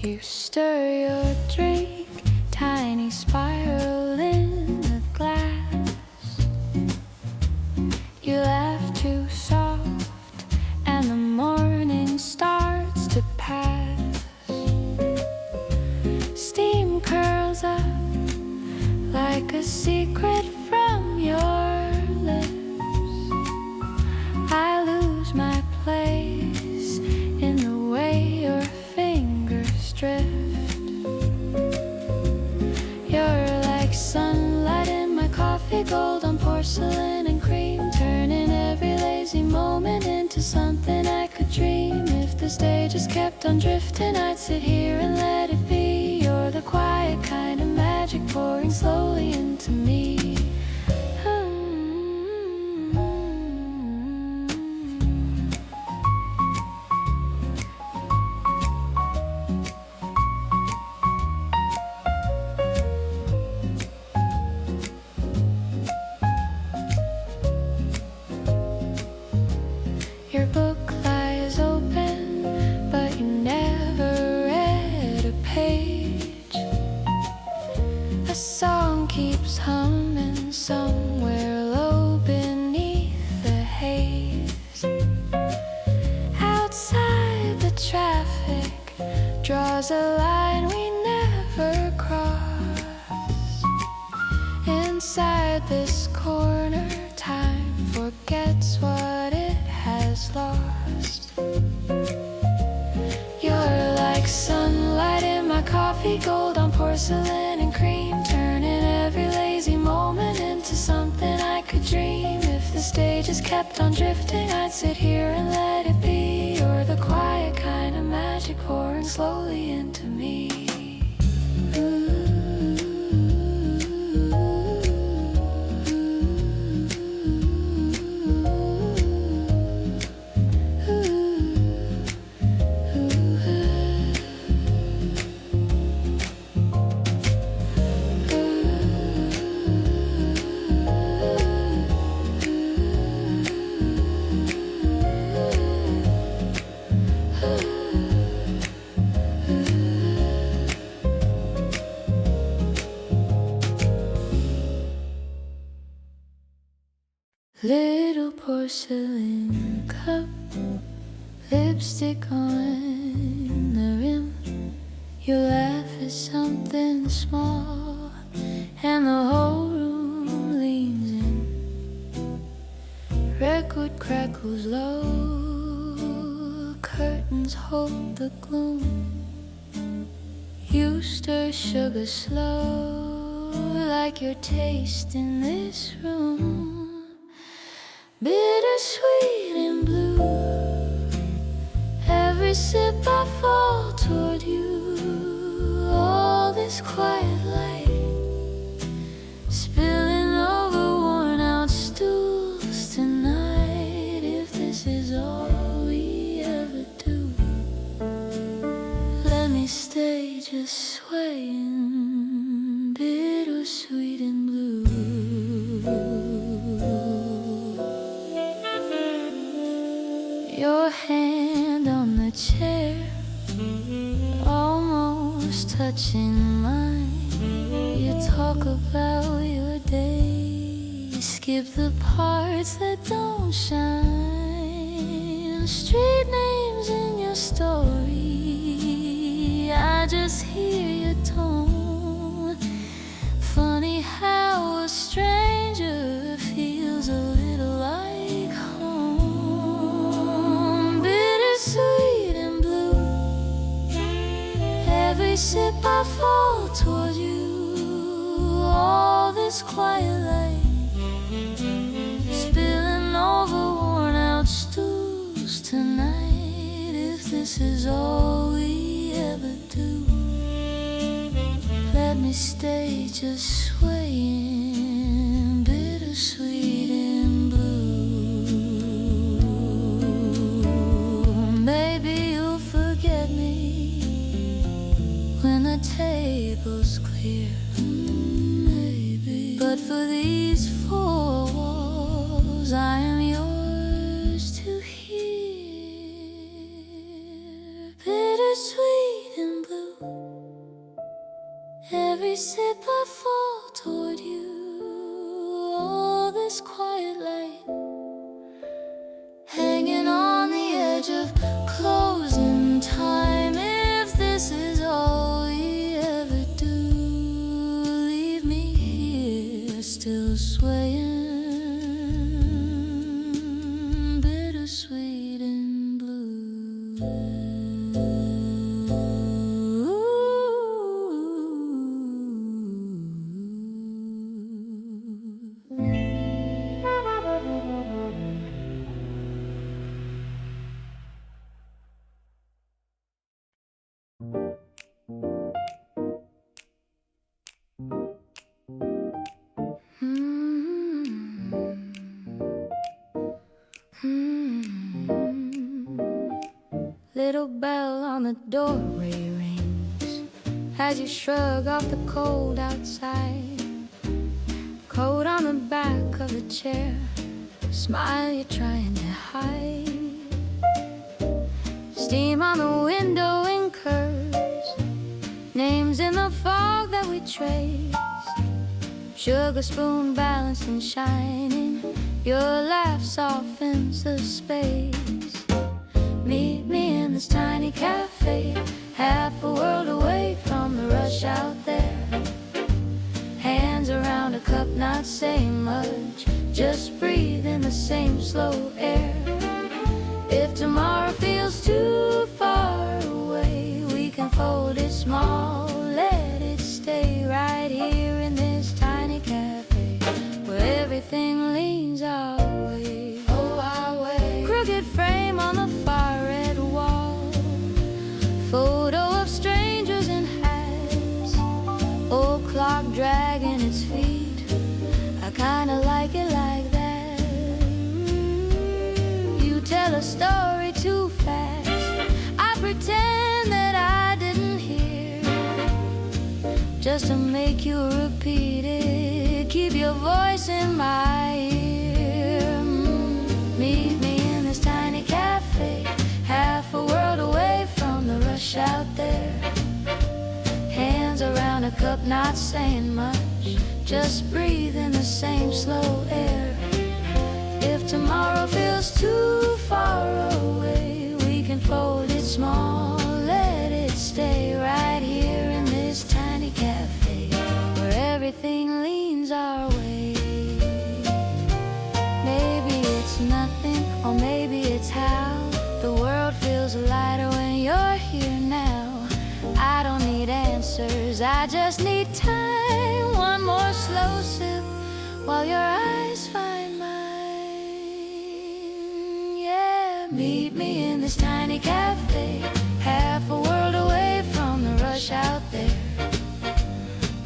You stir your drink, tiny spiral in the glass. You laugh too soft, and the morning starts to pass. Steam curls up like a secret from your lips. I lose my place in the way your fingers drift. You're like sunlight in my coffee, gold on porcelain and cream, turning every lazy moment into something I could dream. If the stage is kept on drifting, I'd sit here and let it be. You're the quiet kind of magic pouring slowly into me. Your book lies open, but you never read a page. A song keeps humming somewhere low beneath the haze. Outside, the traffic draws a line we never cross. Inside this corner, time forgets what it has lost. You're like sunlight in my coffee, gold on porcelain and cream, turning every lazy moment into something I could dream. If the stage is kept on drifting, I'd sit here and let it be. You're the quiet kind of magic pouring slowly into me. Little porcelain cup, lipstick on the rim. You laugh at something small, and the whole room leans in. Record crackles low, curtains hold the gloom. You stir sugar slow, like you're tasting this room. Bittersweet and blue, every sip I fall toward you. All this quiet light, spilling over worn out stools tonight. If this is all we ever do, let me stay just swaying, bittersweet and blue. Your hand on the chair, almost touching mine. You talk about your day, skip the parts that don't shine. Street names in your story, I just hear your tone. Funny how a stranger feels a little like home. Bittersweet and blue, every sip I fall toward you. All this quiet light, spilling over worn out stools tonight. If this is all we ever do, let me stay just swaying, bittersweet and blue. Maybe you'll forget me when the table's clear. Maybe, but for these four walls, I am yours to hear. Bittersweet and blue, every sip I fall toward you. All this quiet light hanging on the edge of closing time. If this is all we ever do, leave me here still swaying, bittersweet and blue. Little bell on the doorway rings as you shrug off the cold outside. Coat on the back of the chair, smile you're trying to hide. Steam on the window in curves, names in the fog that we trace. Sugar spoon balanced and shining, your laugh softens the space. Meet me in this tiny cafe, half a world away from the rush out there. Hands around a cup, not saying much, just breathe in the same slow air. If tomorrow feels too far away, we can fold it small, let it stay right here in this tiny cafe, where everything leans our way. Oh, our way. Crooked frame on the far red wall, photo of strangers in hats, old clock dragging its feet. I kinda like it like that. You tell a story too fast, I pretend that I didn't hear, just to make you repeat it, keep your voice in my ear. Meet me in this tiny cafe, half a world away from the rush out there. Hands around a cup, not saying much, just breathe in the same slow air. If tomorrow feels too far away, we can fold it small, let it stay right here in this tiny cafe, where everything leans our way. Maybe it's nothing, or maybe it's how the world feels lighter when you're here now. I don't need answers, I just need time. One more slow sip while your eyes find mine. Yeah, meet me in this tiny cafe, half a world away from the rush out there.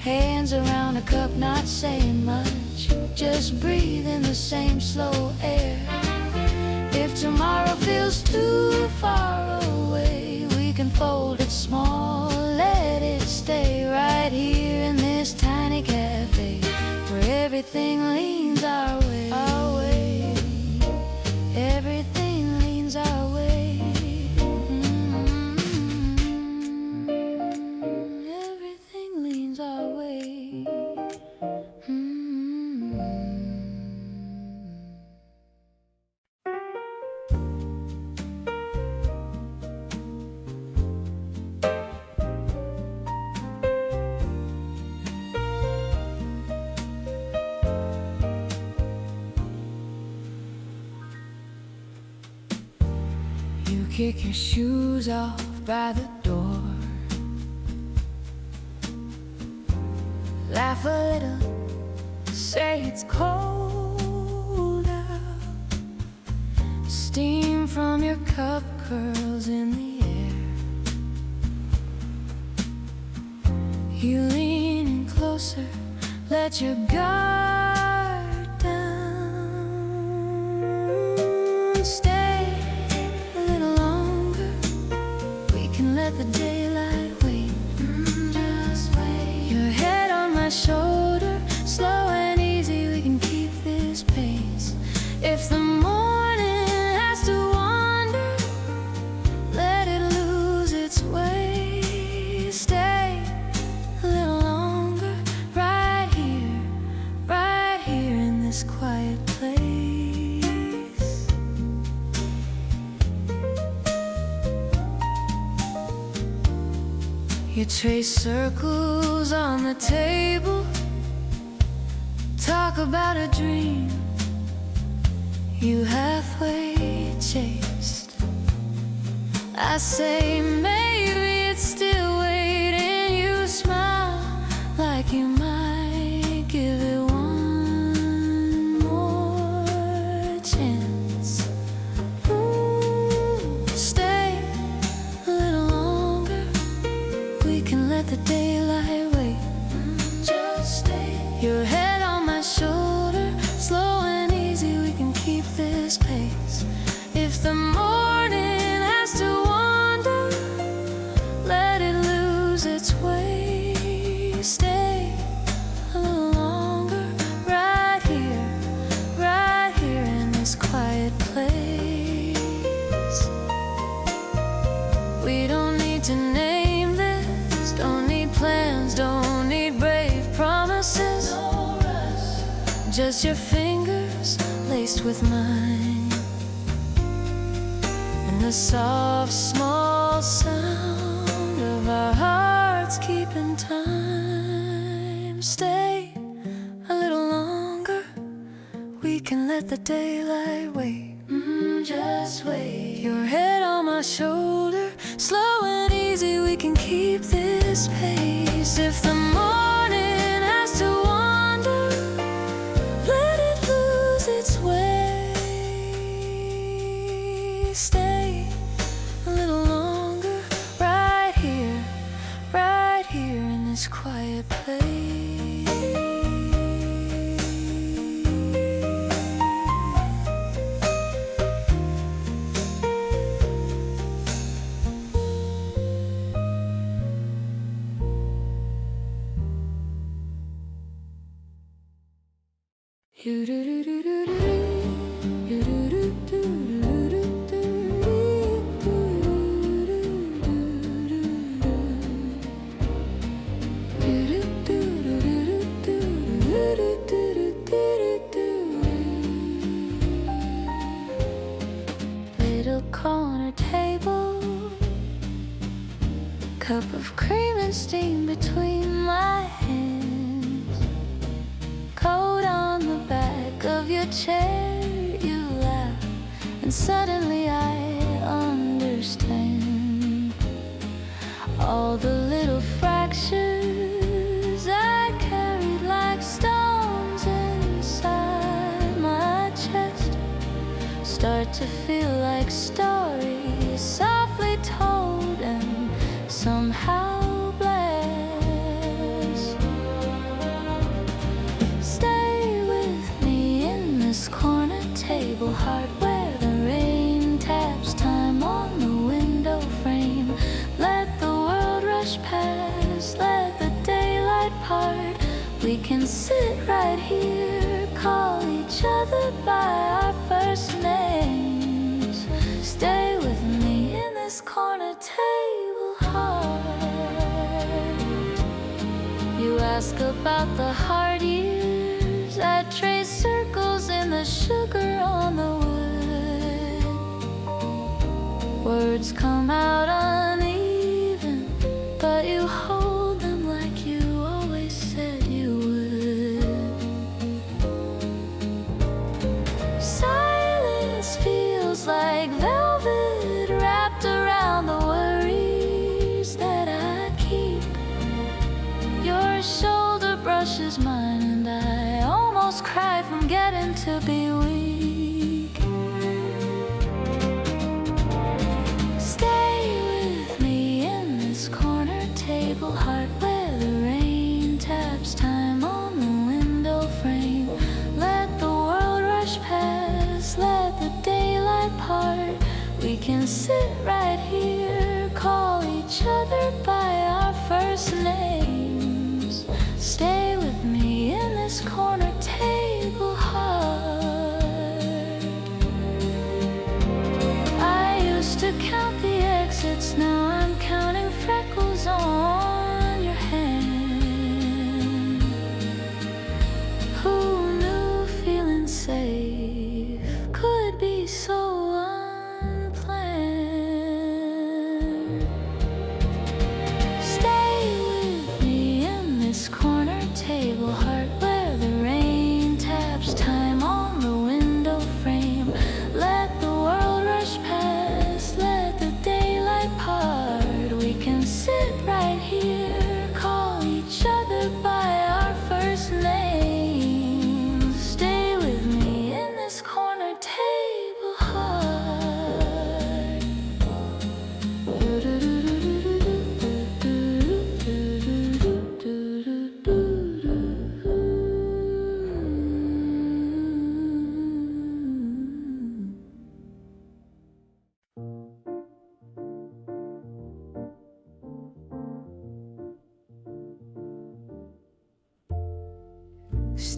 Hands around a cup, not saying much, just breathe in the same slow air. If tomorrow feels too far away, we can fold it small, let it stay right here in this tiny cafe, where everything leans our way. Our way. Everything leans our way. Everything leans our way. You kick your shoes off by the door, laugh a little, say it's cold out. Steam from your cup curls in the air. You lean in closer, let your guard down. Stay a little longer, we can let the daylight wait. Just wait. Your head on my shoulder, slow and easy, we can keep this pace. If the morning has to wander, let it lose its way. Stay a little longer, You trace circles on the table, talk about a dream you halfway chased. I say maybe it's still waiting. You smile like you might give it one more chance. Stay a little longer, we can let the daylight wait. Just stay. Your head on my shoulder, slow and easy, we can keep this pace. If the morning has to wander, let it lose its way. Stay a little longer, right here in this quiet place. We don't need to name this, don't need plans, don't need brave promises. No rush. Just your fingers laced with mine, and the soft, small sound of our hearts keeping time. Stay a little longer, we can let the daylight wait. Just wait. Your head on my shoulder, slow and easy, we can keep this pace. If the morning has to wander, let it lose its way. Stay a little longer, right here in this quiet place. Little corner table, cup of cream and steam between my hands, coat on the back of your chair. You laugh and suddenly I understand all the little fractures I carried like stones inside my chest, start to feel like stories softly told and somehow blessed. Stay with me in this corner table, heart where the rain taps time on the window frame. Let the world rush past, let the daylight part. We can sit right here, call each other by our first names. Stay with me in this corner table heart. You ask about the hard years, I trace circles in the sugar on the wood. Words come out uneven, but you hold them like you always said you would. Silence feels like velvet wrapped around the worries that I keep. Your shoulder brushes mine and I almost cry from getting to be weak. Stay with me in this corner table, heart where the rain taps time on the window frame. Let the world rush past, let the daylight part. We can sit right here, call each other by our first names. Stay with me in this corner table heart. I used to count the exits, now I'm counting freckles on your hand. Who knew feeling safe could be so unplanned?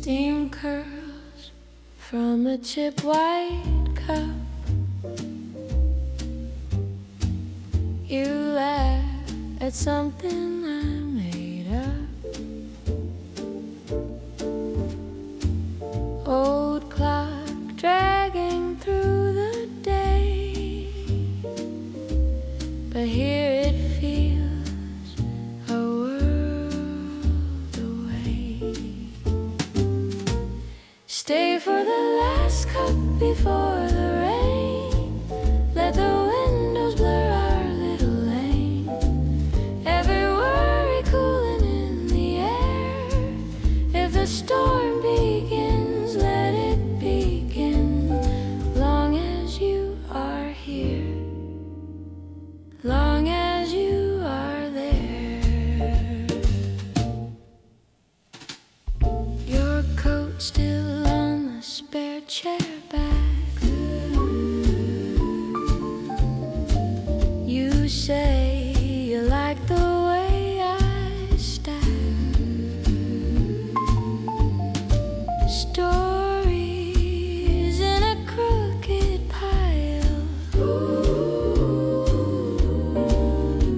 Steam curls from a chip white cup. You laugh at something I made up. Old clock dragging through the day, but here it feels a world away. Stay for the last cup before the rain. Let the windows blur our little lane. Every worry cooling in the air. If the storm begins, let it begin. Long as you are here, long as you are there. Your coat still on the spare chair back. You say you like the way I stack stories in a crooked pile.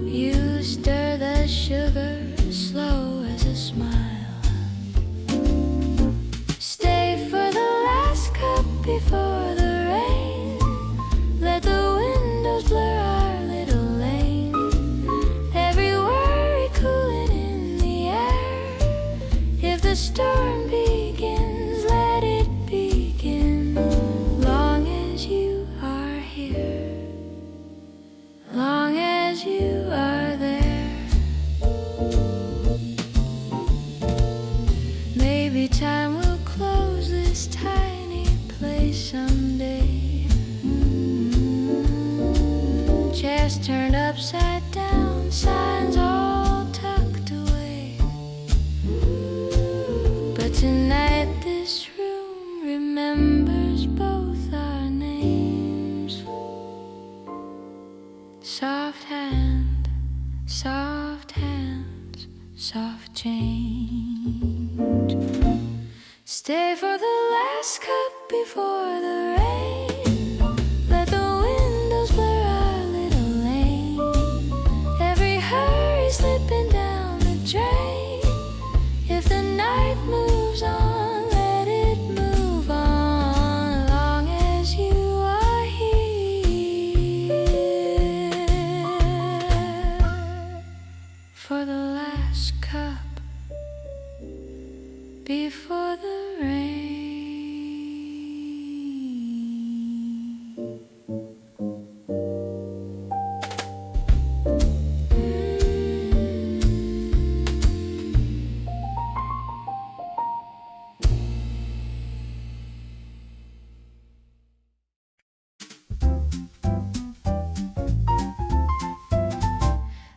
You stir the sugar slow as a smile. Stay for the last cup before the rain. Let the windows blur our little lane. Every worry cooling in the air. If the storm begins, let it begin. Long as you are here, long as you are there. Maybe time will close this tiny place someday. Chairs turned upside down, signs all tucked away. But tonight this room remembers both our names. Soft hand, soft hands, soft change. Stay for the last cup before the rain. Let the windows blur our little lane. Every hurry slipping down the drain. If the night moves on, let it move on. Long as you are here. For the last cup before the rain.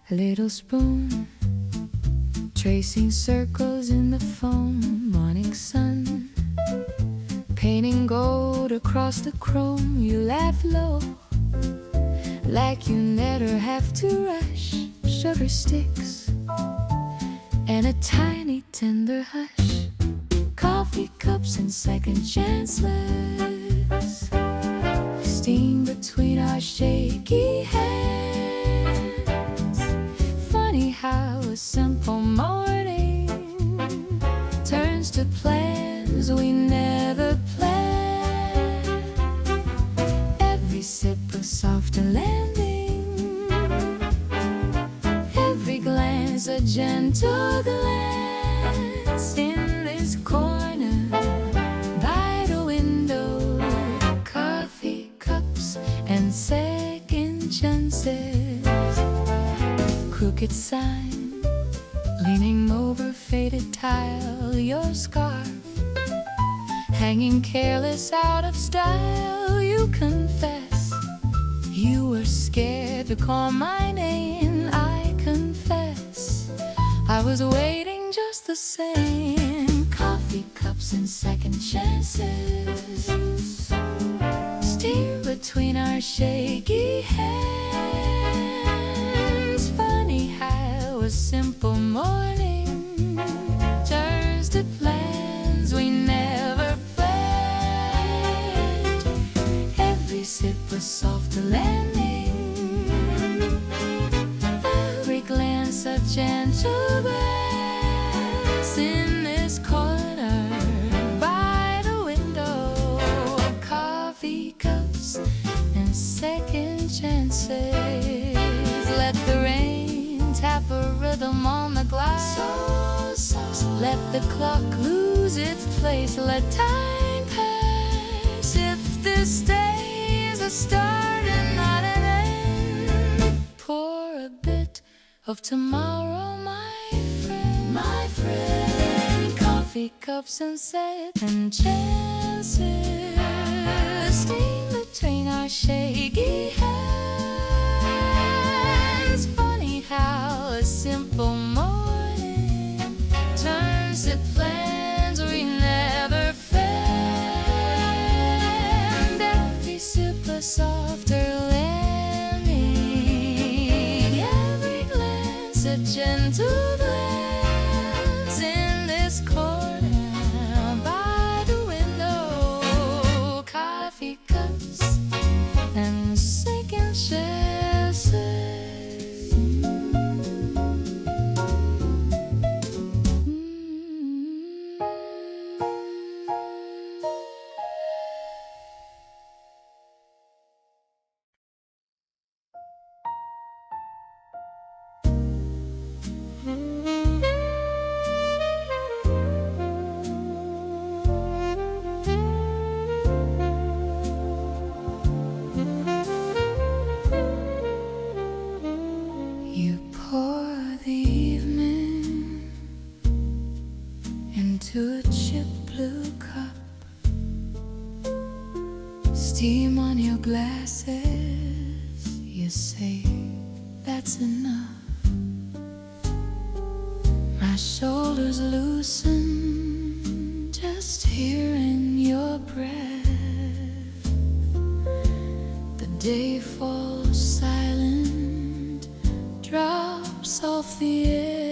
A little spoon tracing circles in the foam, morning sun, painting gold across the chrome. You laugh low, like you never have to rush. Sugar sticks and a tiny tender hush. Coffee cups and second chances, steam between our shaky hands. Funny how a simple morning turns to plans we never planned. Every sip a softer landing, every glance a gentle glance. In this corner by the window, coffee cups and second chances. Crooked sign leaning over faded tile. Your scarf hanging careless out of style. You confess you were scared to call my name. I confess I was waiting just the same. Coffee cups and second chances, steer between our shaky hands. Funny how a simple morning turns to plans we never gentle glance in this corner by the window. Coffee cups and second chances. Let the rain tap a rhythm on the glass. So soft. Let the clock lose its place. Let time pass. If this day is a start and not an end, pour a bit of tomorrow, my friend. My friend. Coffee cups and second chances. Steam between our shaky hands. Funny how a simple morning turns to plans we never planned. Every sip a softer landing. Every glance a gentle glance in this corner by the window. Coffee cups and second chances. You pour the evening into a chip blue cup. Steam on your glasses. You say that's enough. My shoulders loosen just hearing your breath. The day falls silent, drops off the edge.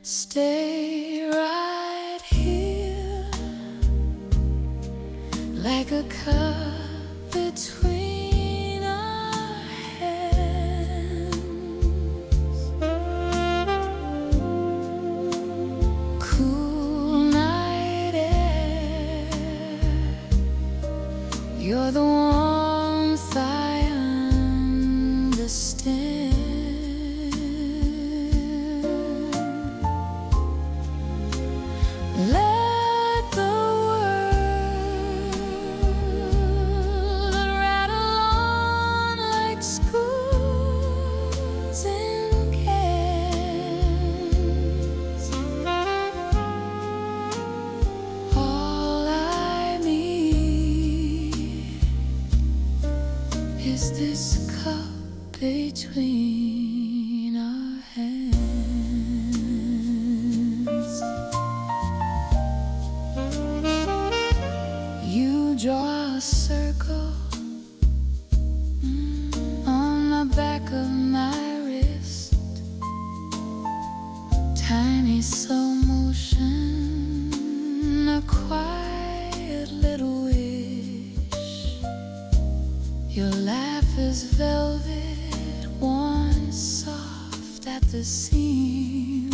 Stay right here, like a cup between our hands. Cool night air, you're the warmth I understand. Let the world rattle on like schools in cans. All I need is this cup between our hands. You draw a circle on the back of my wrist. Tiny slow motion, a quiet little wish. Your laugh is velvet, warm, soft at the seams.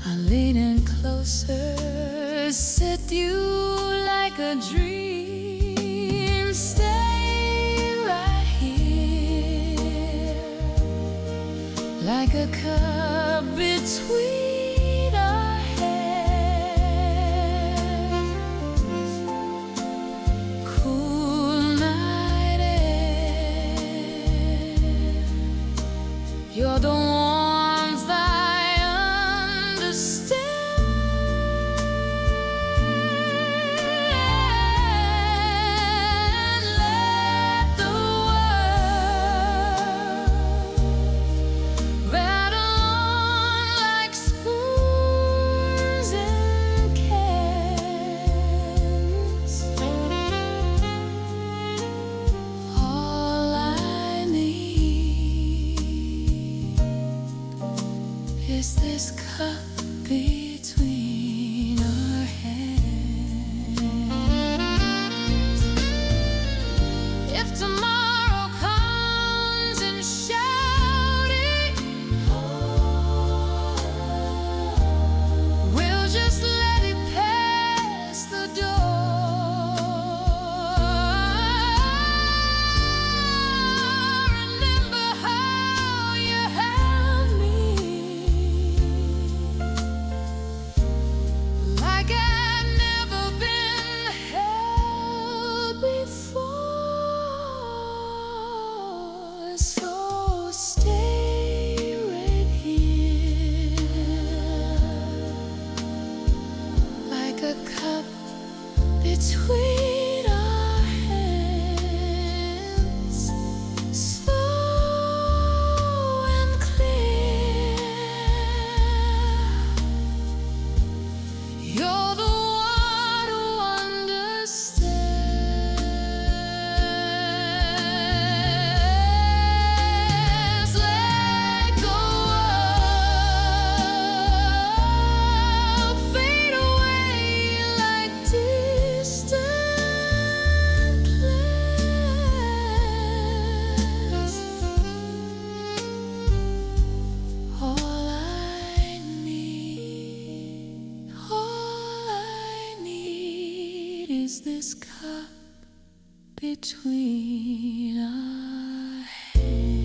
I lean in closer, sit you like a dream. Stay right here, like a cup between our hands. Cool night air, you're the warmth I understand. Let the world rattle on like spoons in cans. All I need this cup between our hands?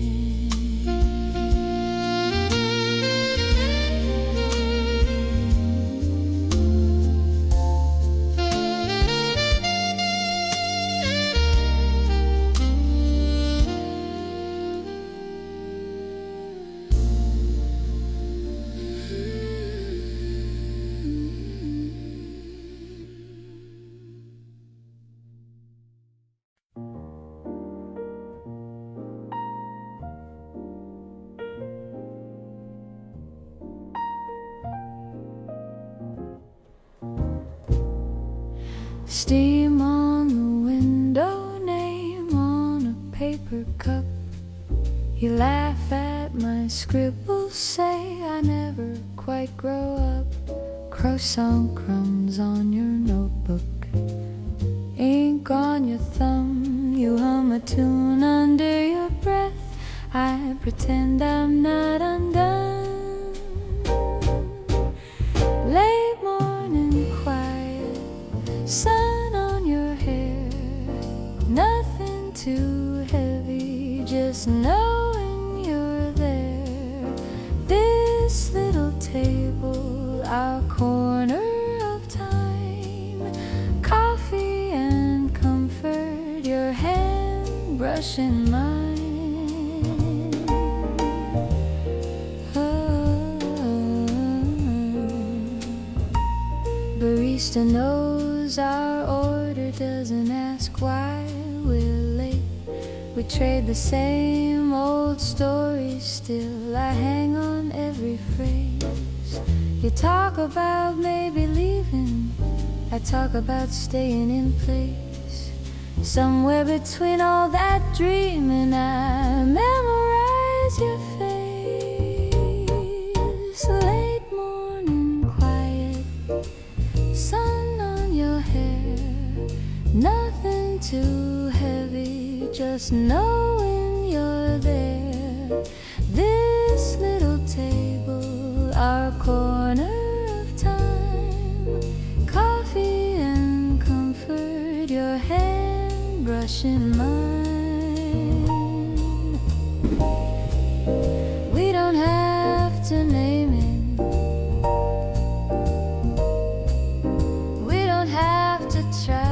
Steam on the window, name on a paper cup. You laugh at my scribbles, say I never quite grow up. Croissant crumbs on your notebook, ink on your thumb. You hum a tune under your breath. I pretend I'm not undone. Late morning quiet, sun on your hair. Nothing too heavy, just knowing you're there. This little table, our corner of time. Coffee and comfort, your hand brushing mine. Barista knows our order, doesn't ask why we're late. We trade the same old stories, still I hang on every phrase. You talk about maybe leaving, I talk about staying in place. Somewhere between all that dreaming, I memorize your face. Late morning quiet, sun on your hair. Nothing too heavy, just knowing you're there. This little table, our corner of time. Coffee and comfort, your hand brushing mine. We don't have to name it, we don't have to try.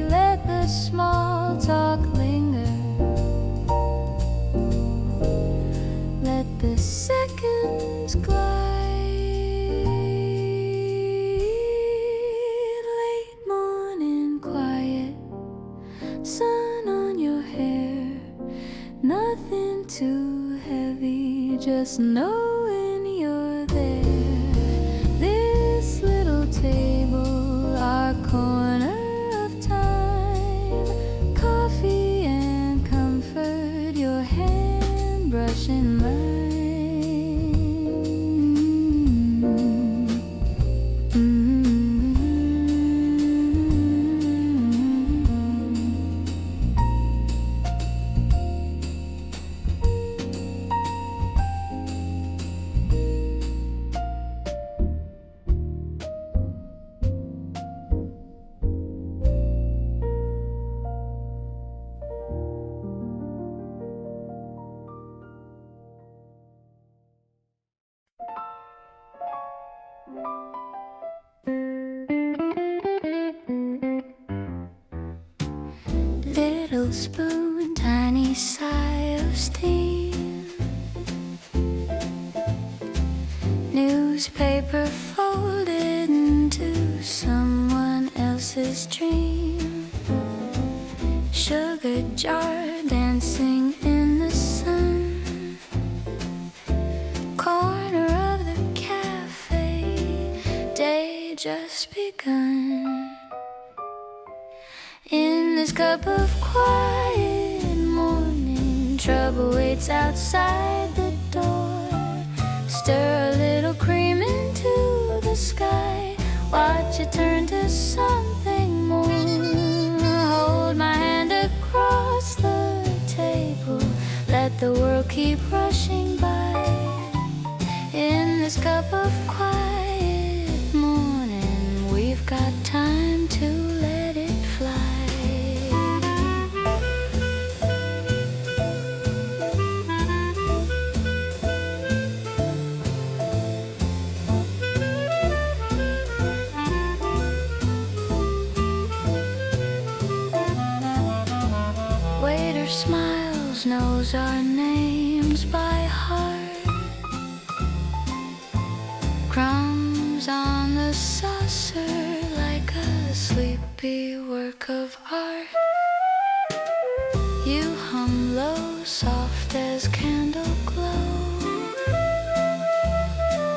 Let the small talk linger, let the seconds glide. Late morning quiet, sun on your hair. Nothing too heavy, just knowing you're there. This little table, our corner of time. Coffee and comfort, your hand brushing mine. Little spoon, tiny sigh of steam. Newspaper folded into someone else's dream. Sugar jar dancing in the sun. Corner of the cafe, day just begun. In this cup of quiet morning, trouble waits outside the door. Stir a little cream into the sky, watch it turn to something more. Hold my hand across the table, let the world keep rushing by. In this cup of quiet morning, got time to let it fly. Waiter smiles, knows our names by heart. Crumbs on the saucer like a sleepy work of art. You hum low, soft as candle glow.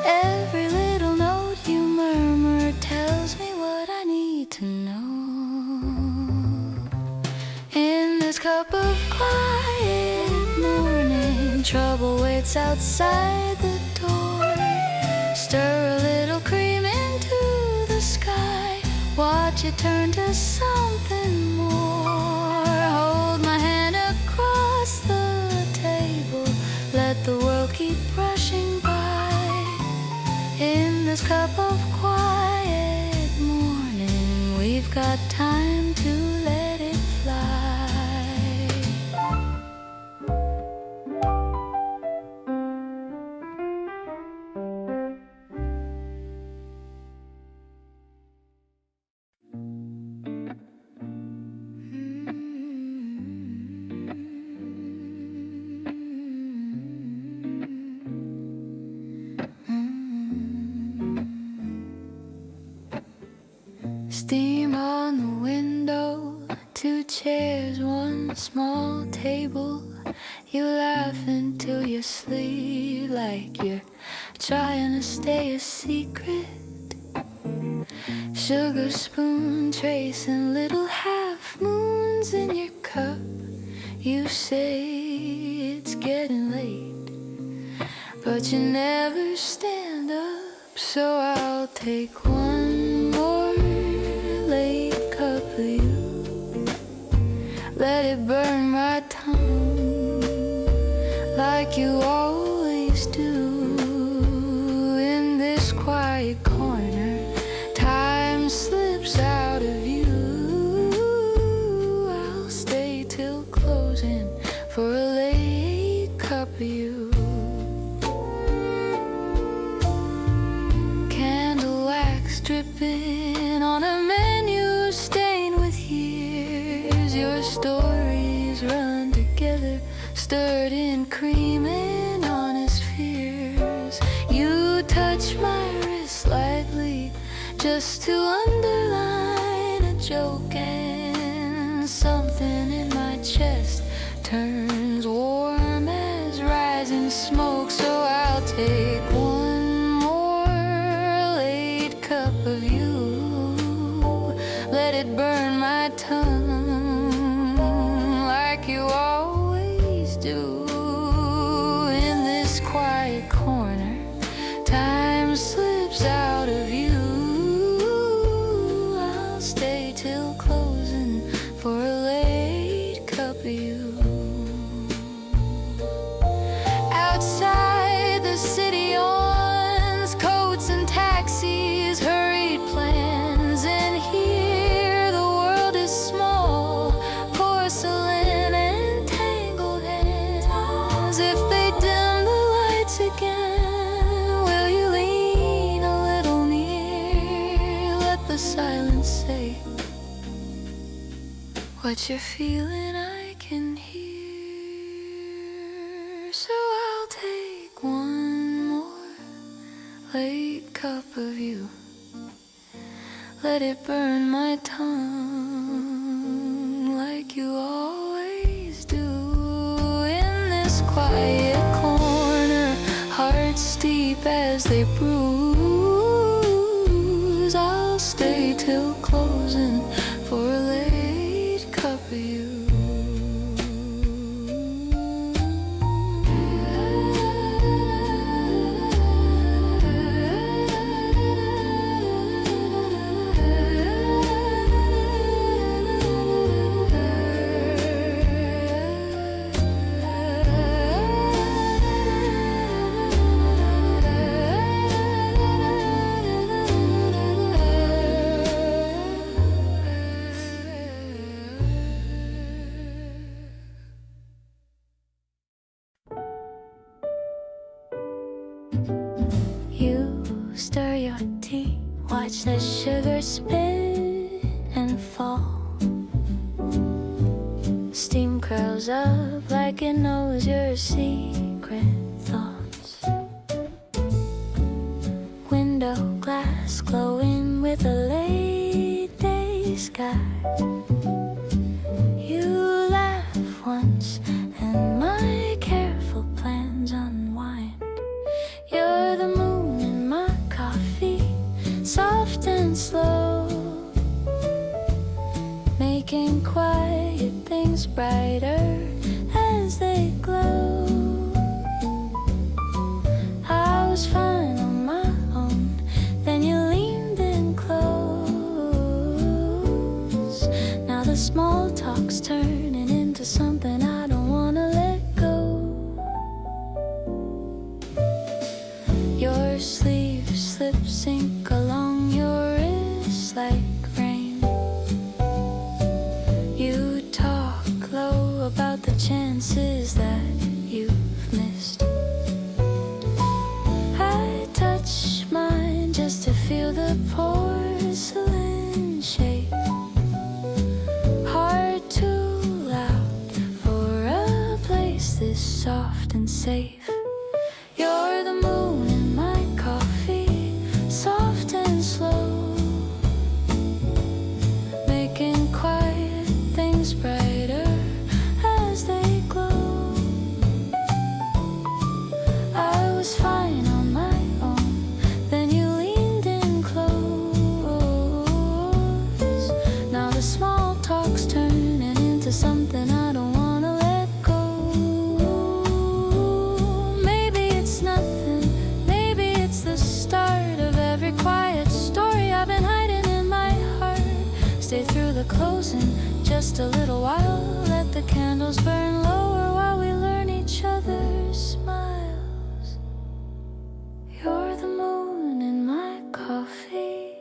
Every little note you murmur tells me what I need to know. In this cup of quiet morning, trouble waits outside the door. Stir a little cream into the sky, watch it turn to something more. Hold my hand across the table, let the world keep rushing by. In this cup of quiet morning, we've got time to let it fly. Steam on the window, 2 chairs, 1 small table. You laugh until you sleep like you're trying to stay a secret. Sugar spoon tracing little half moons in your cup. You say it's getting late, but you never stand up. So I'll take one more late cup of you. Let it burn my tongue like you always do. In this quiet corner, time slips out of you. I'll stay till closing for a late cup of you. Candle wax dripping on a menu stained with years. Your stories run together, stirred in cream and honest fears. You touch my wrist lightly just to underline a joke, and something in my chest turns warm as rising smoke. So I'll take one more late cup of you. Let it burn my tongue like you always do. In this quiet corner, time slips out of you. I'll stay till closing for a late cup of you. Outside the city yawns, coats and taxis, hurried plans, and here the world is small, porcelain and tangled hands. If they dim the lights again, will you lean a little near? Let the silence say what you're feeling, I can hear. So I'll take one more late cup of you. Let it burn my tongue like you always do. In this quiet corner, hearts steep as they bruise. I'll stay till closing for a late cup of you. stir your tea, watch the sugar spin and fall. Steam curls up like it knows your secret thoughts. Window glass glowing with a late day sky. You laugh once and my careful plans unwind. You're the moon in my coffee, soft and slow, making quiet things brighter as they glow. I was fine on my own, then you leaned in close. Now the small talk's turning into something I don't wanna let go. Your sleeve slips sink along your wrist like rain. You talk low about the chances that you've missed. I touch mine just to feel the porcelain shape. Heart too loud for a place this soft and safe. You're the moon in my coffee, soft and slow, making quiet things brighter as they glow. I was fine on my own, then you leaned in close. Now the small talk's turning into something I don't wanna let go. Maybe it's nothing, maybe it's the start of every quiet story I've been hiding in my heart. Stay through the closing just a little while, let the candles burn lower while we learn each other's smiles. You're the moon in my coffee,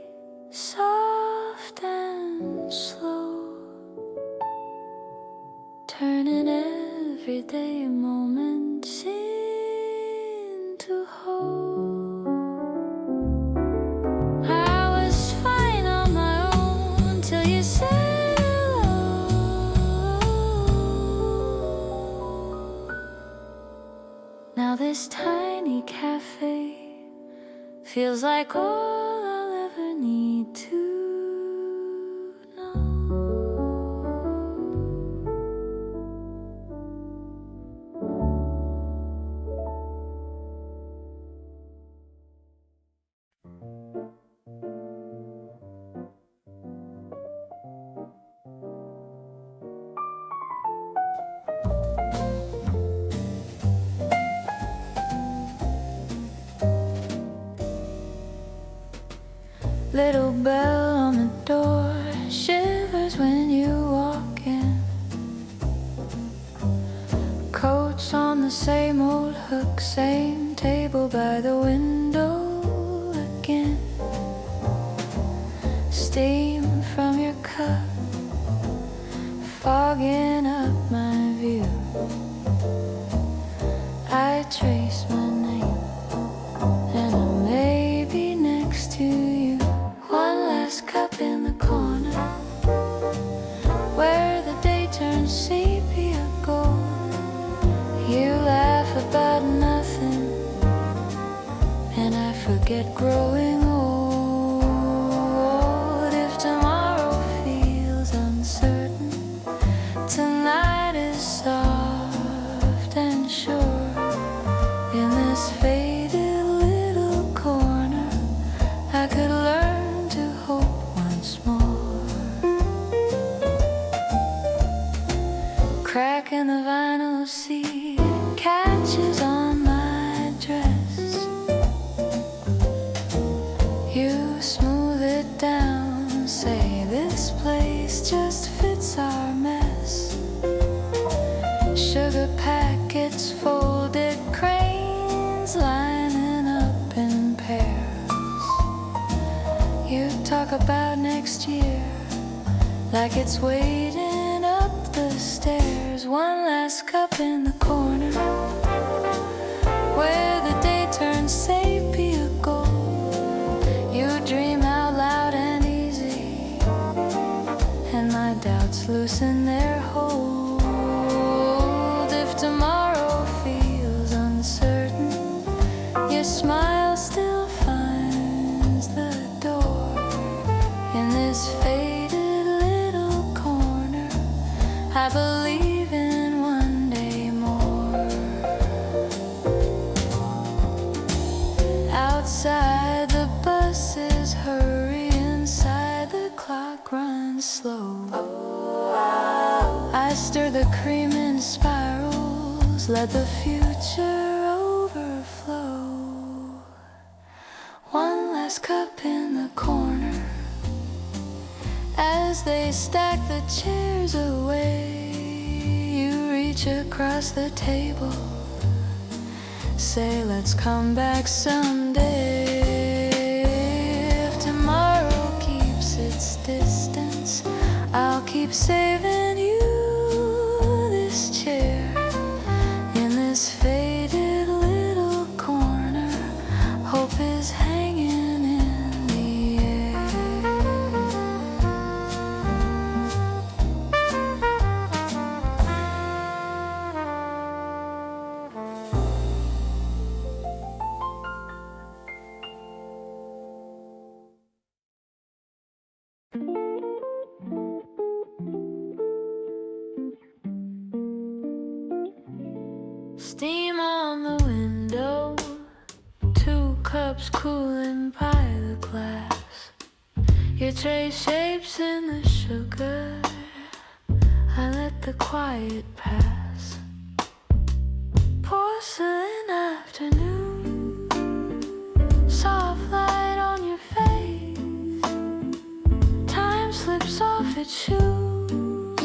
soft and slow, turning everyday moments into hope. I was fine on my own till you said hello. Now this tiny cafe feels like all I'll ever need to know. Little bell on the door shivers when you walk in. Coats on the same old hook, same table by the window again. Steam from your cup fogging up my view. I trace my name and I may be next to you. One last cup in the corner where the day turns sepia gold. You laugh about nothing and I forget growing old. If tomorrow feels uncertain, tonight is soft and sure. In this faded little corner I could learn to hope once more. Crack in the vinyl seat catches on my dress. You smooth it down, say this place just fits our mess. Sugar packets, folded cranes lining up in pairs. You talk about next year like it's waiting up the stairs. One last cup in the corner where the day turns sepia gold. outside, the buses hurry inside, the clock runs slow. I stir the cream in spirals, let the future overflow. One last cup in the corner, as they stack the chairs away, you reach across the table, say let's come back someday. If tomorrow keeps its distance, I'll keep saving you this chair in this faded little corner. Hope is hanging in the air. Steam on the window, 2 cups cooling by the glass. Your tray shapes in the sugar, I let the quiet pass. Porcelain afternoon, soft light on your face. Time slips off its shoes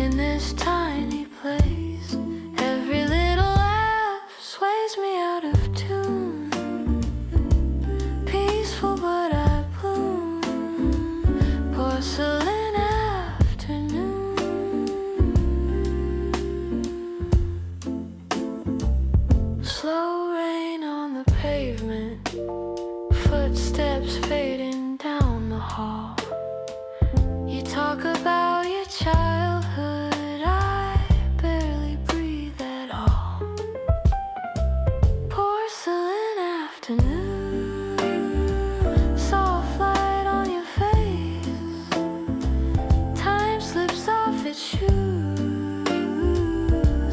in this tiny place. Every little laugh sways me out of tune. Peaceful but I bloom. Porcelain afternoon. Slow rain on the pavement, footsteps fading down the hall. You talk about your childhood, I barely breathe at all. Porcelain afternoon, soft light on your face. Time slips off its shoes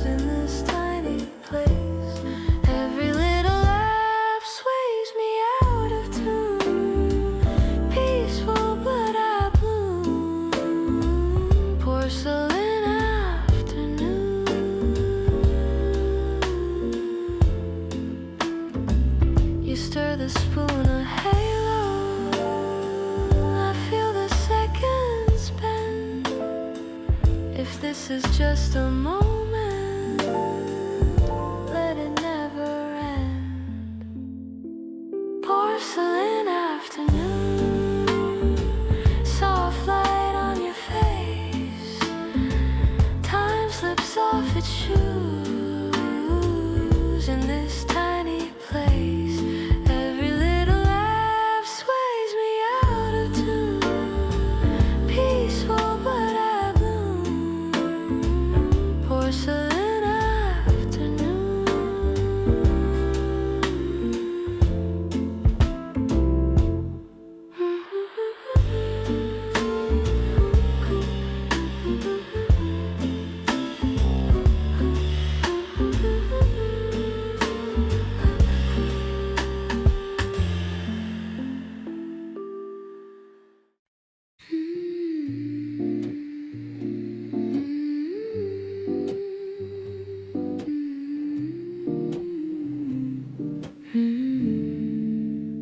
in this tiny place. Every little laugh sways me out of tune. Peaceful but I bloom. Porcelain afternoon. You stir the spoon a halo, I feel the seconds bend. If this is just a moment, let it never end. Porcelain afternoon, soft light on your face. Time slips off its shoes in this tiny place. Every little laugh sways me out of tune. Peaceful but I bloom. Porcelain afternoon.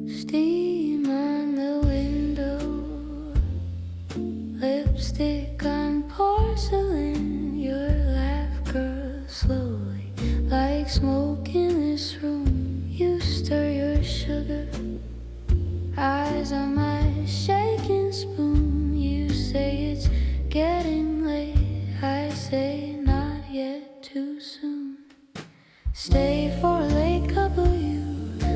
Steam on the window, lipstick on porcelain. Your laugh curls slowly like smoke in this room. You stir your sugar, eyes on my shaking spoon. You say it's getting late, I say not yet, too soon. Stay for a late cup of you,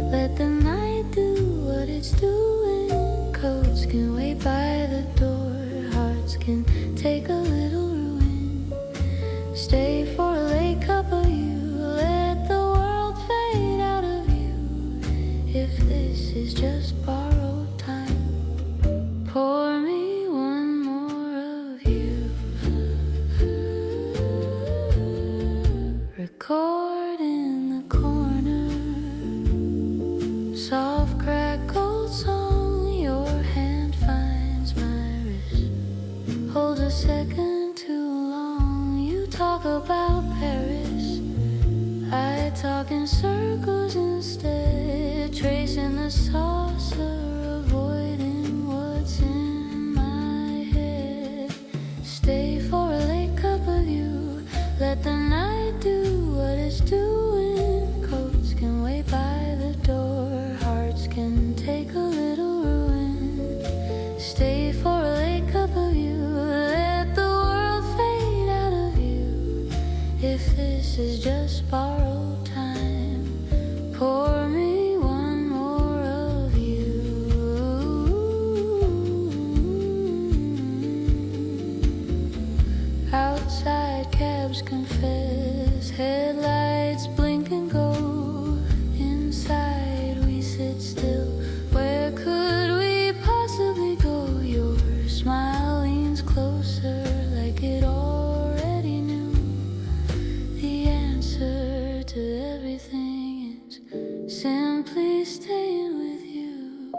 let the night do what it's doing. Coats can wait by the door, hearts can take a little ruin. Stay for a late cup of you, let the world fade out of you. If this is just borrowed time, pour me one more of you. Record in the corner, talk about Paris. I talk in circles instead, tracing the saucer, avoiding what's in my head. Stay for a late cup of you, let the night do what it's doing. Coats can wait by the door, hearts can take a little ruin. Stay for a late cup of you, let the world fade out of you. If this is just borrowed time, pour me one more of you. Outside cabs confess, headlights blink and go. Inside we sit still, where could we possibly go? Your smile leans closer like it already knew. The answer to everything is simply staying with you.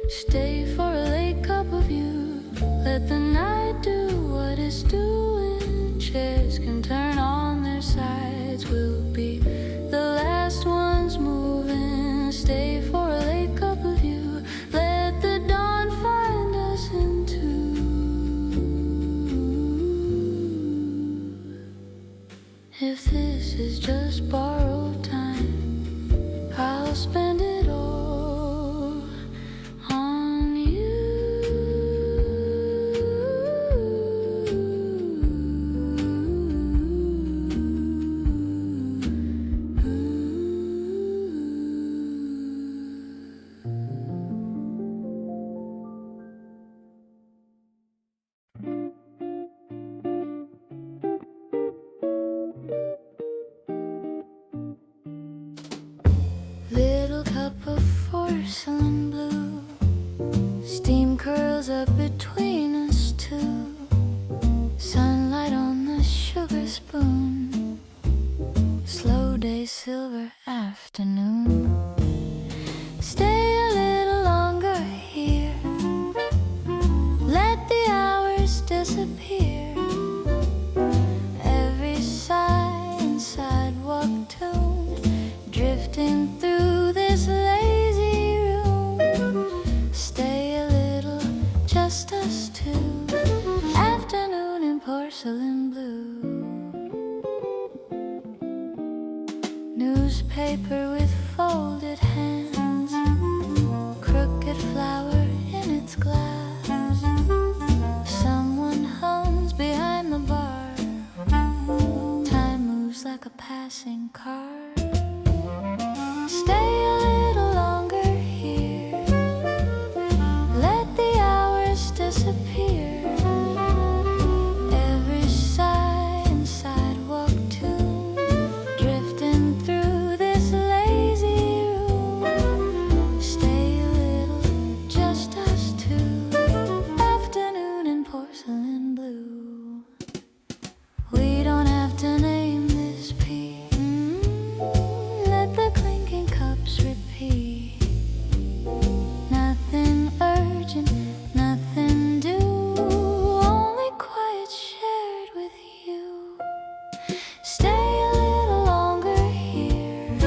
Stay for a late cup of you, let the night do what it's doing. Chairs can turn on their sides, we'll be the last ones moving. Stay for a late cup of you, let the dawn find us in two. If this is just borrowed time, I'll spend it all on you. Little cup of porcelain blue, steam curls up between us two. Sunlight on the sugar spoon, slow day, silver afternoon. Stay a little longer here, let the hours disappear. Every sigh and sidewalk tune, drifting through this lazy room. Stay a little, just us two. Afternoon in porcelain blue. Newspaper with folded hands, crooked flower in its glass. Someone hums behind the bar, time moves like a passing car. Stay a little longer here, let the hours disappear. Every sigh and sidewalk tune, drifting through this lazy room. Stay a little, just us two. Afternoon in porcelain blue. We don't have to name this piece. Let the clinking cups repeat. Nothing urgent, nothing due, only quiet shared with you. Stay a little longer here,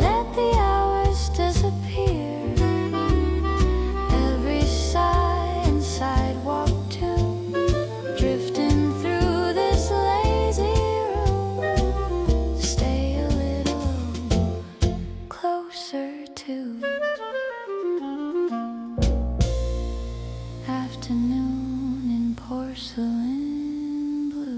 let the hours disappear. Every sigh and sidewalk tune, drifting through this lazy room. Stay a little closer to afternoon in porcelain blue.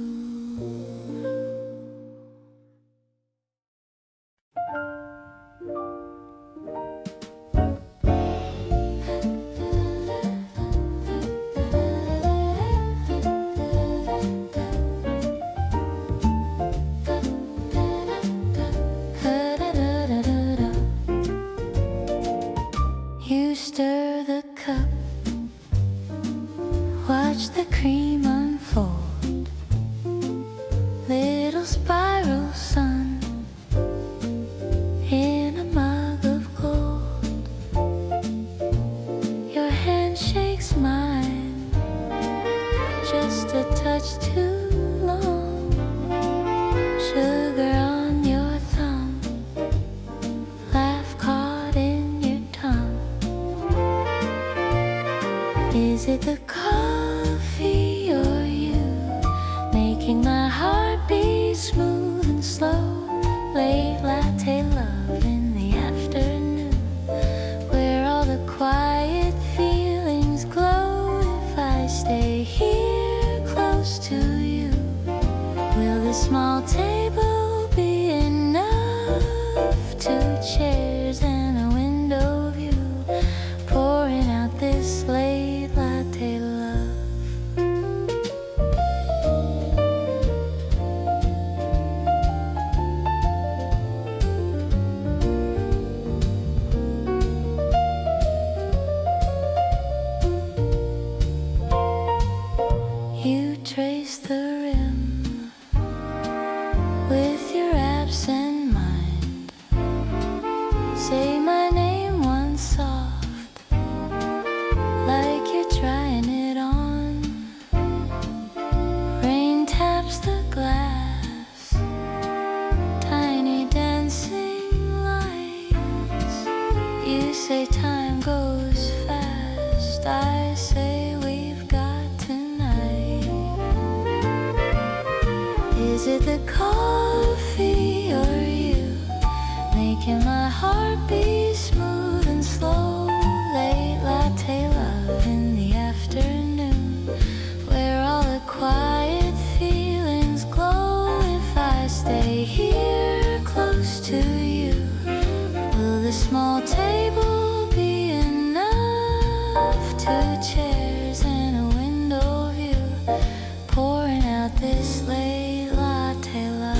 You stir the cup, watch the cream unfold. just a touch too long. Sugar on your thumb, laugh caught in your tongue. Is it the coffee or you making my heart beat smooth and slow? Late latte love in the afternoon, where all the quiet feelings glow. If I stay here close to you, will this small table be enough? Two chairs and a window view, pouring out this late latte love. You trace the rim with your absent mind. Say my name once soft, like you're trying it on. Rain taps the glass, tiny dancing lights. You say time goes fast, I say we've got tonight. Is it the coffee or you making my heart beat smooth and slow? Late latte love in the afternoon, where all the quiet feelings glow. If I stay here close to you, will the small table be enough? Two chairs and a window view, pouring out this late latte love.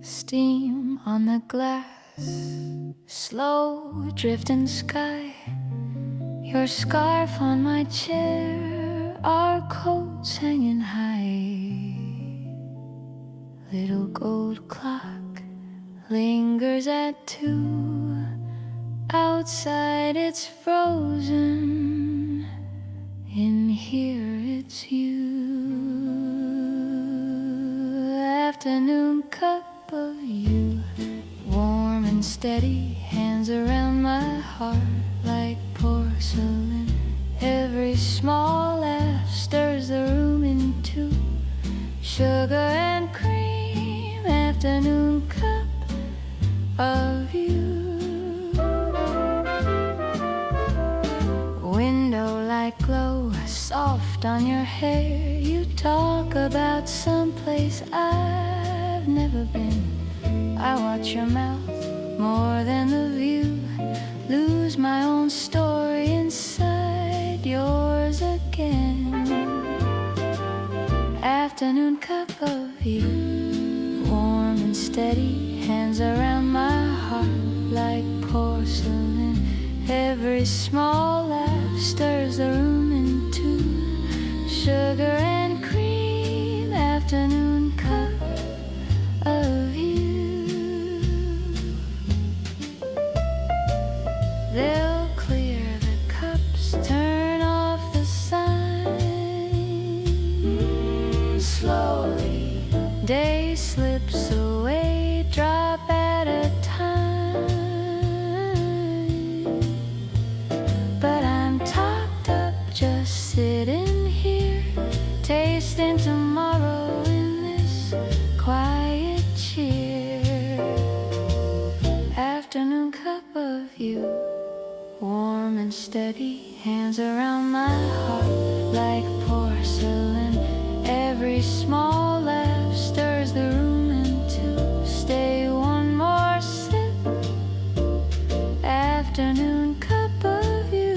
Steam on the glass, slow drifting sky. Your scarf on my chair, our coats hanging high. Little gold clock lingers at 2. Outside it's frozen, in here it's you. Afternoon cup of you, warm and steady, hands around my heart like porcelain. Every small laugh stirs the room in two. Sugar and cream, afternoon cup of you. Window light glow, soft on your hair. You talk about someplace I've never been. I watch your mouth more than the view, lose my own story inside yours again. Afternoon cup of you, warm and steady, hands around my heart like porcelain. Every small laugh stirs the room in two. Sugar and cream, afternoon cup of you. They'll clear the cups, turn off the sign. Slowly, day slips away, drop at a time. But I'm topped up, just sitting here, tasting tomorrow in this quiet cheer. Afternoon cup of you, warm and steady, hands around my heart like porcelain. Every small laugh stirs the room in two. Stay one more sip, afternoon cup of you.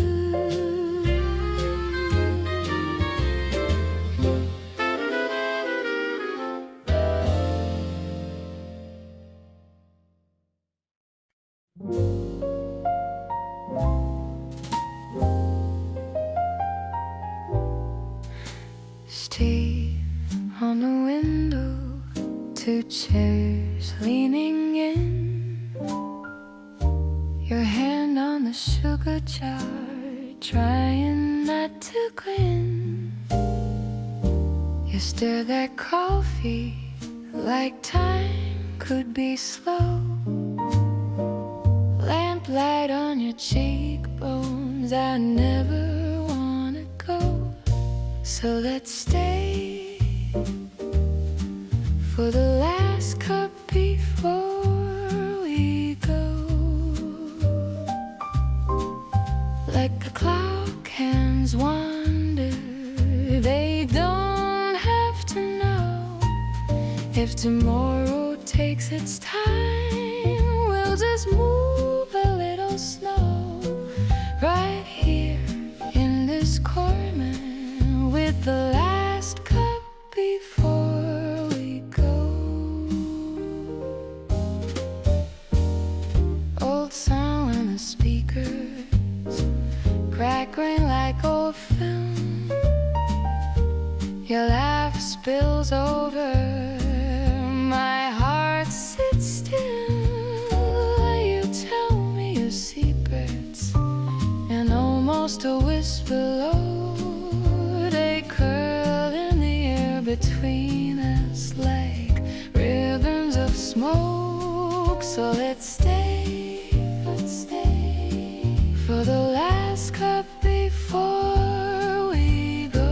on the window, two chairs leaning in, your hand on the sugar jar, trying not to grin. You stir that coffee like time could be slow. Lamplight on your cheekbones, I never wanna go. So let's stay for the last cup before we go. Like the clock hands wander, they don't have to know. If tomorrow takes its time, we'll just move a little slow. Right here in this corner, with the last cup before we go. Old sound in the speakers, crackling like old film. Your laugh spills over, my heart sits still. You tell me your secrets, and almost a whisper low, they curl in the air between us like ribbons of smoke. So let's stay for the last cup before we go.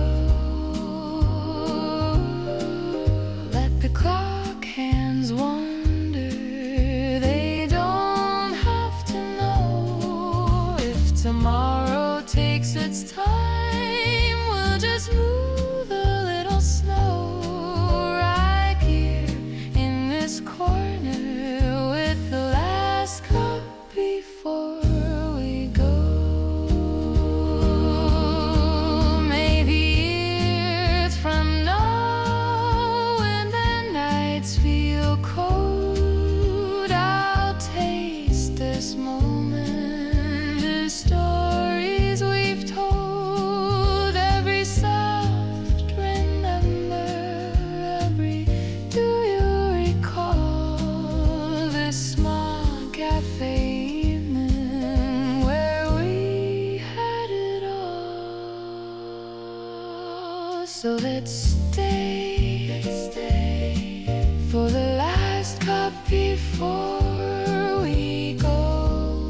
Let the clock hands wander, they don't have to know. If tomorrow takes its time, we'll just move a little slow. Right here in this corner, with the last cup before we go. Maybe years from now, when the nights feel cold, I'll taste this moment, the stories we've told, every soft remember, every do you recall this small cafe evening where we had it all. So let's stay for the last cup before we go.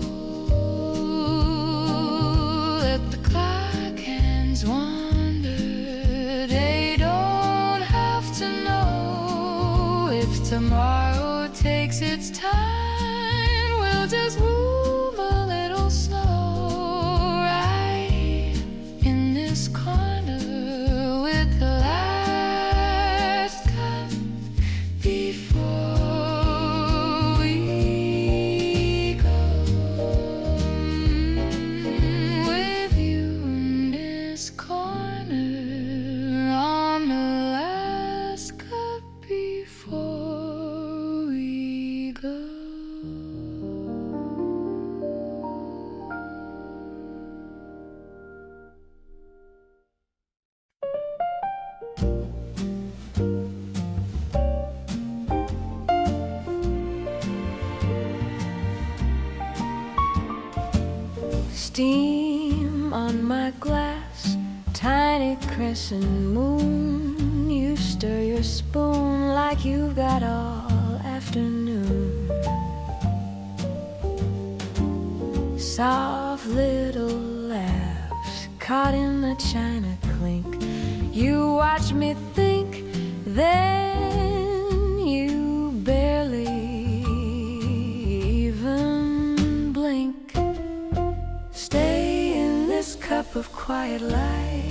Let the clock hands wander, they don't have to know. If tomorrow takes its time, we'll just move a little slow. Right in this corner, with the last cup before we go. With you in this corner, on the last cup before we go. Steam on my glass, tiny crescent moon. You stir your spoon like you've got all afternoon. Soft little laughs caught in the china clink. You watch me think, then you barely even blink. Stay in this cup of quiet light,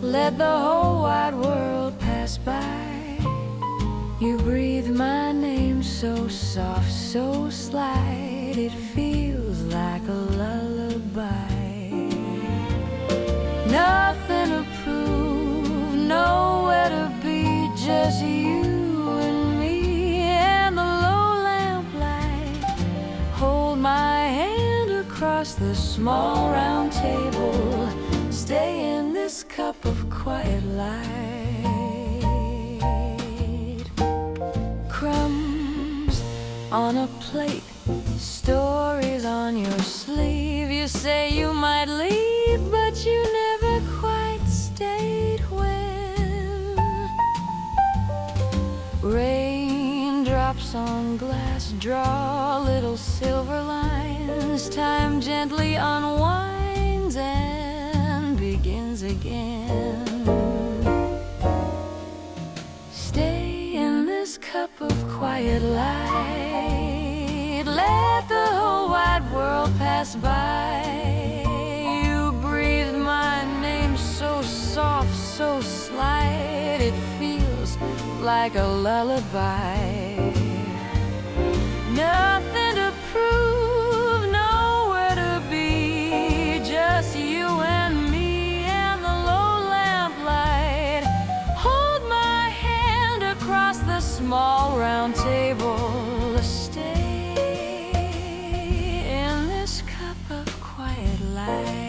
let the whole wide world pass by. You breathe my name so soft, so slight, it feels like a lullaby. Nothing to prove, nowhere to be, just you and me and the low lamplight. Hold my hand across the small round table, stay in this cup of quiet light. on a plate, stories on your sleeve. You say you might leave, but you never quite stayed when raindrops on glass draw little silver lines. Time gently unwinds and begins again. Stay in this cup of quiet light. Let the whole wide world pass by. You breathe my name so soft, so slight. It feels like a lullaby. Nothing to prove, nowhere to be. Just you and me and the low lamplight. Hold my hand across the small round table. Stay in this cup of quiet light.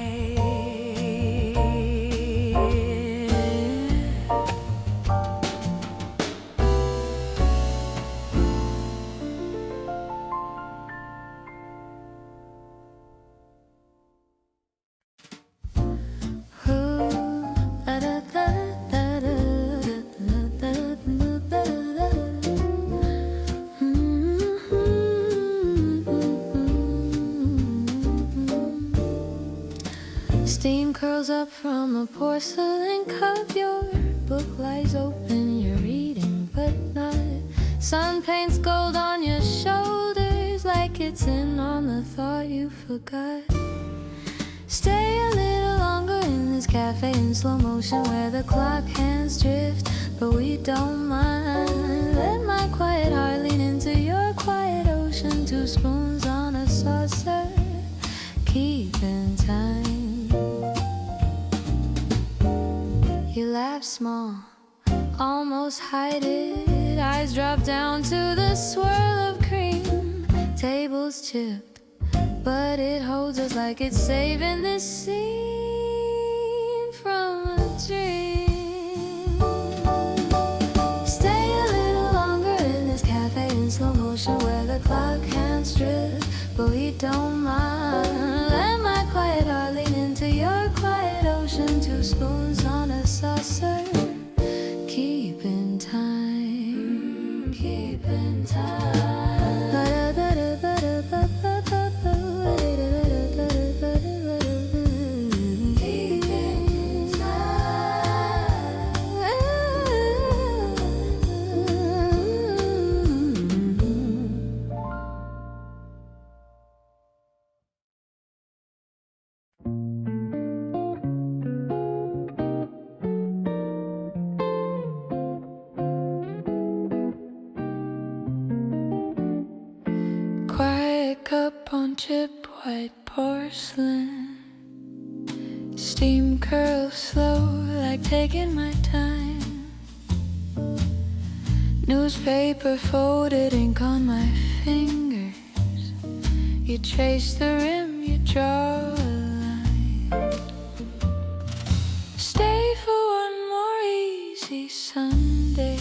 Steam curls up from a porcelain cup. Your book lies open, you're reading but not. Sun paints gold on your shoulders, like it's in on the thought you forgot. Stay a little longer in this cafe in slow motion, where the clock hands drift, but we don't mind. Let my quiet heart lean into your quiet ocean. 2 spoons on a saucer, keeping time. You laugh small, almost hide it. Eyes drop down to the swirl of cream. Tables chipped, but it holds us like it's saving this scene from a dream. Stay a little longer in this cafe in slow motion, where the clock hands drift, but we don't mind. Let my quiet heart lean into your quiet ocean. 2 spoons on a saucer, keeping time, keeping time. Quiet cup on chip white porcelain. Steam curls slow, like taking my time. Newspaper folded, ink on my fingers. You trace the rim, you draw a line. Stay for one more easy Sunday.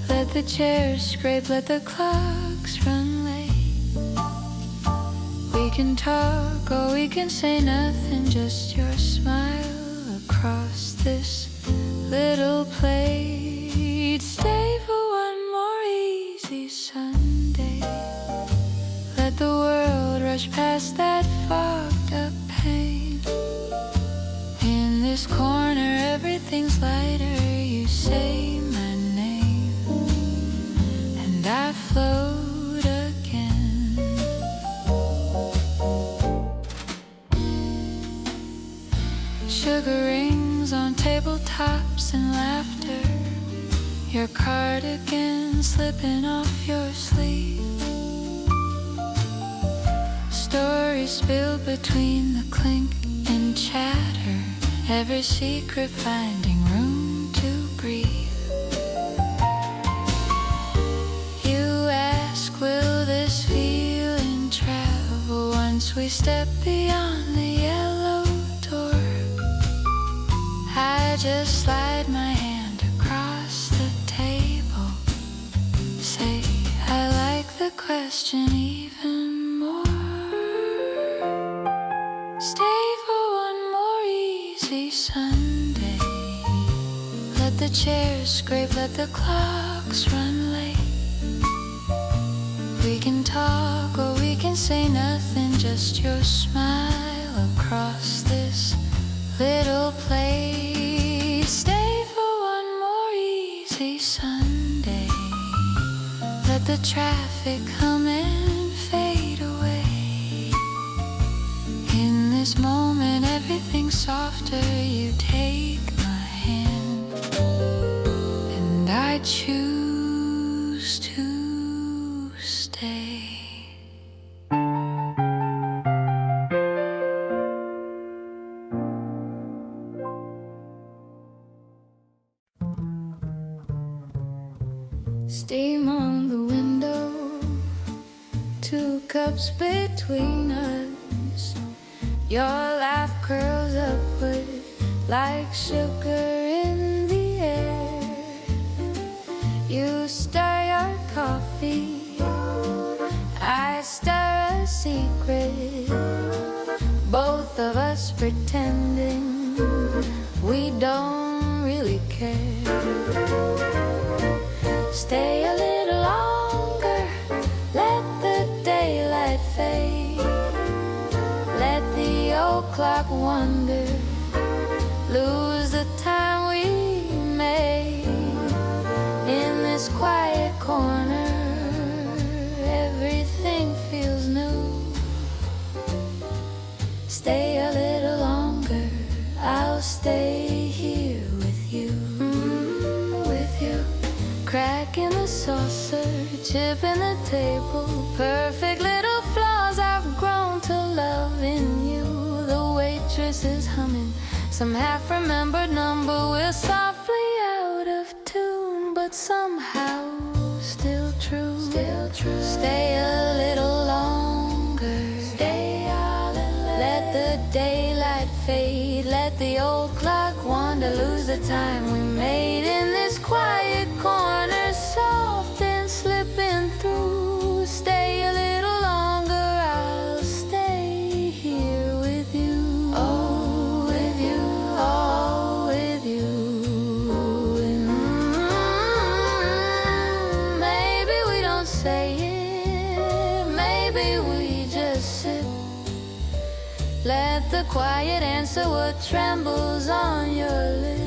Let the chairs scrape, let the clocks run late. We can talk or we can say nothing, just your smile across this little plate. Stay for one more easy Sunday. Let the world rush past that fogged up pain. In this corner everything's lighter. You say my name and I float again. Sugar rings on tabletops and laughter. Your cardigan slipping off your sleeve. Stories spilled between the clink and chatter. Every secret finding room to breathe. You ask, will this feeling travel once we step beyond the yellow door? I just slide my hand across the table. Say, I like the the question even more. Stay for one more easy Sunday. Let the chairs scrape, let the clocks run late. We can talk or we can say nothing, just your smile across this little place. Stay for one more easy Sunday. Let the traffic come and fade away. In this moment everything's softer. You take my hand and I choose to stay. Steam on the window, 2 cups between us. Your laugh curls upward like sugar in the air. You stir your coffee, I stir a secret. Both of us pretending we don't really care. Stay a little longer, let the daylight fade. Let the old clock wander, lose the time we made. In this quiet corner, everything feels new. Stay a little longer, I'll stay here with you. With you. Crack in the saucer, chip in the table. Perfect little flaws I've grown to love in you. The waitress is humming some half-remembered number. We're softly out of tune, but somehow still true. Still true. Stay a little longer. Stay a little. Let the daylight fade. Let the old clock wander. Lose the time we made in this quiet corner. Soft and slipping through. Stay a little longer. I'll stay here with you. Oh, with you. Oh, with you. Maybe we don't say it. Maybe we just sit. Let the quiet answer what trembles on your lips.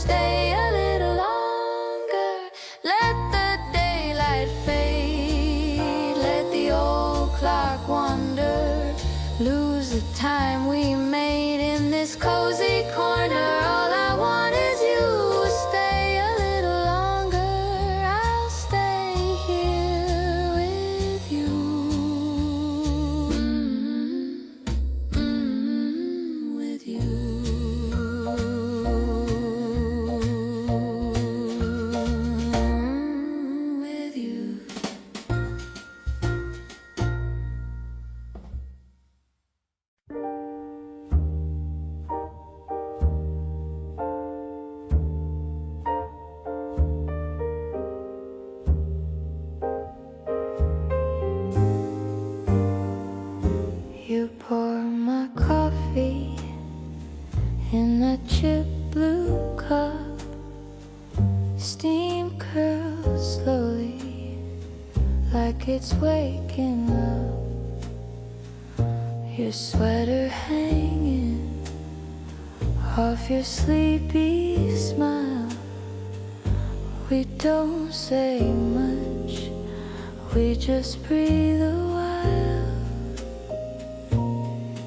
Stay a little longer. Let the daylight fade. Let the old clock wander. Lose the time we made in this cozy corner. All I want is you. Stay a little longer. I'll stay here with you. With you. With you. You pour my coffee in a chip blue cup. Steam curls slowly like it's waking up. Your sweater hanging off your sleepy smile. We don't say much, we just breathe a while.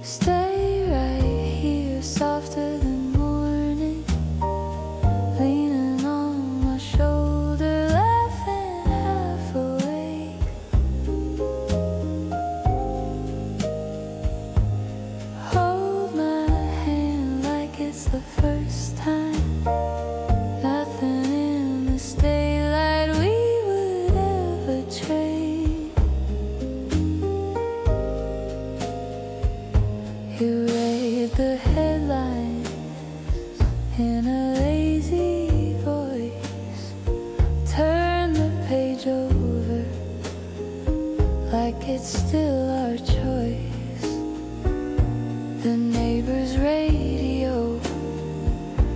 Stay right here, softer than morning, leaning on my shoulder, laughing half awake. Hold my hand like it's the first time. Nothing in this daylight we would ever trade. You read the headlines in a lazy voice. Turn the page over. it's still our choice. The neighbor's radio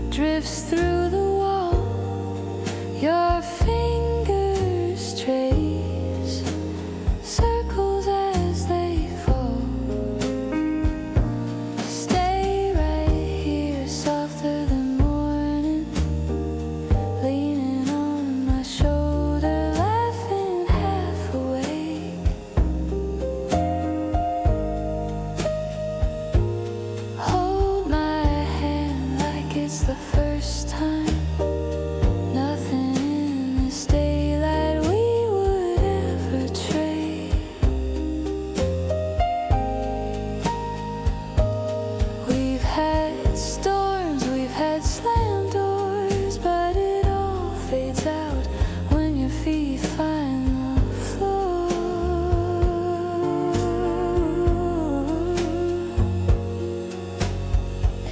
drifts through the wall. Your fingers trace circles as they fall. Stay right here, softer than morning, leaning on my shoulder, laughing half awake. Hold my hand like it's the first time. Nothing in this daylight we would ever trade. We've had storms, we've had slam doors, but it all fades out when your feet find the floor.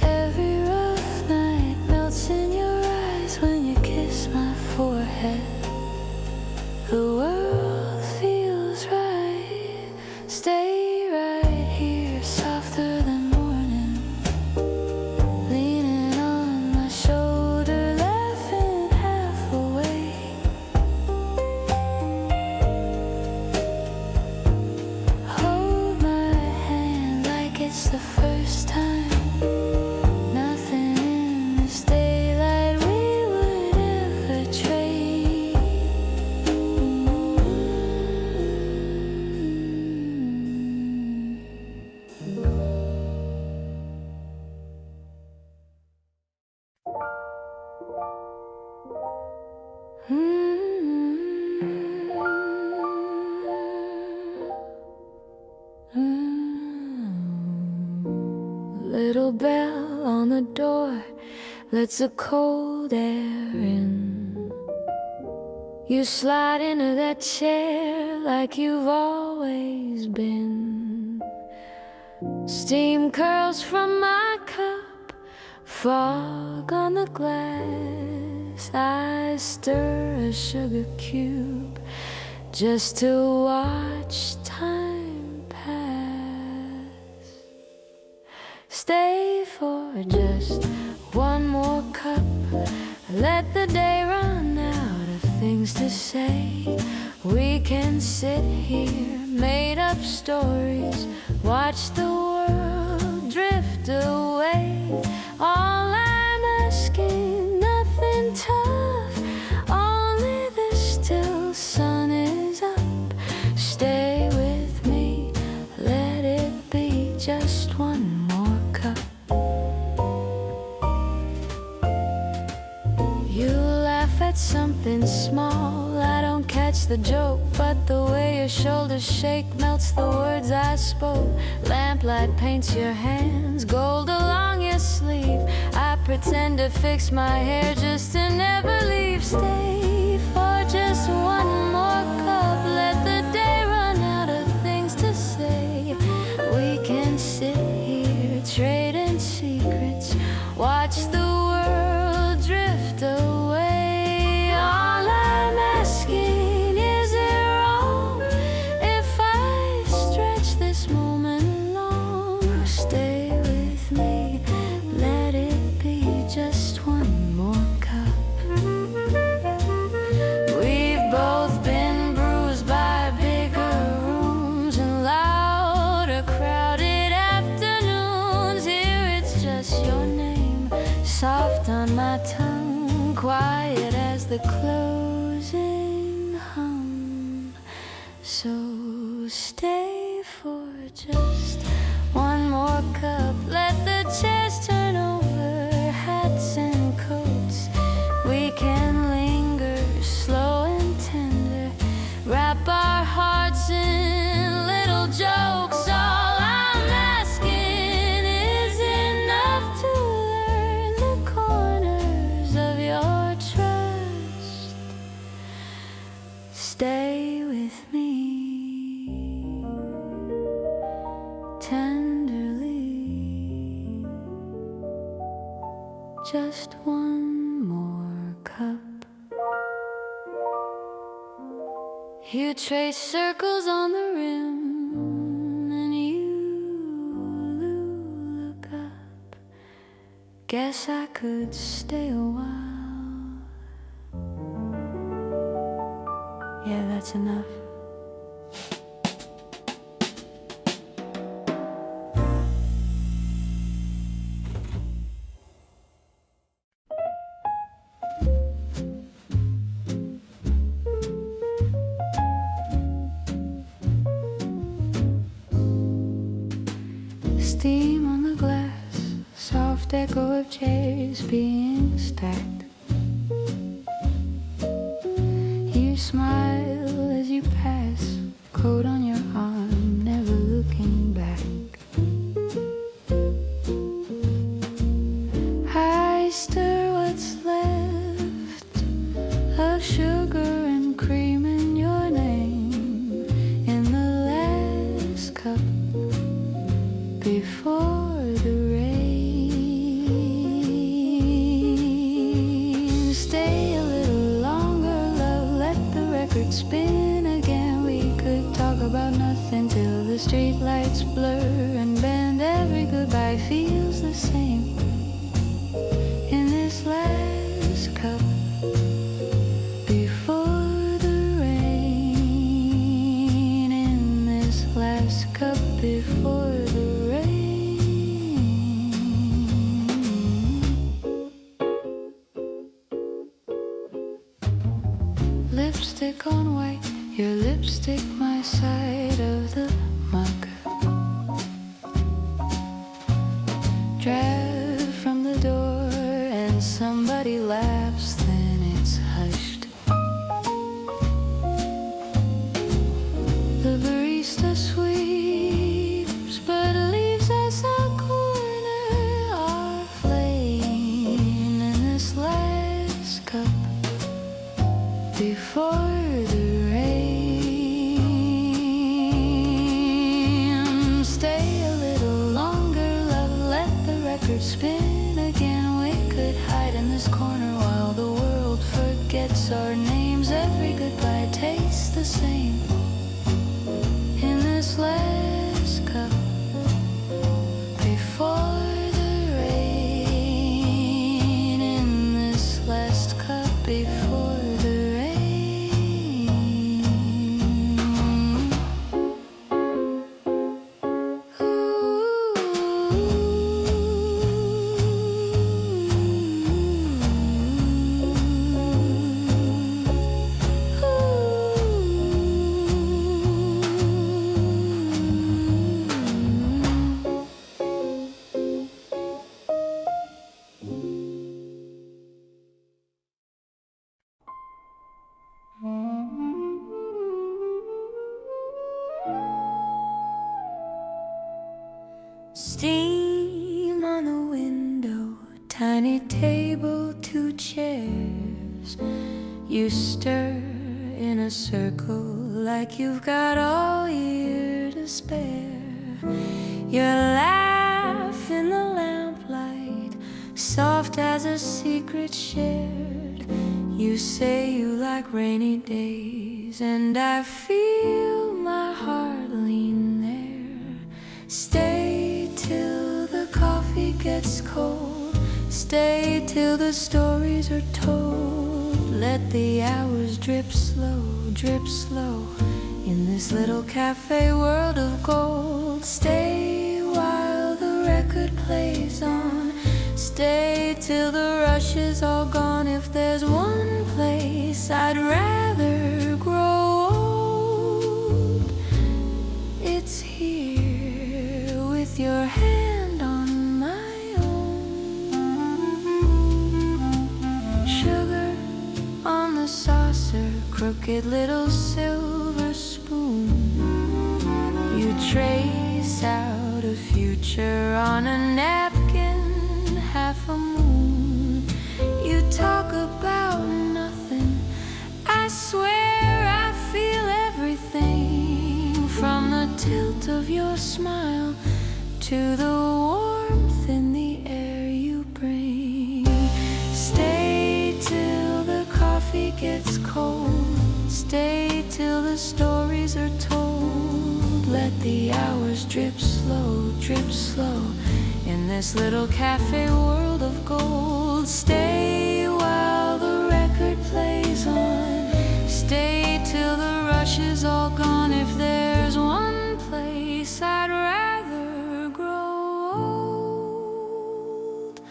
Every rough night melts in your eyes when you kiss my forehead. The world feels right. Stay right here, softer than morning, leaning on my shoulder, laughing half awake. Hold my hand like it's the first time. Nothing in this daylight we would ever trade. Little bell on the door lets the cold air in. You slide into that chair like you've always been. Steam curls from my cup, fog on the glass. I stir a sugar cube just to watch time pass. Stay for just one more cup. Let the day run out of things to say. We can sit here, made up stories, watch the world drift away. All I'm asking, nothing tough, only the still sun is up. Stay with me, let it be just one more cup. You laugh at something small, I don't catch the joke, but the way your shoulders shake melts the words I spoke. Lamplight paints your hands gold along your sleeve. I pretend to fix my hair just to never leave. Stay for just one more cup. Let the day run out of things to say. We can sit here trading secrets, watch the world drift away. All I'm asking, is it wrong if I stretch this moment along? Stay with me, let it be just one more cup. We've both been bruised by bigger rooms and louder crowded afternoons. Here it's just your name, soft on my tongue, quiet as the closing hum. So stay for just one more cup. Let the chairs turn over, hats and coats. We can linger, slow and tender, wrap our hearts in little jokes. All I'm asking is enough to learn the corners of your trust. Stay with me tenderly, just one more cup. You trace circles on the rim guess I could stay a while. Yeah, that's enough. Steam on the glass, soft echo of chairs being stacked. You smile as you pass, coat on your arm, never looking back. I stir what's left of sugar and cream in your name in the last cup before the rain. Stay a little longer, love, let the record spin again. We could talk about nothing till the street lights blur and bend. Every goodbye feels the same in this last cup before the rain. In this last cup before the lipstick on white, your lipstick my side of the mug. Drive from the door and somebody laughs, then it's hushed. The barista sweeps but leaves us a corner, our flame in this last cup before the rain. Stay a little longer, love, let the record spin again. We could hide in this corner while the world forgets our names. Every goodbye tastes the same in this last cup before the rain. In this last cup before the steam on the window, tiny table, 2 chairs. You stir in a circle like you've got all year to spare. Your laugh in the lamplight, soft as a secret shared. You say you like rainy days, and I feel my heart lean there. Stay till the coffee gets cold, stay till the stories are told. Let the hours drip slow in this little cafe world of gold. Stay while the record plays on, stay till the rush is all gone. If there's one place I'd rather grow old, it's here with your hand on my own. Sugar on the saucer, crooked little silver spoon. You trace out a future on a napkin, half a moon. You talk about nothing, I swear I feel everything. From the tilt of your smile to the warmth in the air you bring. Stay till the coffee gets cold, stay till the stories are told. Let the hours drip slow in this little cafe world of gold. Stay while the record plays on. Stay till the rush is all gone. If there's one place I'd rather grow old,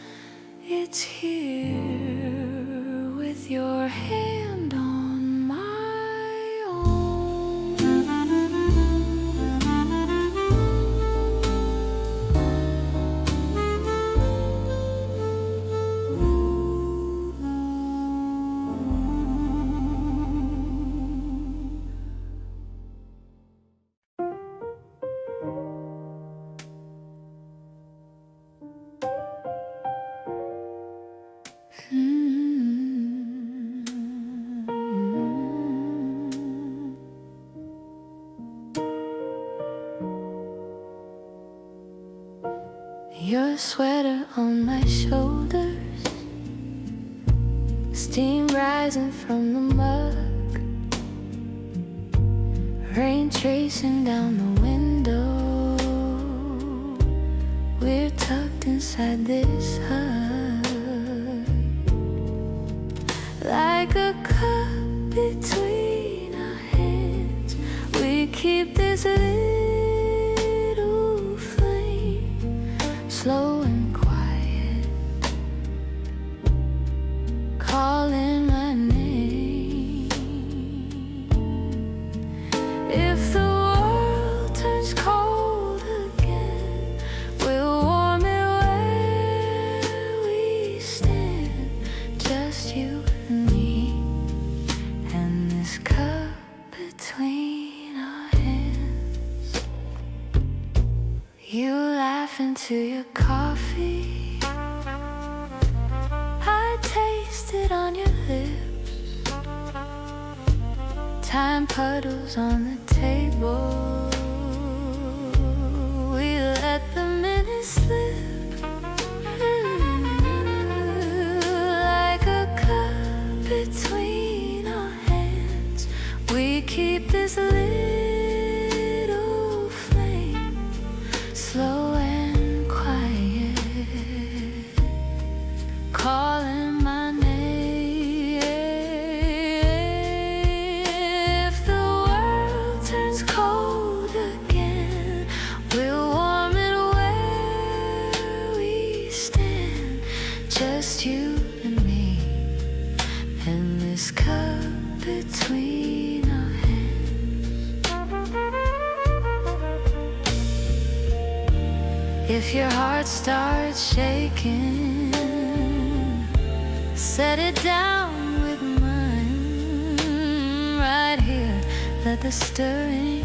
it's here with your hand on my own. Your sweater on my shoulders, steam rising from the mug, rain tracing down the window. We're tucked inside this hug, like a cup between our hands. We keep this little flame slow and quiet, calling my name. If the world turns cold again, we'll warm it where we stand. Just you and me, and this cup between our hands. You laugh into your coffee, I taste it on your lips. Time puddles on the table, we let the minutes slip. Like a cup between our hands, we keep this little flame slow and quiet, calling my name. If the world turns cold again, we'll warm it where we stand. Just you and me, and this cup between our hands. If your heart starts shaking, set it down with mine. Right here, let the stirring,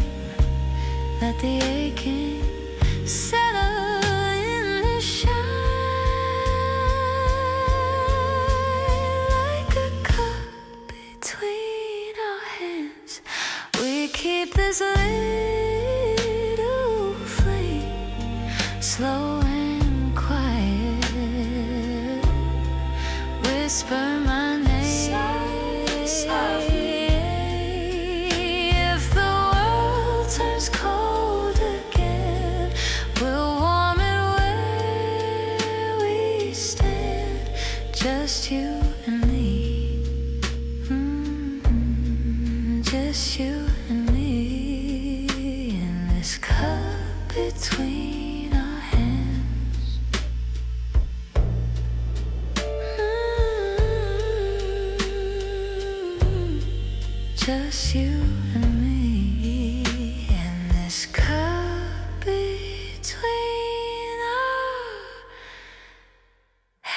let the aching settle in the shine. Like a cup between our hands, we keep this little flame slow and quiet. Whisper my name. Softly. If the world turns cold again, we'll warm it where we stand. Just you and me. Just you and me. In this cup between our hands. Just you and me, and this cup between our hands.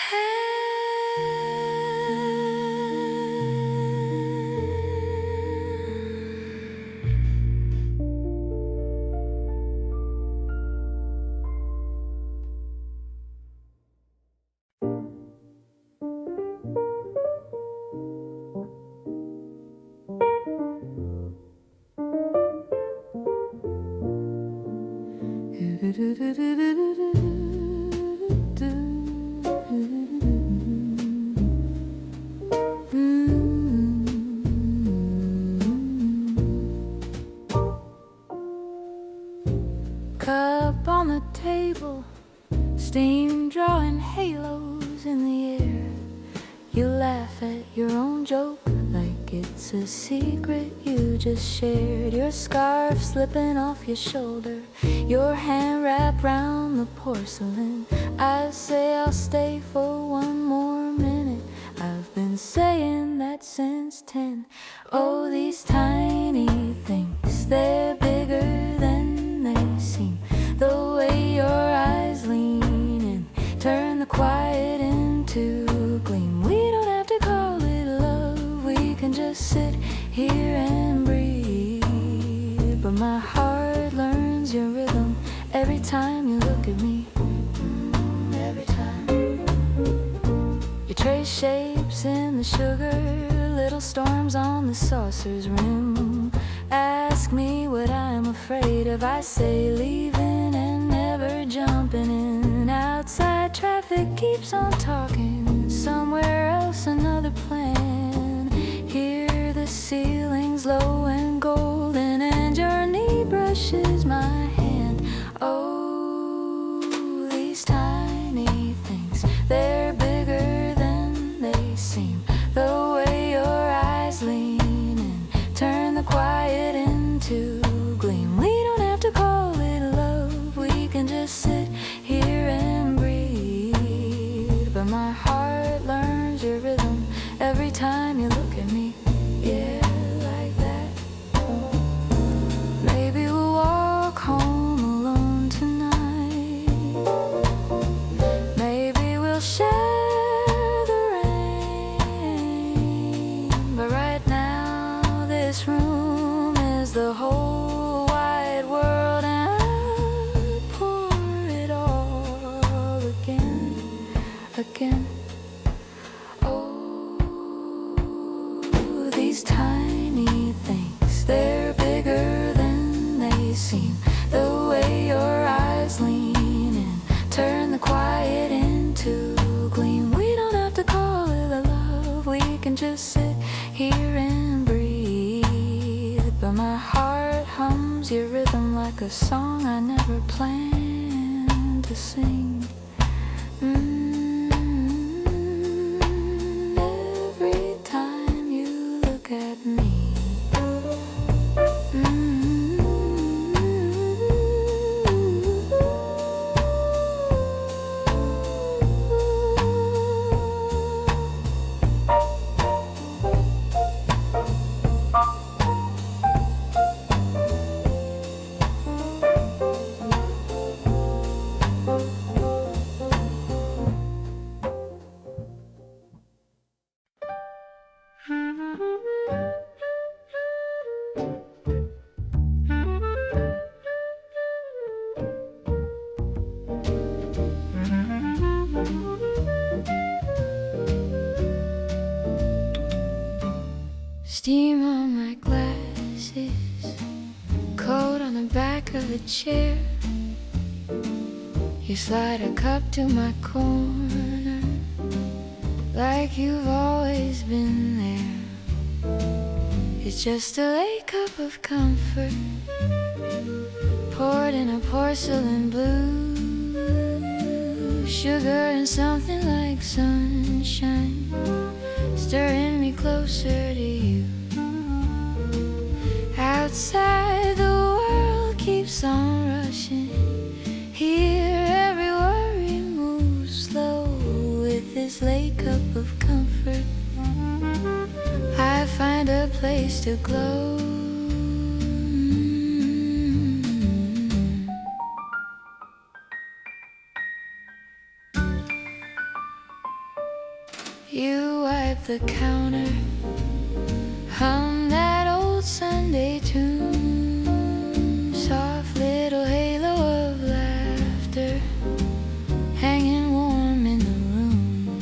laugh at your own joke like it's a secret you just shared. Your scarf slipping off your shoulder, your hand wrapped round the porcelain. I say I'll stay for one more minute. I've been saying that since 10. Oh, these tiny things, they're bigger than they seem. The way your eyes lean in, turn the quiet into gleam. We don't have to call it love, we can just sit here and breathe. But my heart learns your rhythm every time you look at me. Every time. You trace shapes in the sugar, little storms on the saucer's rim. Ask me what I'm afraid of, I say leaving and never jumping in. Outside traffic keeps on talking, somewhere else another plan. Here the ceiling's low and golden, and your knee brushes my hand. Oh, these tiny things, they're bigger than they seem. The way your eyes lean in, turn the quiet into gleam. We don't have to call it love, we can just sit here and breathe. But my heart learns your rhythm every time you look at me. Yeah, like that. Maybe we'll walk home alone tonight. Maybe we'll share the rain. But right now this room is the whole wide world, and I'll pour it all again. Oh, these tiny things, they're bigger than they seem. The way your eyes lean in, turn the quiet into gleam. We don't have to call it a love, we can just sit here and breathe. But my heart hums your rhythm like a song I never planned to sing. Every time you look at me. Steam on my glasses, coat on the back of the chair. You slide a cup to my corner, like you've always been there. It's just a late cup of comfort, poured in a porcelain blue. Sugar and something like sunshine, stirring me closer to you. Outside the world keeps on rushing, here every worry moves slow. With this late cup of comfort, I find a place to glow. You wipe the counter, hum that old Sunday tune. Soft little halo of laughter, hanging warm in the room.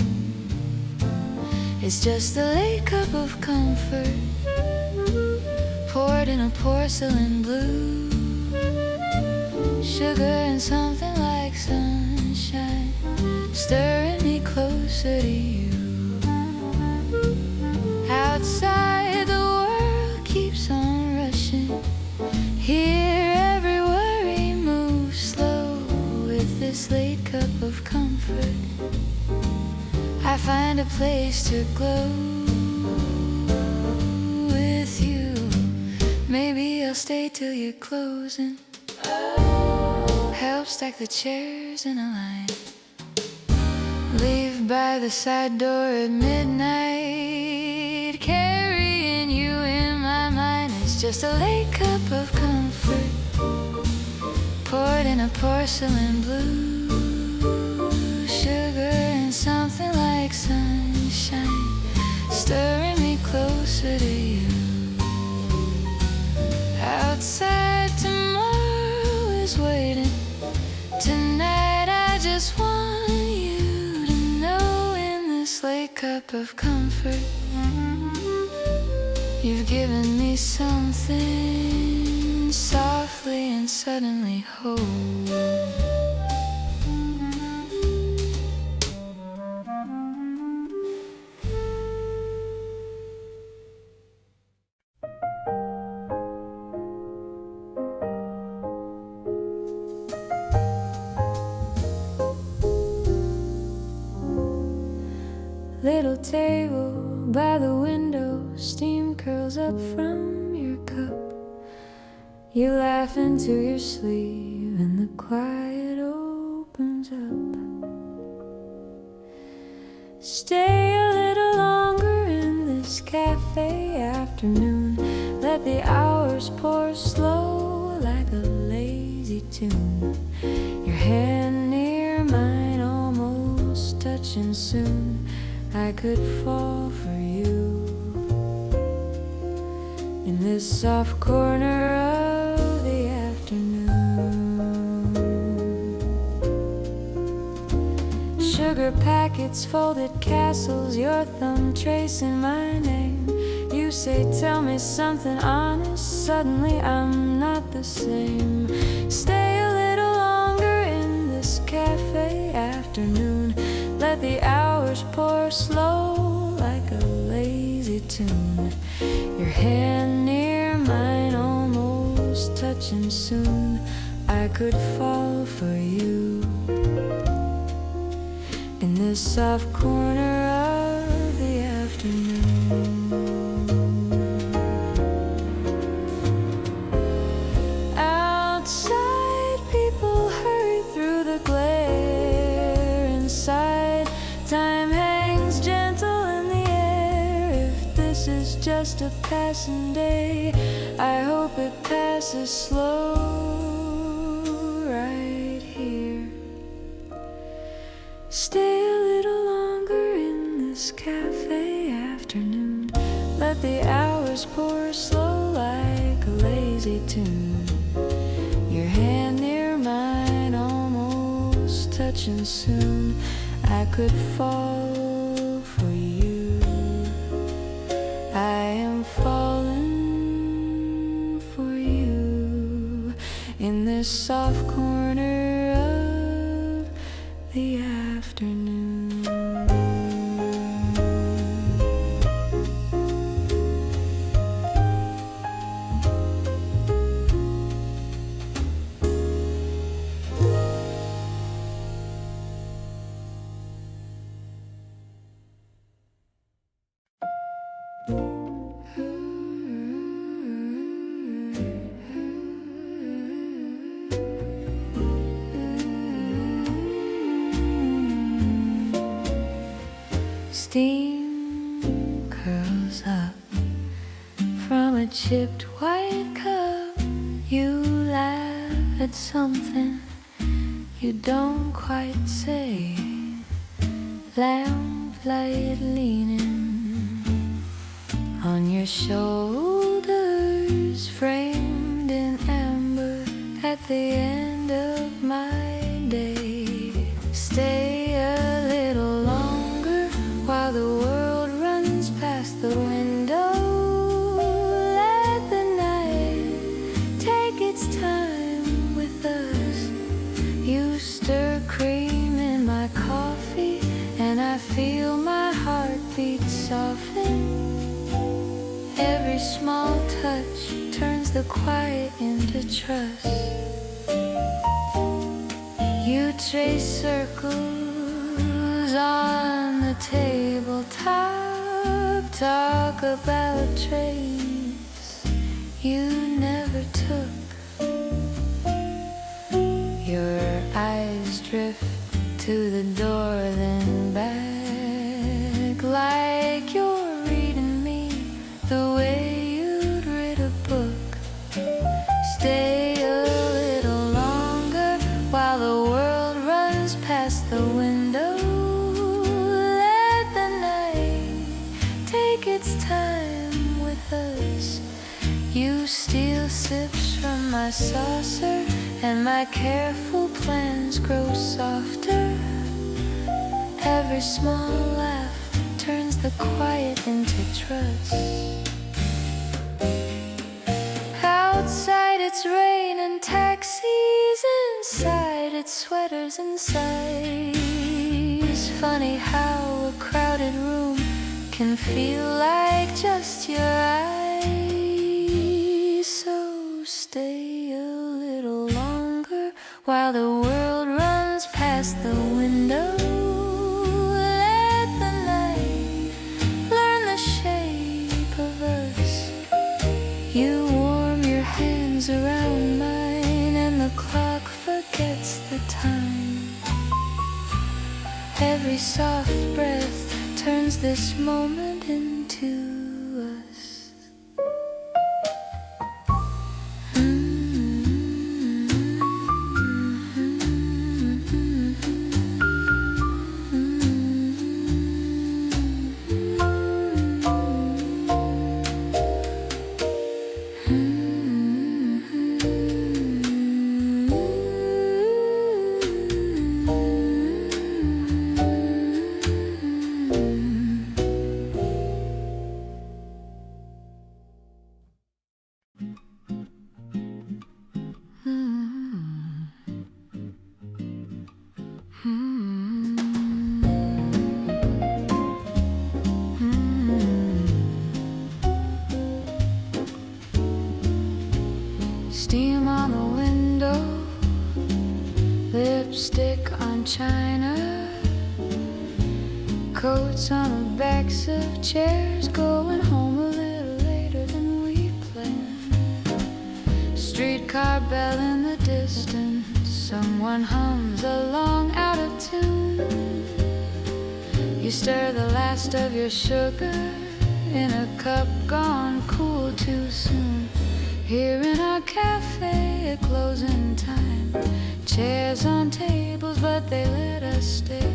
It's just a late cup of comfort, poured in a porcelain blue. Sugar and something like sunshine, stirring me closer to you. Outside the world keeps on rushing, here every worry moves slow. With this late cup of comfort, I find a place to glow with you. Maybe I'll stay till you're closing. Help stack the chairs in a line. Leave by the side door at midnight. Carrying you in my mind is just a late cup of comfort, poured in a porcelain blue. Sugar and something like sunshine, stirring me closer to you. Outside tomorrow is waiting. Tonight I just want you to know, in this late cup of comfort, you've given me something softly and suddenly whole. Little table by the window, steam curls up from your cup. You laugh into your sleeve and the quiet opens up. Stay a little longer in this cafe afternoon. Let the hours pour slow like a lazy tune. Your hand near mine, almost touching soon. I could fall for you in this soft corner of the afternoon. Sugar packets, folded castles, your thumb tracing my name. You say, tell me something honest. Suddenly I'm not the same. Stay a little longer in this cafe afternoon. Let the hours pour slow like a lazy tune. Your hand near mine, almost touching soon. I could fall for you in this soft corner of the afternoon. Outside, people hurry through the glare. Inside, time hangs gentle in the air. If this is just a passing day, I hope it passes slow right here. Stay a little longer in this cafe afternoon. Let the hours pour slow like a lazy tune. Your hand near mine, almost touching soon. I could fall for you. I am falling for you in this soft corner of the afternoon. Steam curls up from a chipped white cup. You laugh at something you don't quite say. Lamplight leaning on your shoulders, framed in amber at the end of my day. Stay a little longer while the world runs past the window. Let the night take its time with us. You stir cream in my coffee and I feel my heartbeat soften. Every small touch turns the quiet into trust. You trace circles on the tabletop, talk about trays you never took. Your eyes drift to the door, then back, like you're reading me the way you'd read a book. Stay a little longer while the world runs past the window. Let the night take its time with us. You steal sips from my saucer, and my careful plans grow softer. Every small laugh turns the quiet into trust. Outside it's rain and taxis, inside it's sweaters and sighs. Funny how a crowded room can feel like just your eyes. So stay a little longer while the world runs past the window. Let the night learn the shape of us. You warm your hands around mine, and the clock forgets the time. Every soft breath turns this moment into us. Steam on the window, lipstick on china, coats on the backs of chairs, going home a little later than we planned. Streetcar bell in the distance, someone hums along out of tune. You stir the last of your sugar in a cup gone cool too soon. Here in our cafe at closing time, chairs on tables but they let us stay.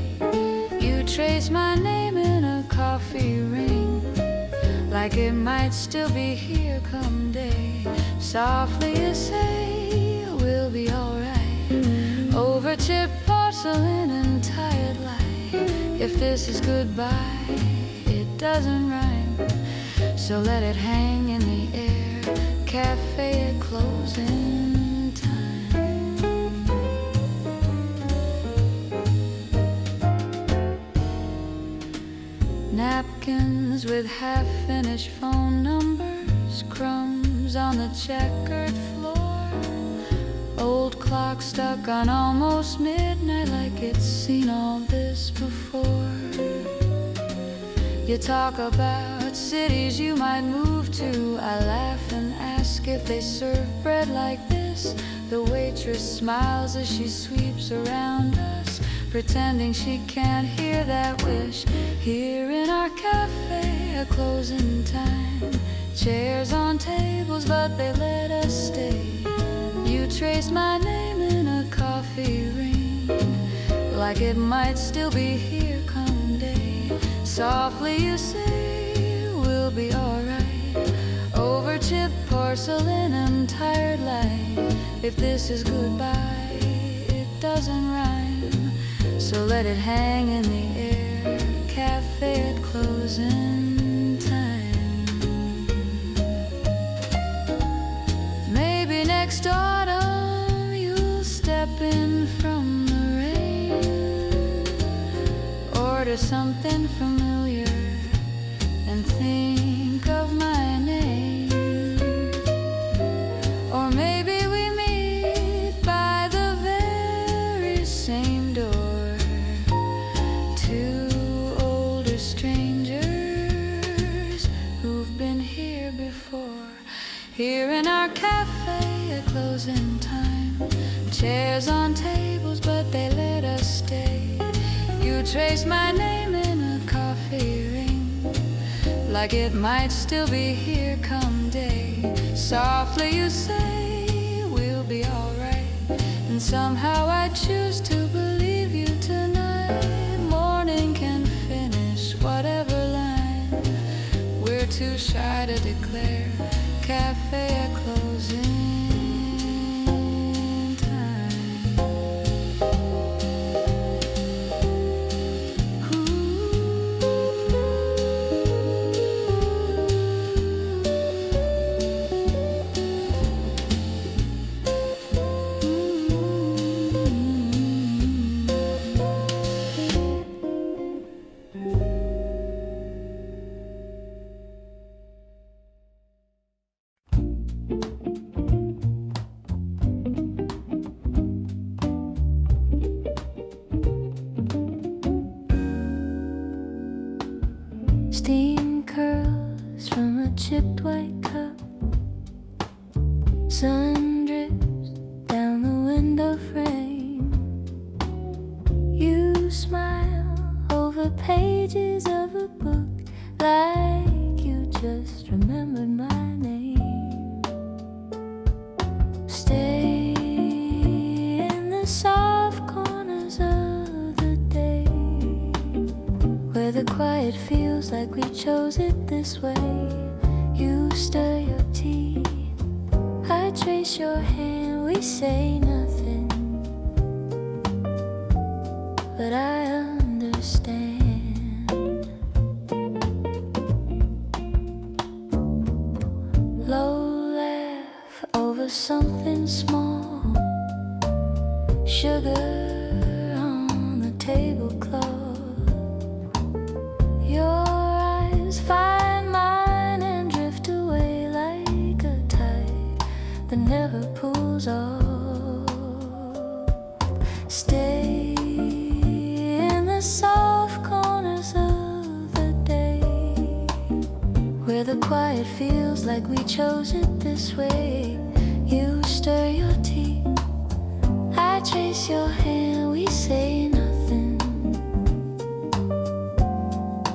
You trace my name in a coffee ring, like it might still be here come day. Softly you say we'll be alright, over chipped porcelain and tired light. If this is goodbye, it doesn't rhyme, so let it hang in the air. Cafe at closing time. Napkins with half-finished phone numbers, crumbs on the checkered floor, old clock stuck on almost midnight like it's seen all this before. You talk about cities you might move to. I laugh and ask if they serve bread like this. The waitress smiles as she sweeps around us, pretending she can't hear that wish. Here in our cafe at closing time, chairs on tables but they let us stay. You trace my name in a coffee ring, like it might still be here come day. Softly you say we'll be alright, over chipped porcelain and tired light. If this is goodbye, it doesn't rhyme, so let it hang in the air. Cafe at closing time. Maybe next autumn you'll step in from the rain, order something familiar and think of my name. Or maybe we meet by the very same door, two old Here in our cafe at closing time, chairs on tables but they let us stay. You trace my name in a coffee ring, like it might still be here come day. Softly you say we'll be alright, and somehow I choose to believe you tonight. Morning can finish whatever line we're too shy to declare. Cafe at closing time. Steam curls from a chipped white cup. Sun drips down the window frame. You smile over pages of a book, like you just remembered my name. Stay in the soft corners of the day, where the quiet feels like we chose it this way. You stir your tea, I trace your hand, we say nothing, but I understand. Low laugh over something small, sugar on the tablecloth. Your eyes find mine and drift away like a tide that never pulls off. Stay in the soft corners of the day, where the quiet feels like we chose it this way. You stir your tea, I trace your hand, we say nothing,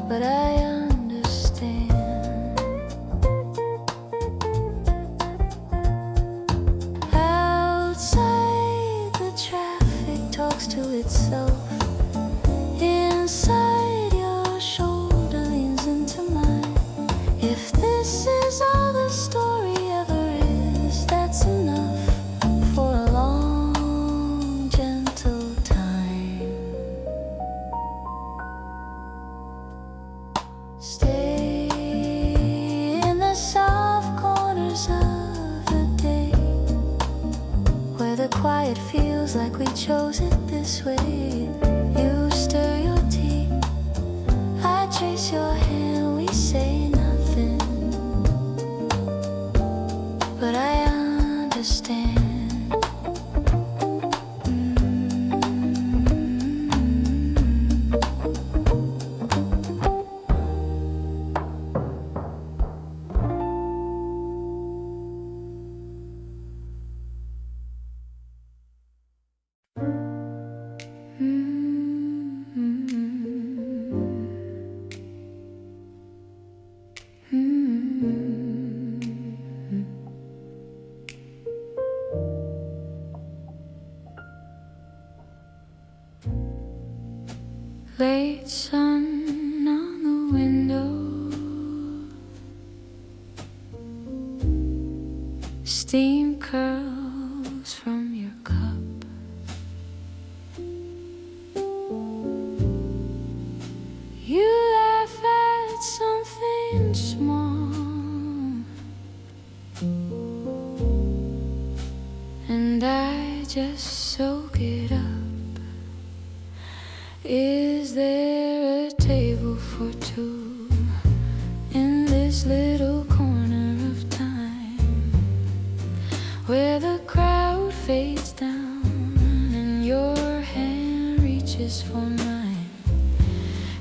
but I understand. Outside, the traffic talks to itself. Inside, your shoulder leans into mine. If this is all the story ever is, that's enough for a long, gentle time. Stay in the soft corners of the day, where the quiet feels like we chose it this way. You stir your tea, I trace your hand, we say nothing, but I understand. Late sun on the window, steam curls from your cup. You laugh at something small, and I just soak it up. Is there a table for two in this little corner of time, where the crowd fades down and your hand reaches for mine?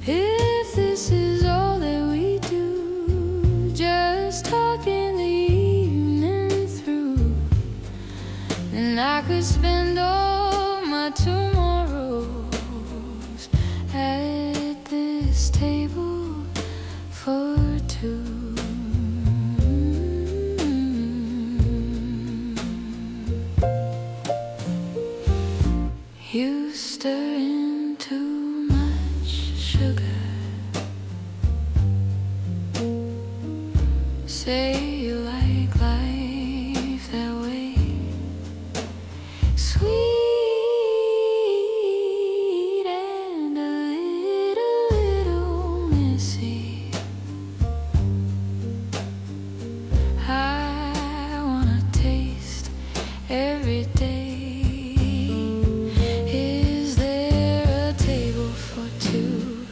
If this is all that we do, just talk in the evening spend all my tomorrows at this table for two. You stir in too much sugar. Say you like life that way. Sweet and a little messy. I wanna taste every day. Is there a table for two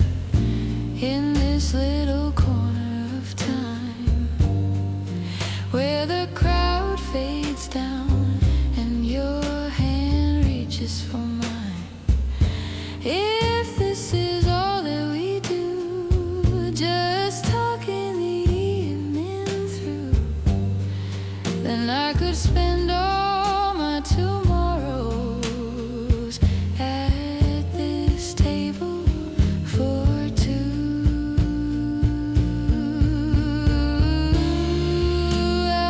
in this little corner of time, where the crowd fades down and your hand reaches for mine? If this is all that we do, just talking the evening through, then I could spend all my tomorrows at this table for two.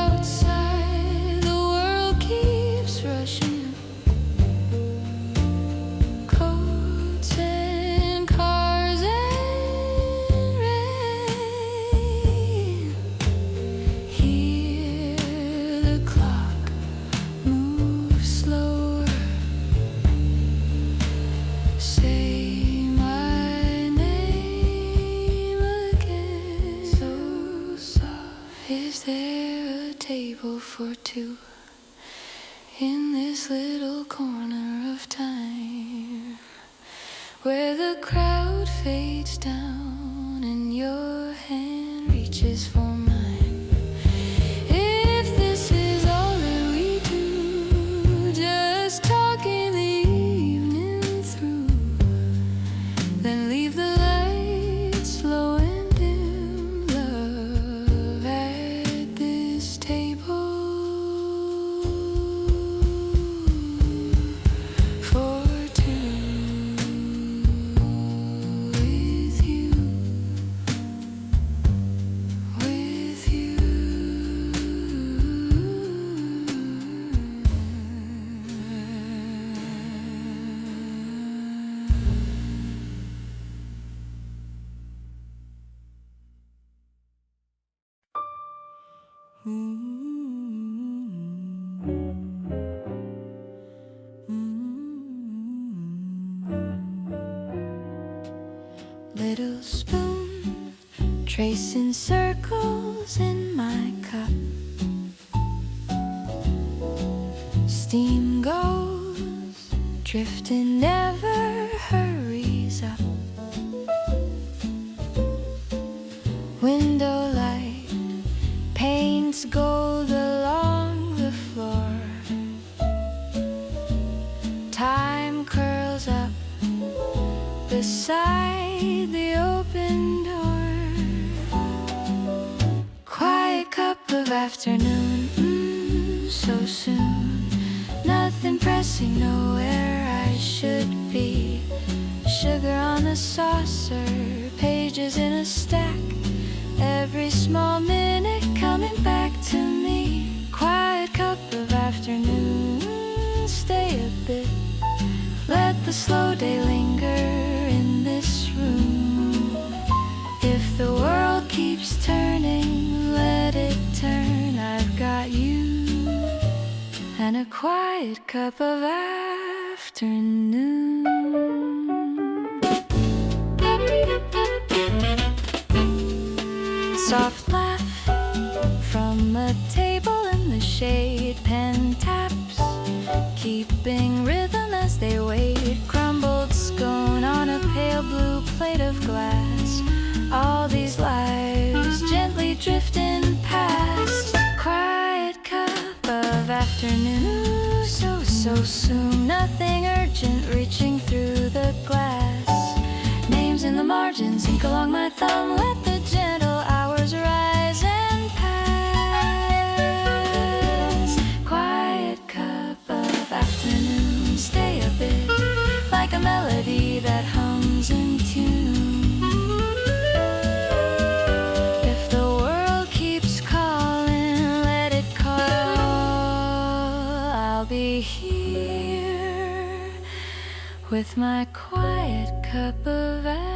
Outside, the world keeps rushing. Coats and cars and rain. Hear the clock move slower. Say my name again. So soft. Is there a table for two in this little corner of time, where the crowd fades down and your hand reaches for mine? If this is all that we do, just talking the evening through, then leave the lights low and dim, love, at this table for two, with you, with you. Little spoon tracing circles in my cup. Steam goes drifting, never hurries up. Window light paints gold along the floor. Time curls up beside the open door. Quiet cup of afternoon, so soon. Nothing pressing, nowhere I should be. Sugar on the saucer, pages in a stack. Every small minute coming back to me. Quiet cup of afternoon, stay a bit. Let the slow day linger in this room. If the world keeps turning, let it turn. I've got you and a quiet cup of afternoon. Soft laugh from a table in the shade. Pen taps, keeping rhythm as they wait. Crumbled scone on a pale blue plate of glass. All these lives gently drifting past. Quiet cup of afternoon, so soon. Nothing urgent reaching through the glass. Names in the margins, ink along my thumb. Let the gentle hours rise and pass. Quiet cup of afternoon. with my quiet cup of afternoon.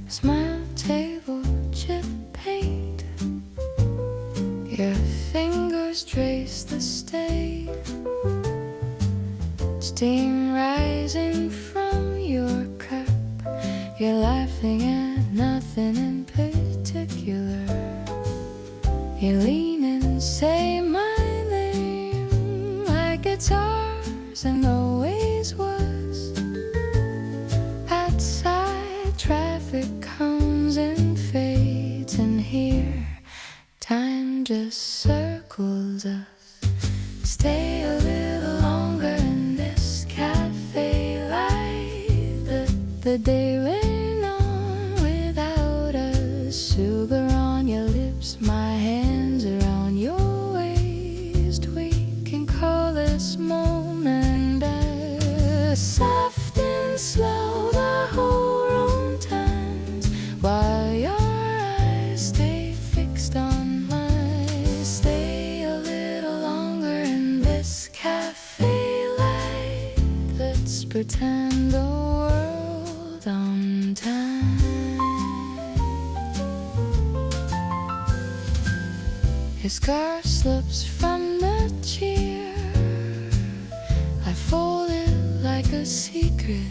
Smile table chip paint, your fingers trace the stain, steam rising from your cup. You're laughing at nothing in particular. You lean and say my name like guitars and always was. Outside traffic comes and fades, and here time just circles us. Stay a little longer in this cafe light. The day went on without us. Sugar on your lips, my hands around your waist. We can call this moment soft and slow. The whole room turns while your eyes stay fixed on mine. Stay a little longer in this cafe light. Let's pretend the world on time. His scarf slips from the chair. I fold it like a secret.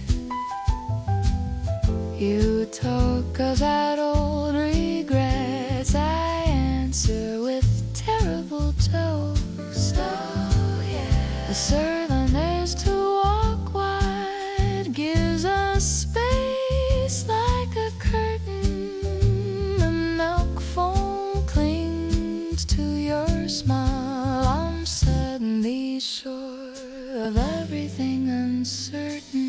You talk about old regrets. I answer with terrible jokes. Oh yeah. The Southerners to walk wide gives us space like a curtain. The milk foam clings to your smile. I'm suddenly sure of everything uncertain.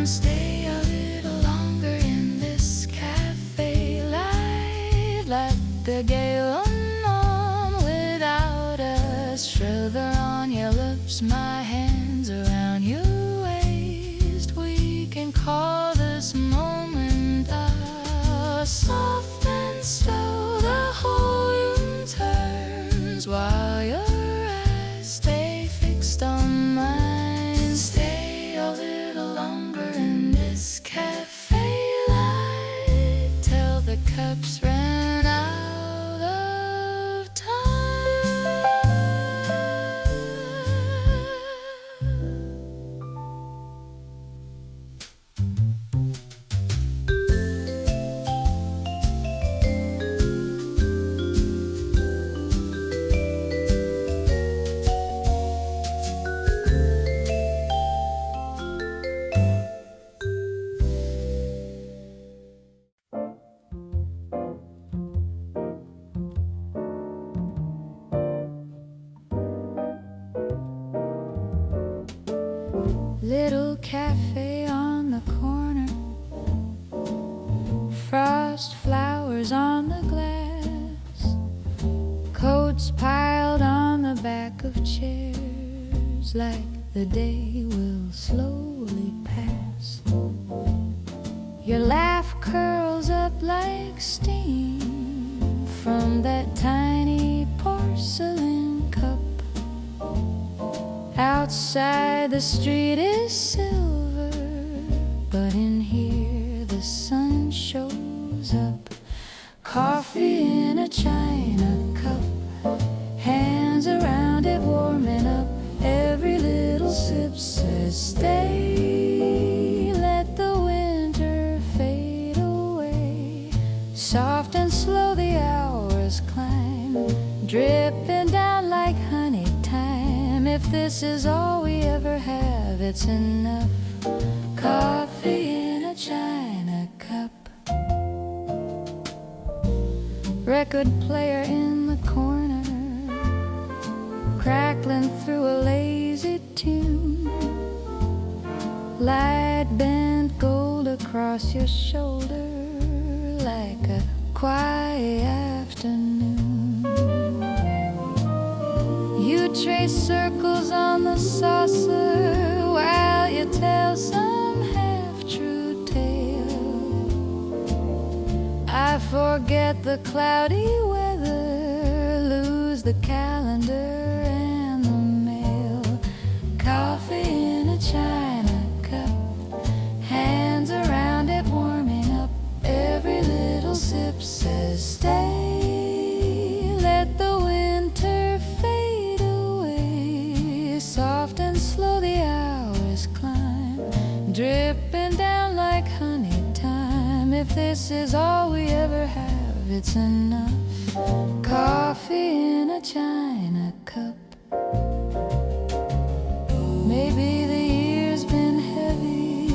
Stay a little longer in this cafe light. Let the gale on without us. Sugar on your lips, my hands around your waist. We can call this moment soft and slow. The whole room turns while your eyes stay fixed on mine. Stay a little longer in this cafe light till the cups ran out of time. Little cafe on the corner, frost flowers on the glass, coats piled on the back of chairs, like the day will slowly pass. Your laugh curls up like steam from that tiny porcelain cup. Outside the street is silver, but in here the sun shows up. Coffee in a china cup, hands around it warming up. Every little sip says stay, let the winter fade away. Soft and slow the hours climb, dripping down like honey time. If this is all we ever have, it's enough. Coffee in a china cup, record player in the corner, crackling through a lazy tune. Light bent gold across your shoulder like a quiet afternoon. You trace circles on the saucer while you tell some half-true tale. I forget the cloudy weather, lose the calendar and the mail. Coffee in a china cup, hands around it warming up. Every little sip says stay, let the winter fade away. Soft and slow the hours climb, dripping down like honey time. If this is all we ever have, it's enough. Coffee in a china cup. Maybe the year's been heavy,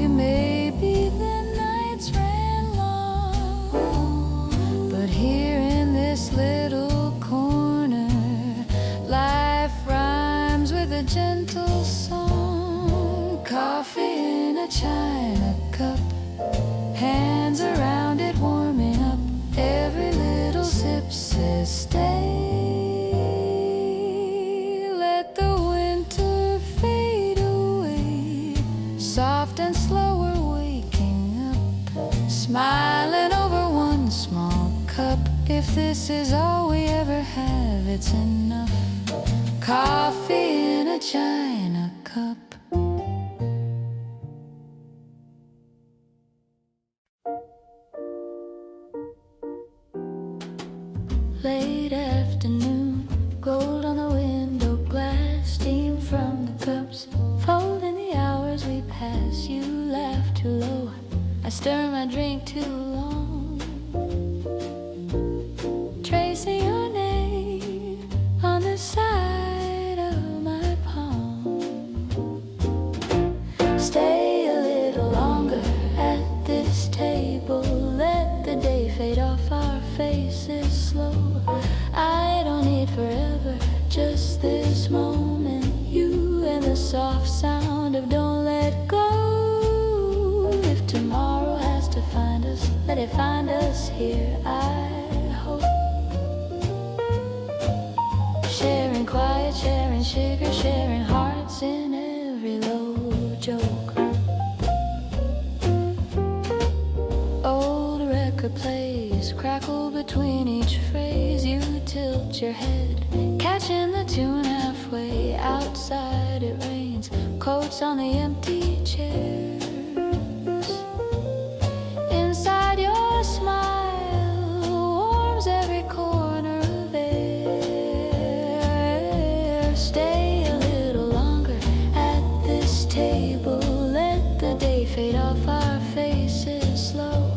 maybe the nights ran long, but here in this little corner, life rhymes with a gentle song. Coffee in a china cup, hands around it warming up. Every little sip says stay, let the winter fade away. Soft and slow we're waking up, smiling over one small cup. If this is all we ever have, it's enough. Coffee in a china cup. Late afternoon, gold on the window glass, steam from the cups, folding the hours we pass. You laugh too low, I stir my drink too long, tracing your name on the side of my palm. Stay a little longer at this table, let the day fade off our faces slow. I don't need forever, just this moment. You and the soft sound of don't let go. If tomorrow has to find us, let it find us here, I hope. Sharing quiet, sharing sugar, sharing hearts in every low joke. Old record plays crackle between each phrase. You tilt your head, catching the tune halfway. Outside it rains, coats on the empty chairs. Inside your smile warms every corner of air. Stay a little longer at this table, let the day fade off our faces slow.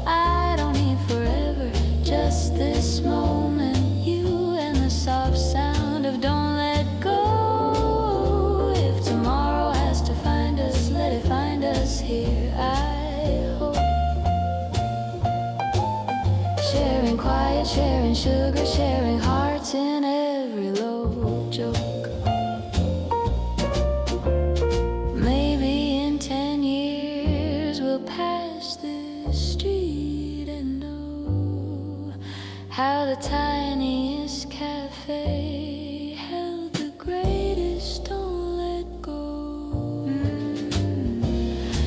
I don't need forever, just this moment. You and the soft sound of don't let go. If tomorrow has to find us, let it find us here, I hope. Sharing quiet, sharing sugar, sharing hearts in every low joke. Maybe in 10 years we'll pass this street and know how the tiniest cafe held the greatest don't let go.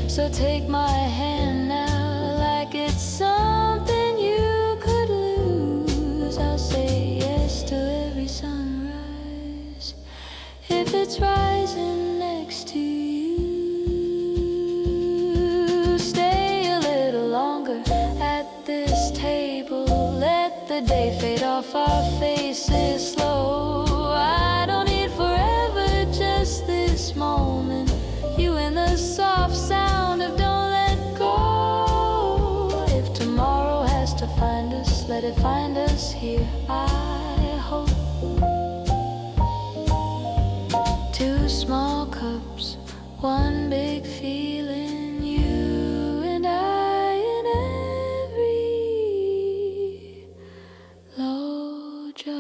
So take my hand now like it's something you could lose. I'll say yes to every sunrise if it's rising next to you. Stay a little longer at this table, let the day fade off our faces slow. I don't need forever, just this moment. You and the soft sound of don't let go. If tomorrow has to find us, let it find us here, I hope. Two small cups, one big feeling, you and I in every low joke.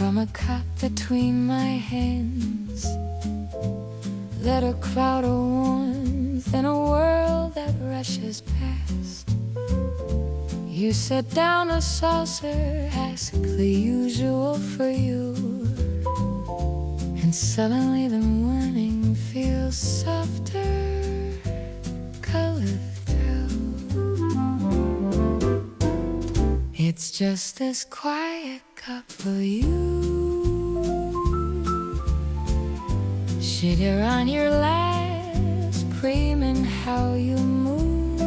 from a cup between my hands. Let a cloud of warmth in a world that rushes past. You set down a saucer, ask the usual for you, and suddenly the morning feels softer, colored through. It's just this quiet cup of you. Sugar on your last, creaming how you move.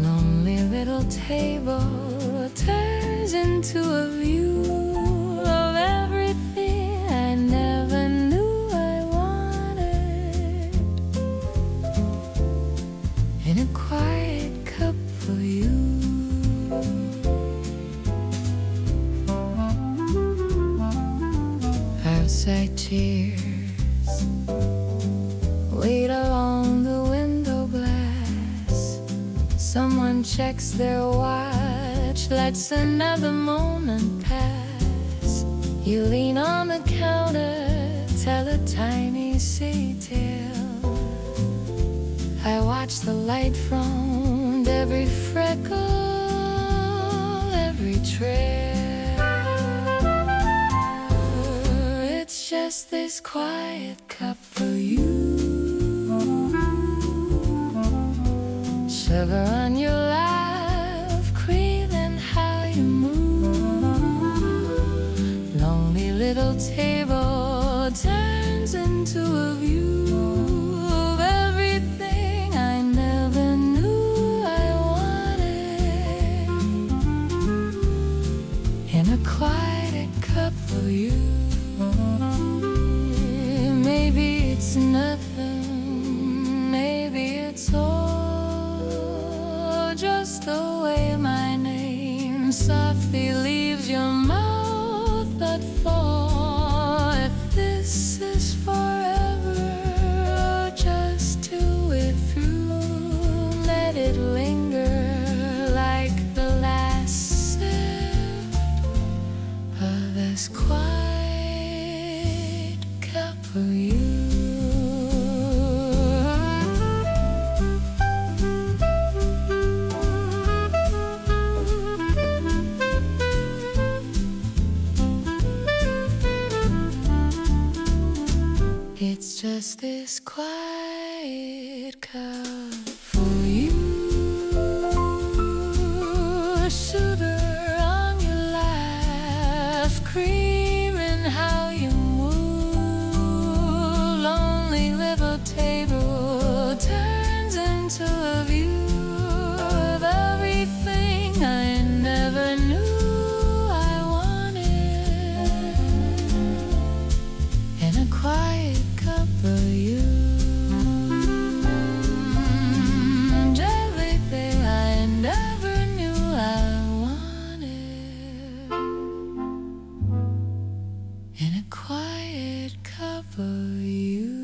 Lonely little table turns into a view of everything I never knew I wanted. In a quiet cup for you. Outside cheers wait along the window glass. Someone checks their watch, lets another moment pass. You lean on the counter, tell a tiny city tale. I watch the light from every freckle, every trail. It's just this quiet cup for you. Sugar on your laugh, creaming how you move. Lonely little table turns into a view of everything I never knew I wanted. In a quiet cup for you. Maybe it's nothing, maybe it's all, just the way my name softly leaves your mouth that fall. If this is forever, just to it through, let it linger like the last sip of this quiet cup for you. It's just this quiet cup for you. Sugar on your laugh, creaming how you move. Lonely little table turns into a view of everything I never knew I wanted. In a quiet cup for you. Everything I never knew I wanted. In a quiet cup of you.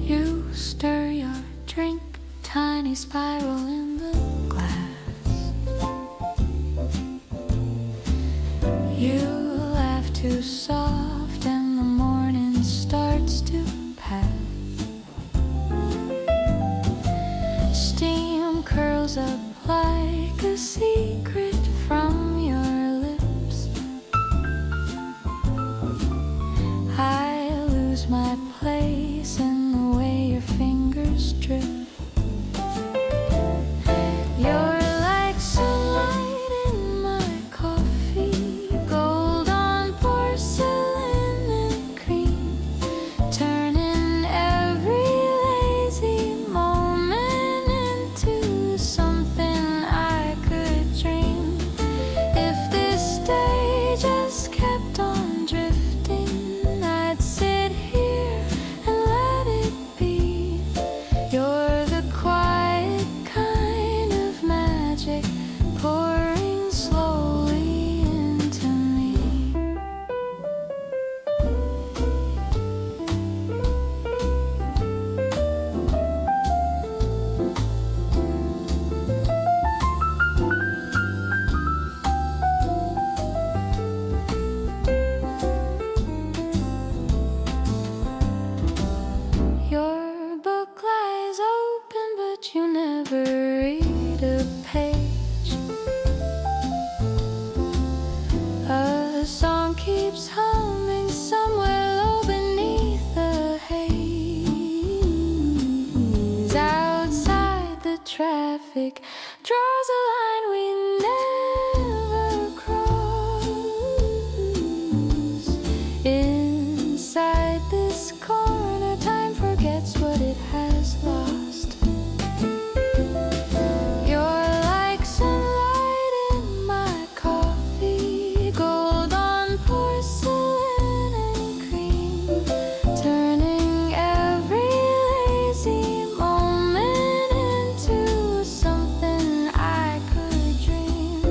You stir your drink, tiny spiral in the glass. You laugh too soft and the morning starts to pass. Steam curls up like a secret from your lips. I lose my place in the way your fingers drip. You're like sunlight in my coffee, gold on porcelain. song keeps humming somewhere low beneath the haze. Outside the traffic draws a line we never cross. Inside this corner, time forgets what it has lost. You're like sunlight in my coffee, gold on porcelain and cream, turning every lazy moment into something I could dream.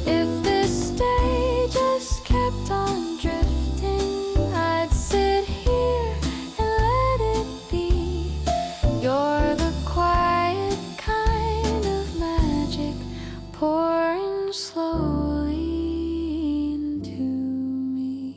If this day just kept on drifting, I'd sit here and let it be. You're the quiet kind of magic pouring slowly into me.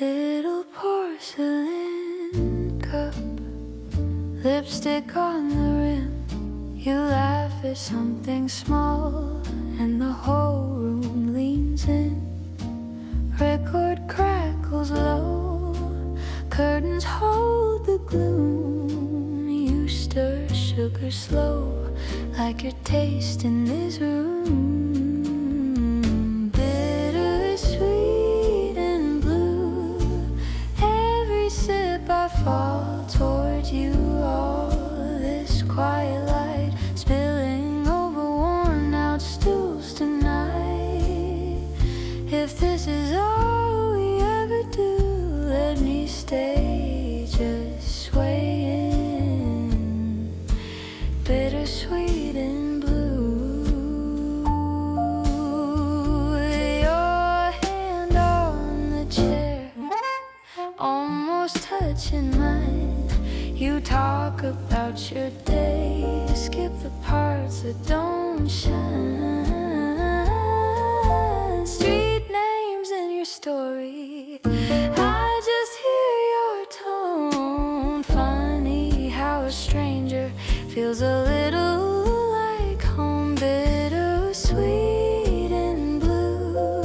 Little porcelain cup, lipstick on the rim. You laugh at something small, and the whole room leans in. Record crackles low, curtains hold the gloom. You stir sugar slow, like your taste in this room. Bittersweet and blue, every sip I fall toward you. All this quiet light spilling over worn out stools tonight. If this is all we ever do, let me stay just swaying. Bittersweet and blue, your hand on the chair, almost touching mine. You talk about your day, skip the parts that don't shine. Street names in your story, I just hear your tone. Funny how a stranger feels a little like home. Bittersweet and blue,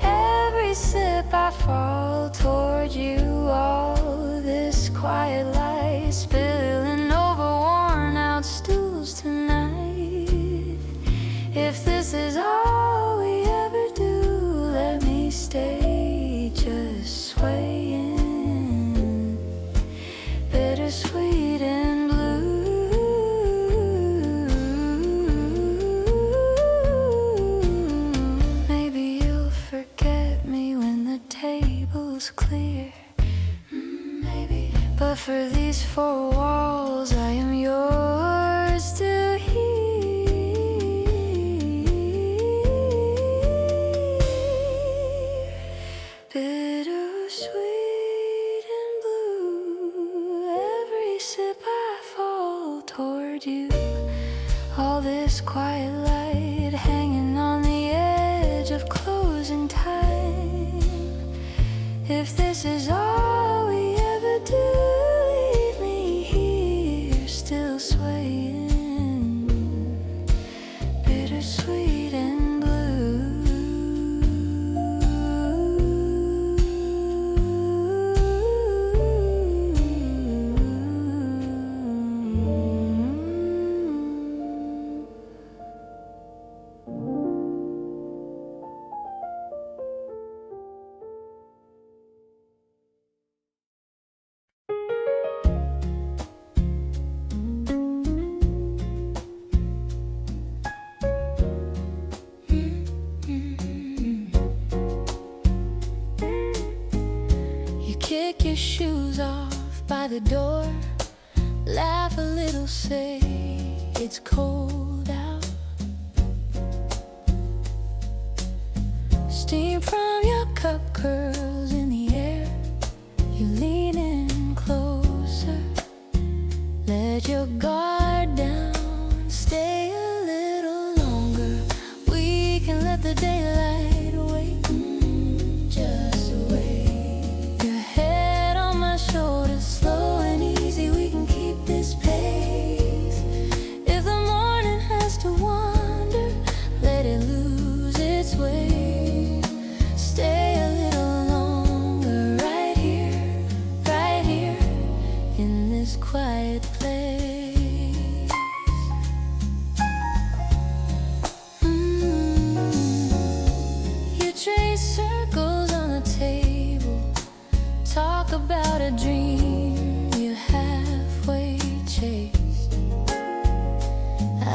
every sip I fall toward you. All this quiet light spilling over worn out stools tonight. If this is all we ever do, let me stay just swaying. Bittersweet and blue, maybe you'll forget me when the table's clear. Maybe, but for these four walls, I am yours to hear. Bittersweet and blue, every sip I fall toward you. All this quiet light hanging on the edge of closing time. If this is all we ever do, leave me here still swaying. Bittersweet and blue. Kick your shoes off by the door, laugh a little, say it's cold out. Steam from your cup curls in the air. You lean closer, let your guard down, stay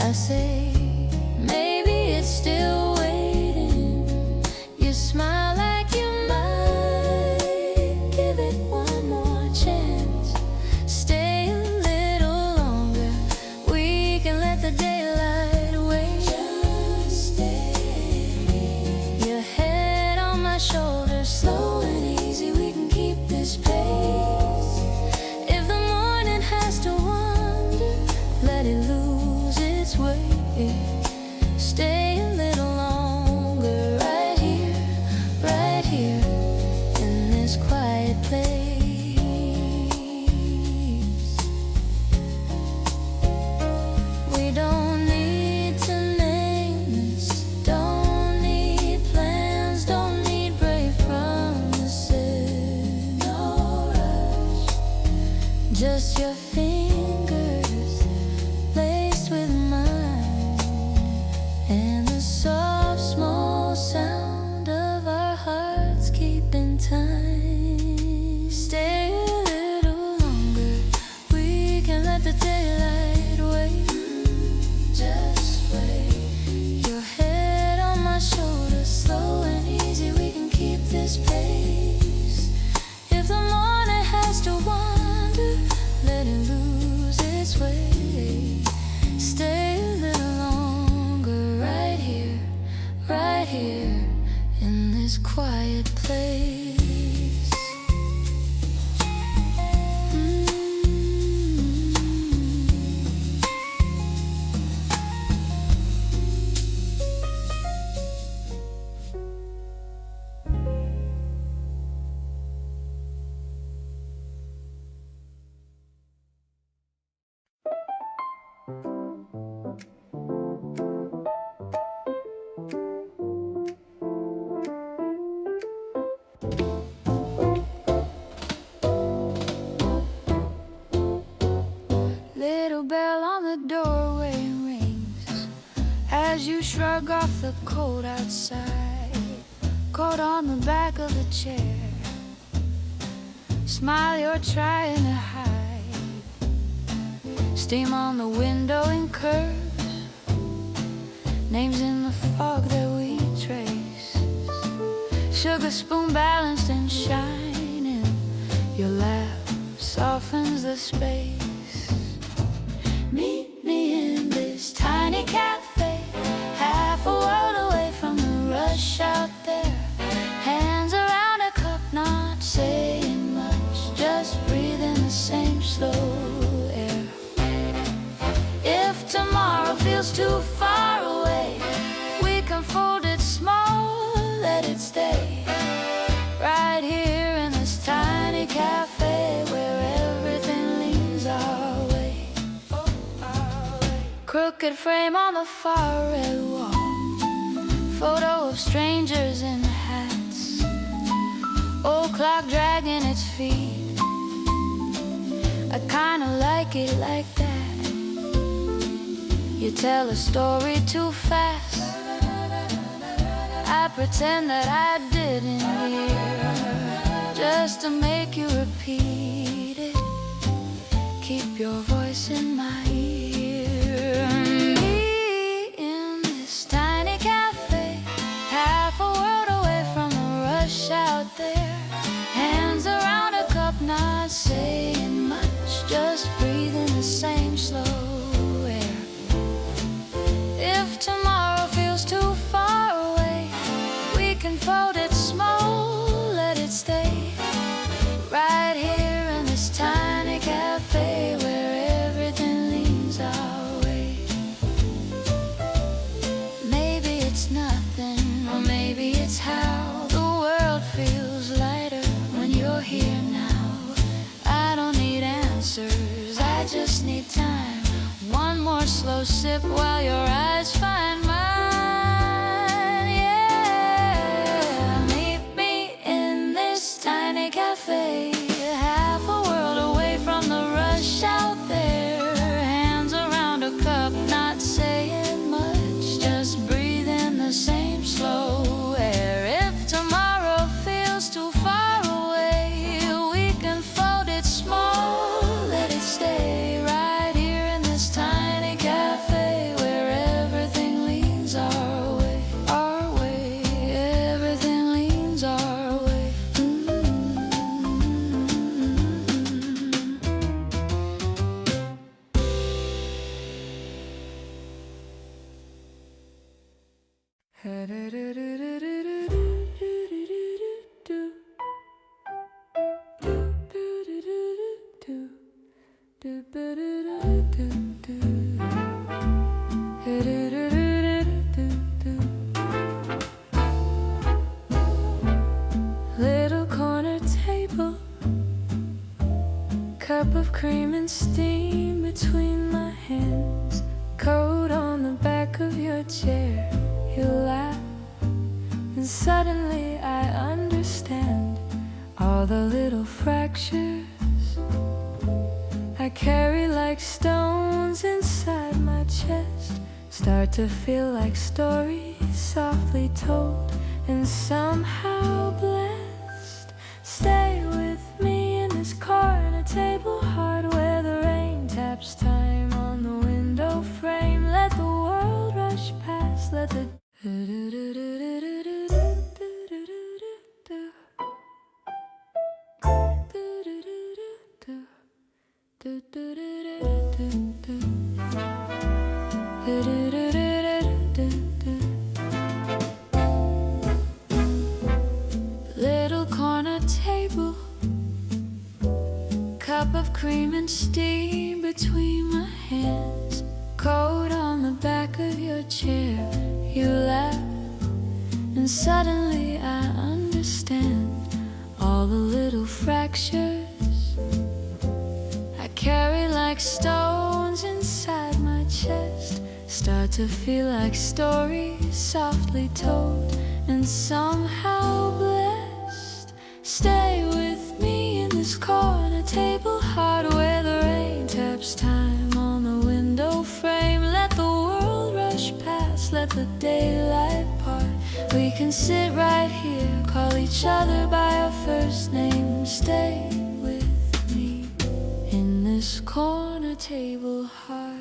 I say, maybe it's still waiting. You smile like you might give it one more chance. Stay a little longer. We can let the daylight wait. Just stay. Your head on my shoulder, slow and easy. We can keep this pace. If the morning has to wander, let it lose its way. Stay a little longer, right here, in this quiet place. We don't need to name this, don't need plans, don't need brave promises. No rush, just your fingers laced with mine, and the soft small sound of our hearts keeping time. Stay a little longer, we can let the daylight wait. Just wait. Your head on my shoulder, slow and easy. We can keep this pace. If the morning has to wander, let it lose its way. Stay a little longer, right here, in this quiet place. Little bell on the doorway rings as you shrug off the cold outside. Coat on the back of the chair, smile you're trying to hide. Steam on the window in curves, names in the fog that we trace. Sugar spoon balanced and shining, your laugh softens the space. Meet me in this tiny cafe, half a world away from the rush out there. Hands around a cup, not saying much, just breathing the same slow air. If tomorrow feels too far away, we can fold it small, let it stay. Right here in this tiny cafe where everything leans our way. Crooked frame on the far red wall, photo of strangers in hats. Old clock dragging its feet, I kinda like it like that. You tell a story too fast, I pretend that I didn't hear, just to make you repeat it. Keep your voice in my ear. Me in this tiny cafe, half a world away from the rush out there. Hands around a cup, not saying much, just breathing the same slow air. If tomorrow feels too far away, we can fold it small, let it stay. Right here in this tiny cafe where everything leans our way. Maybe it's nothing, or maybe it's how the world feels lighter when you're here now. I don't need answers, I just need time. One more slow sip while your eyes find mine. Yeah, meet me in this tiny cafe, half a world away from the rush out there. Hands around a cup, not saying much, just breathing the same slow air. If tomorrow feels too far away, we can fold it small, let it stay. Right here in this tiny cafe where suddenly I understand all the little fractures I carry like stones inside my chest. Start to feel like stories softly told and somehow blessed. Stay with me in this corner table hard where the rain taps time on the window frame. Let the world rush past, let the little corner table, cup of cream and steam between my hands, coat on the back of your chair. You laugh and suddenly I understand all the little fractures I carry like stones inside my chest. Start to feel like stories softly told and somehow blessed. Stay with me in this corner table hard where the rain taps time on the window frame. Let the world rush past, let the daylight part. We can sit right here, call each other by our first name. Stay with me in this corner table heart.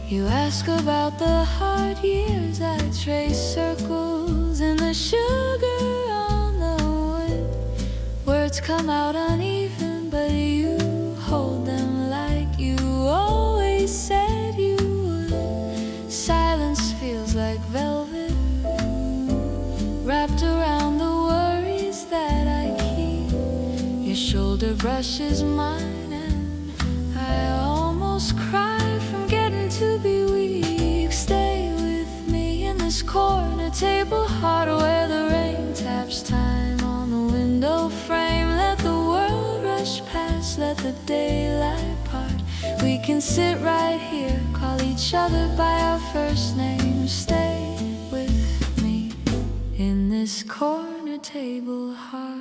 You ask about the hard years, I trace circles in the sugar on the wood. Words come out uneven, but you hold them like you always said you would. Silence feels like velvet, wrapped around the worries that I keep. Your shoulder brushes mine and I almost cry from getting to be weak. Stay with me in this corner table hard where the rain taps time on the window frame. Let the world rush past, let the daylight part. We can sit right here, call each other by our first name. Stay with me in this corner table heart.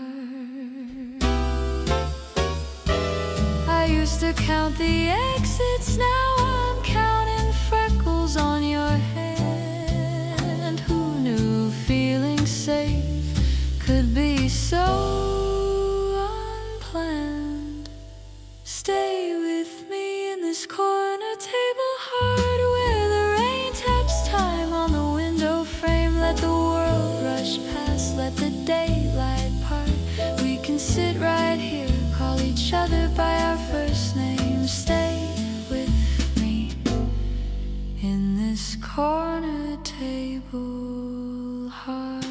I used to count the exits, now I'm counting freckles on your hand. Who knew feeling safe could be so unplanned? Stay with me in this corner table hard where the rain taps time on the window frame. Let the world rush past, let the daylight part. We can sit right here, call each other by our first name. Stay with me in this corner table heart.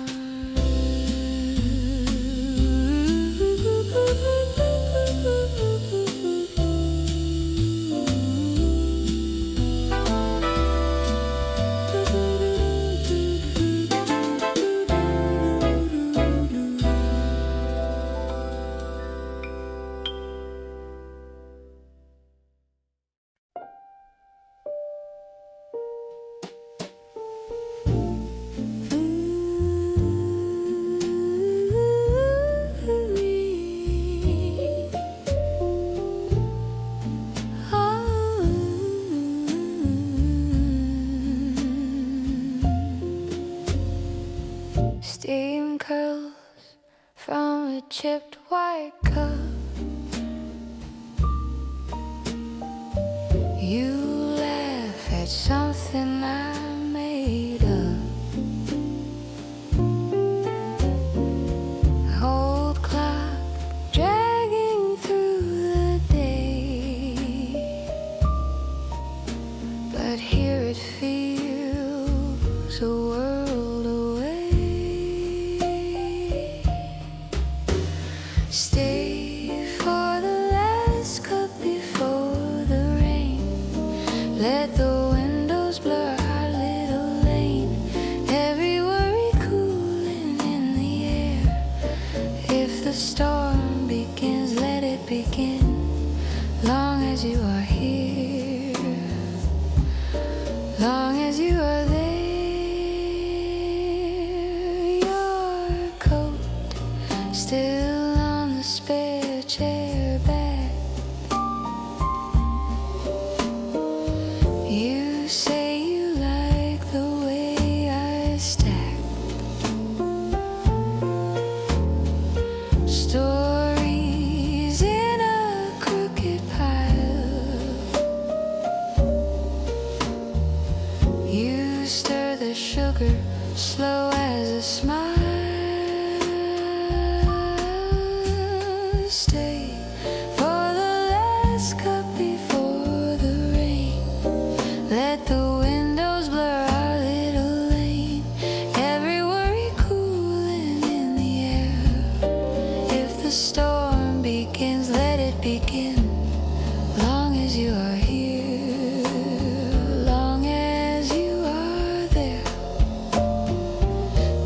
Steam curls from a chipped white cup. You laugh at something I made up. Old clock dragging through the day, but here it feels a world away. Stay for the last cup before the rain. Let the windows blur our little lane. Every worry cooling in the air. If the storm begins, let it begin. Long as you are here, long as you are there. You say you like the way I stack stories in a crooked pile. You stir the sugar slow as a smile. Stay for the last cup before the rain. Let the windows blur our little lane. Every worry cooling in the air. If the storm begins, let it begin. Long as you are here, long as you are there.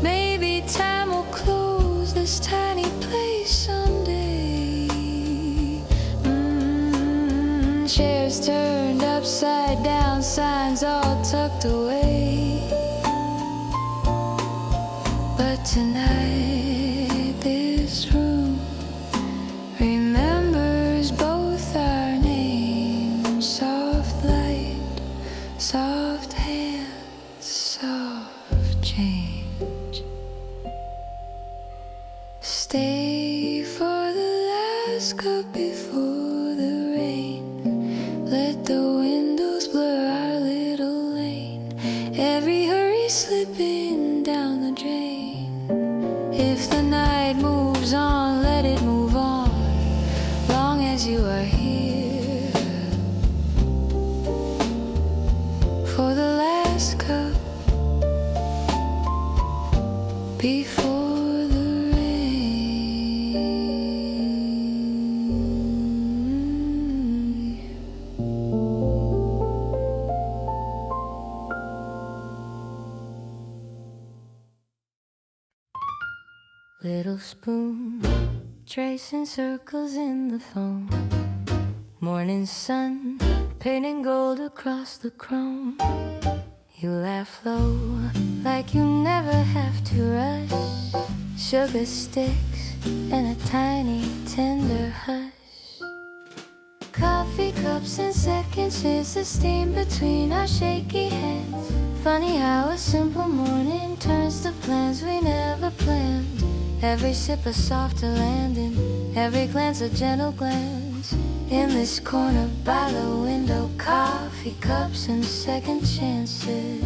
Maybe time will close this tiny place someday. Chairs turned upside down, signs all tucked away. But tonight this room remembers both our names. Soft light, soft hands, soft change. Stay for the last cup before the rain. Let the windows blur our little lane. Every hurry slipping down the drain. If the night moves on, let it move on. Long as you are here for the last cup before the rain. Little spoon, tracing circles in the foam. Morning sun, painting gold across the chrome. You laugh low, like you never have to rush. Sugar sticks and a tiny tender hush. Coffee cups and second chances, steam between our shaky hands. Funny how a simple morning turns to plans we never planned. Every sip a softer landing, every glance a gentle glance. In this corner by the window, coffee cups and second chances.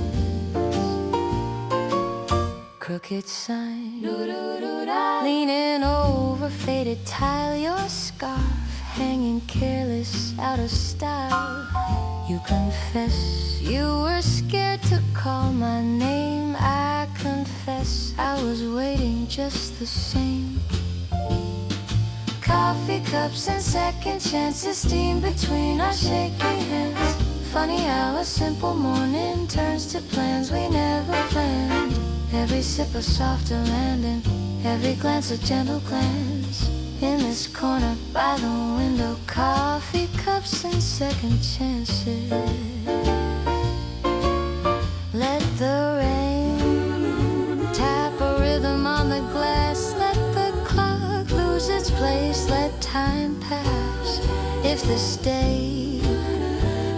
Crooked sign, leaning over faded tile. Your scarf hanging careless, out of style. You confess you were scared to call my name. I confess I was waiting just the same. Coffee cups and second chances, steam between our shaky hands. Funny how a simple morning turns to plans we never planned. Every sip a softer landing, every glance a gentle glance. In this corner by the window, coffee cups and second chances. Let the rain tap a rhythm on the glass. Let the clock lose its place, let time pass. If this day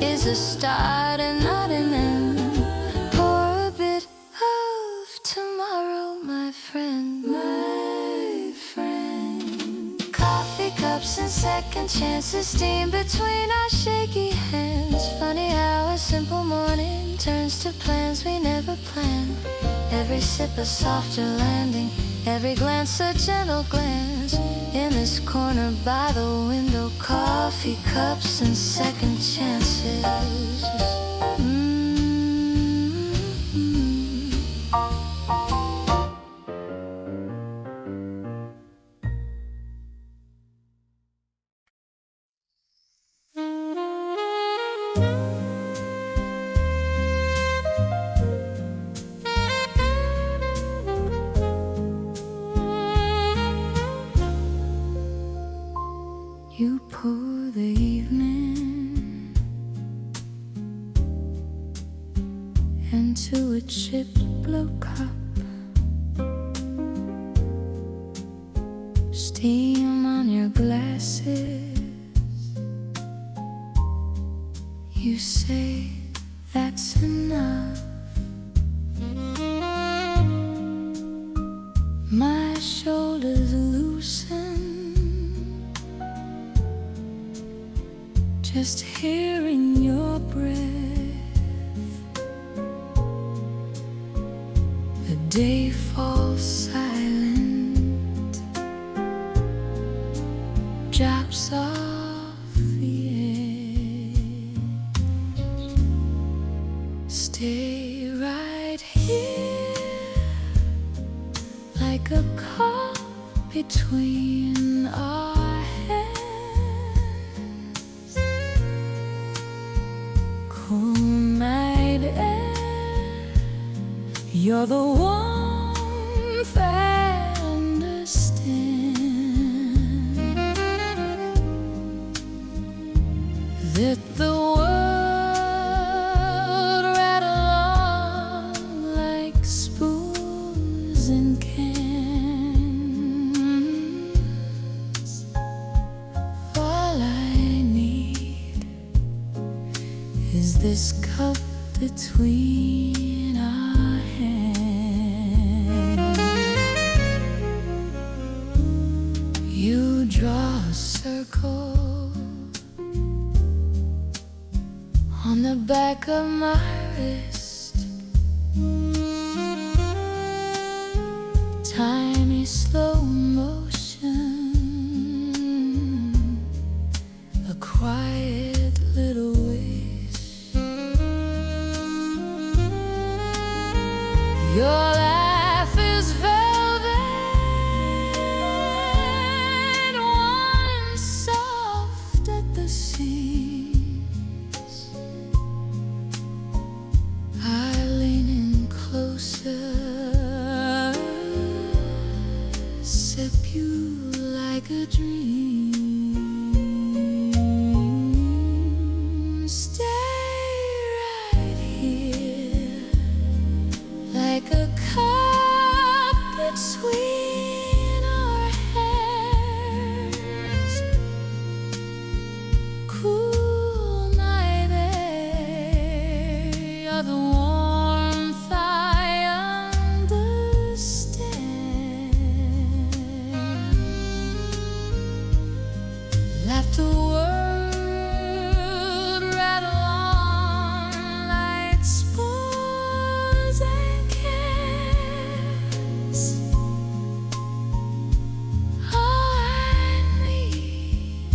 is a start and not an end, pour a bit of tomorrow, my friend. My friend. Coffee cups and second chances, steam between our shaky hands. Funny how a simple morning turns to plans we never planned. Every sip a softer landing, every glance a gentle glance. In this corner by the window, coffee cups and second chances. You pour the evening into a chipped blue cup. Steam on your glasses. You say that's enough. My shoulders loosen, just hearing your breath. The day falls silent, drops off the edge. Stay right here, like a cup between our hands. Cool night air, you're the warmth I understand. Let the world rattle on like spoons and cans. All I need is this cup between our hands. You draw a circle on the back of my wrist. Tiny slow motion, a quiet little wish. Your laugh is velvet, warm and soft at the seams. I lean in closer, sip you like a dream. Stay right here, like a cup between our hands. Cool night air, you're the warmth I understand. Let the world rattle on like spoons and cans. All I need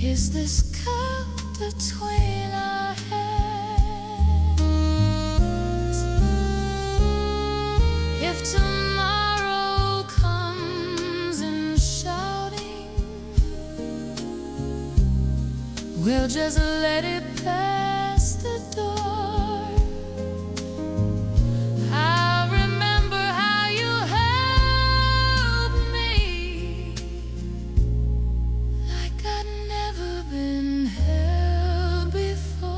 is this cup between our hands. If tomorrow comes in shouting, we'll just let it pass the door. I remember how you helped me, like I'd never been held before.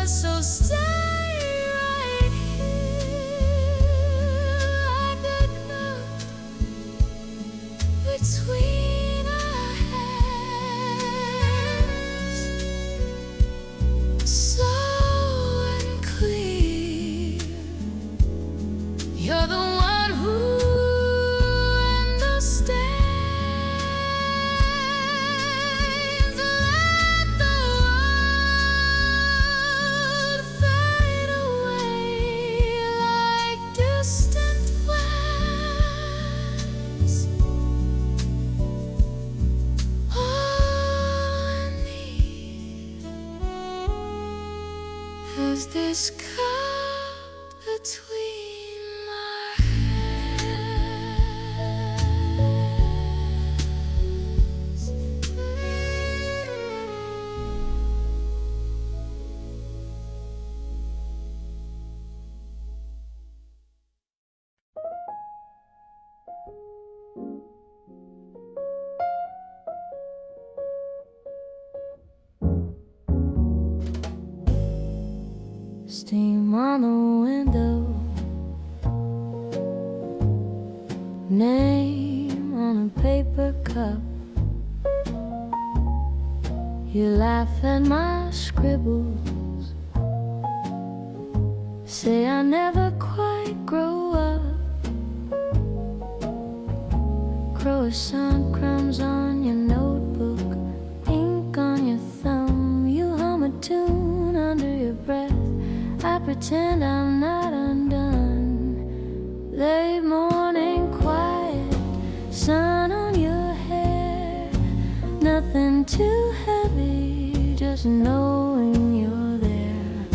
So stay right here, like a cup between our hands. Slow and clear, you're the one who understands. Let the world fade away like distant winds. All I need is this cup between our hands. Steam on the window, name on a paper cup. You laugh at my scribbles, say I never quite grow up. Croissant crumbs on your notebook, ink on your thumb. You hum a tune under your breath. I pretend I'm not undone. Late morning quiet, sun on your hair. Nothing too heavy, just knowing you're there.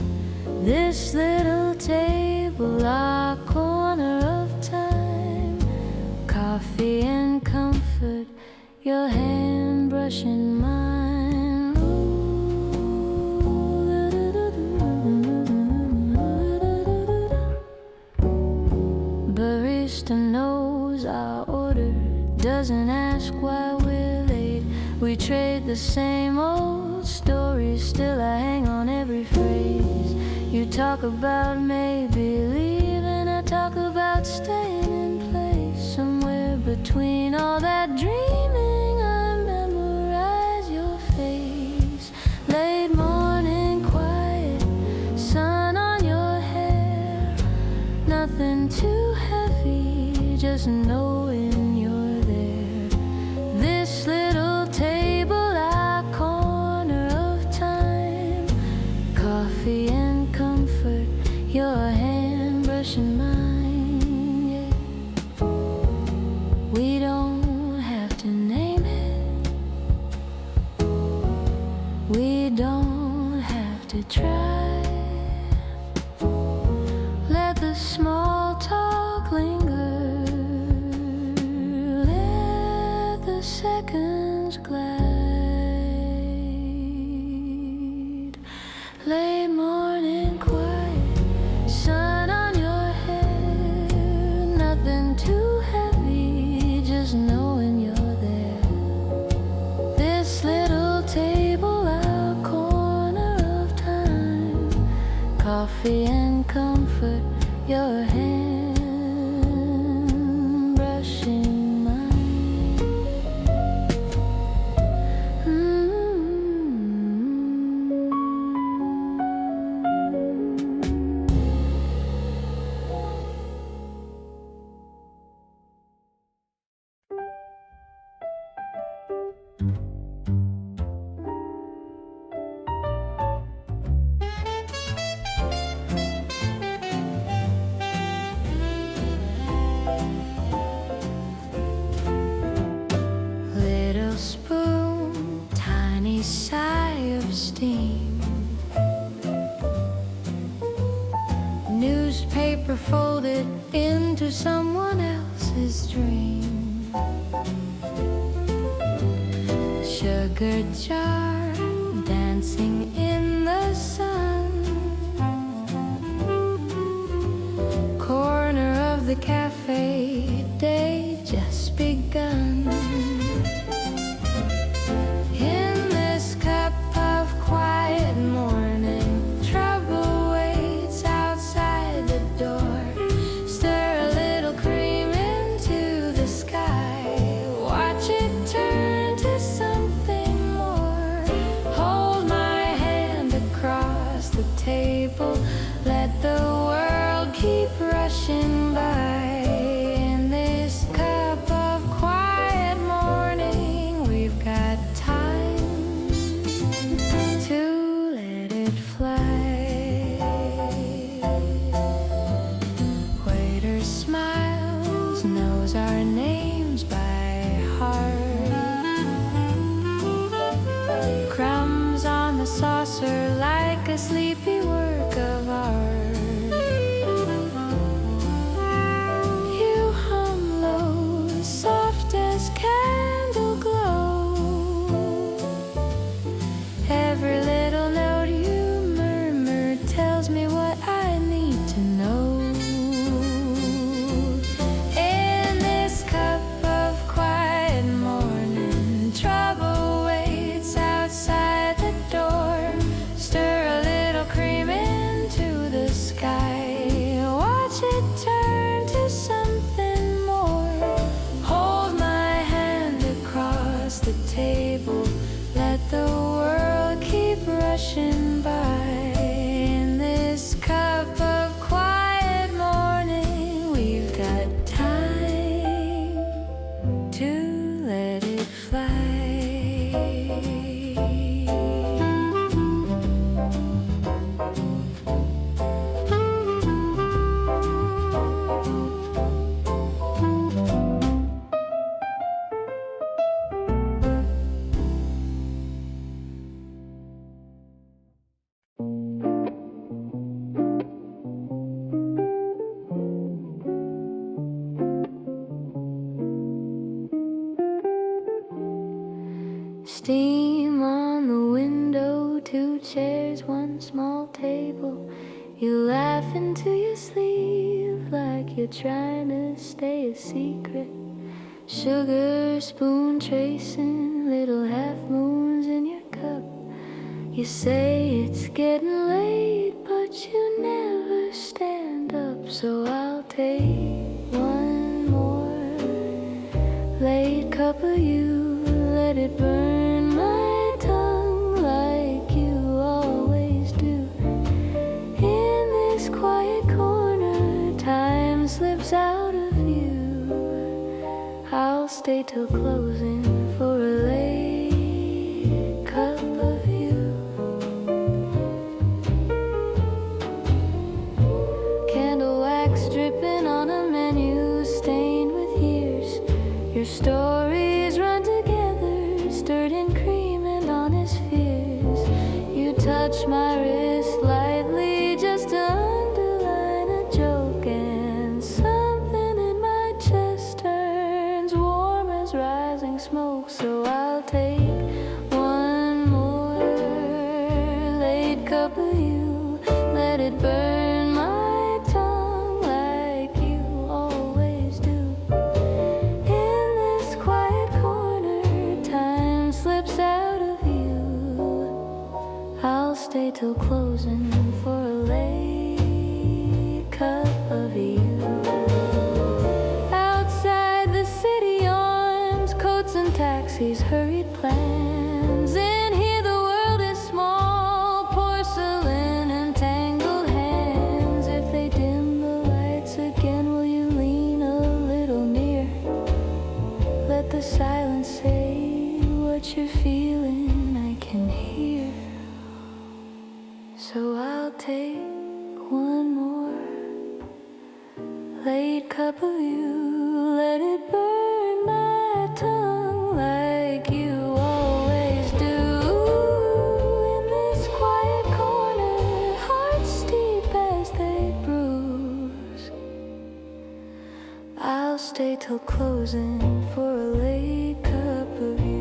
This little table, our corner of time. Coffee and comfort, your hand brushing mine. Barista knows our order, doesn't ask why we're late. We trade the same old stories, still I hang on every phrase. You talk about maybe leaving, I talk about staying in place. Somewhere between all that dreaming, I memorize your face. Late morning quiet, sun on your hair. Nothing too heavy, just knowing you're there. This little table, our corner of time. Coffee and comfort, your hand brushing mine, yeah. We don't have to name it, we don't have to try. Let the small talk linger, let the seconds glide. Late morning quiet, sun on your hair. Nothing too heavy, just knowing you're there. This little table, our corner of time. Coffee and comfort, your hand brushing mine. Little spoon, tiny sigh of steam. Newspaper folded into someone else's dream. Sugar jar dancing in the sun. Corner of the cafe, day just begun. In this cup of quiet morning, trouble waits outside the door. Stir a little cream into the sky. Watch it turn to something more. Hold my hand across the table. Let the world keep rushing by. In this cup of quiet morning, we've got time to let it fly. Waiter smiles, knows our names by heart. Crumbs on the saucer like a sleepy work of art. You hum low, soft as candle glow. Every little note you murmur tells me what I need to know. In this cup of quiet morning, trouble waits outside the door. Stir a little cream into the sky. Watch it turn to something more. Hold my hand across the table. Let the world steam on the window, 2 chairs, 1 small table. You laugh into your sleeve like you're trying to stay a secret. Sugar spoon tracing little half moons in your cup. You say it's getting late, but you never stand up. So I'll take 1 more late cup of you. Let it burn my tongue like you always do. In this quiet corner, time slips out of you. I'll stay till closing for a late cup of you. Candle wax dripping on a menu stained with years. Your stories run together, stirred in cream and honest fears. You touch my wrist lightly just to underline a joke, and something in my chest turns warm as rising smoke. So I'll take 1 more late cup of you. Let it burn my tongue like you always do. In this quiet corner, time slips out of you. I'll stay till closing for a late cup of you. Outside the city yawns, coats and taxis, hurried plans. In here the world is small, porcelain and tangled hands. If they dim the lights again, will you lean a little near? Let the silence say what you're feeling, I can hear. So I'll take 1 more late cup of you. Let it burn my tongue like you always do. In this quiet corner, hearts steep as they bruise. I'll stay till closing for a late cup of you.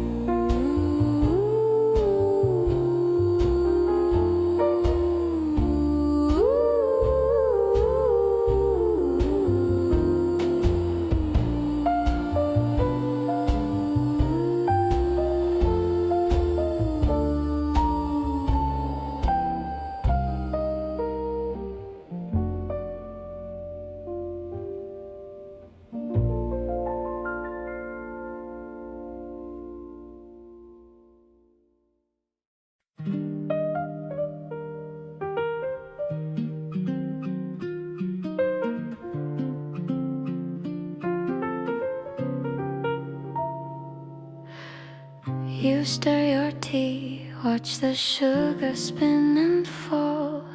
You stir your tea, watch the sugar spin and fall.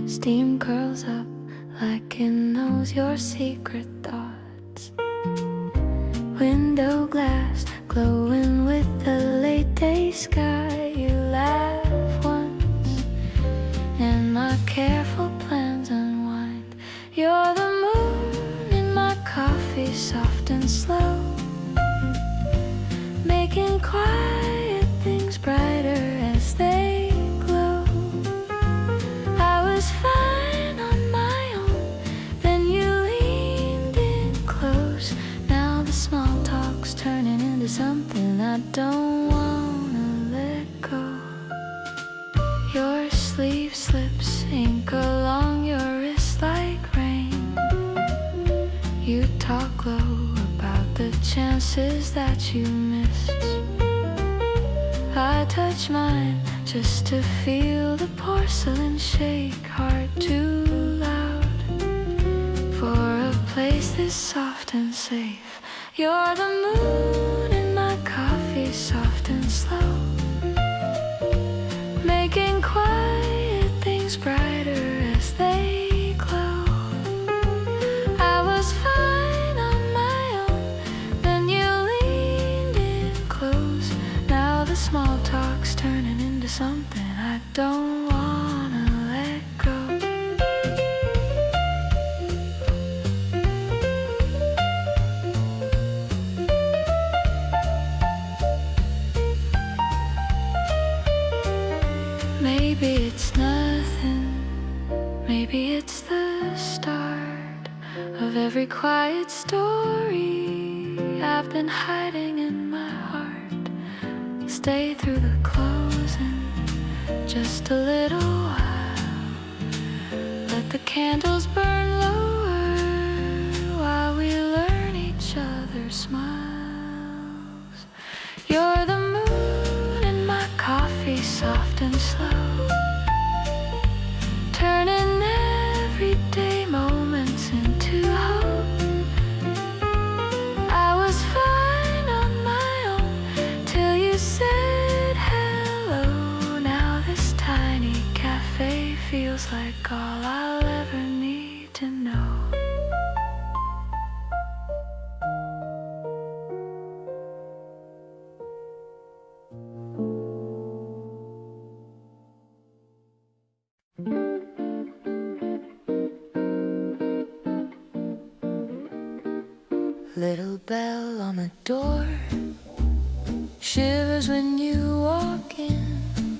Steam curls up like it knows your secret thoughts. Window glass glowing with the late day sky. You laugh once and my careful plans unwind. You're the moon in my coffee, soft and slow, making quiet things brighter as they glow. I was fine on my own, then you leaned in close. Now the small talk's turning into something I don't wanna let go. Your sleeve slips, ink along your wrist like rain. You talk low about the chances that you missed. I touch mine just to feel the porcelain shake, heart too loud for a place this soft and safe. You're the moon in my coffee, soft and slow, making quiet things brighter as they glow. I was fine on my own, then you leaned in close. Now the small talk's turning into something I don't wanna let go. Maybe it's nothing, maybe it's the start of every quiet story I've been hiding in my heart. Stay through the closing, just a little while. Let the candles burn lower while we learn each other's smiles. You're the moon in my coffee, soft and slow, turning everyday moments into hope. I was fine on my own till you said hello. Now this tiny cafe feels like all I'll ever need to know. Little bell on the door shivers when you walk in.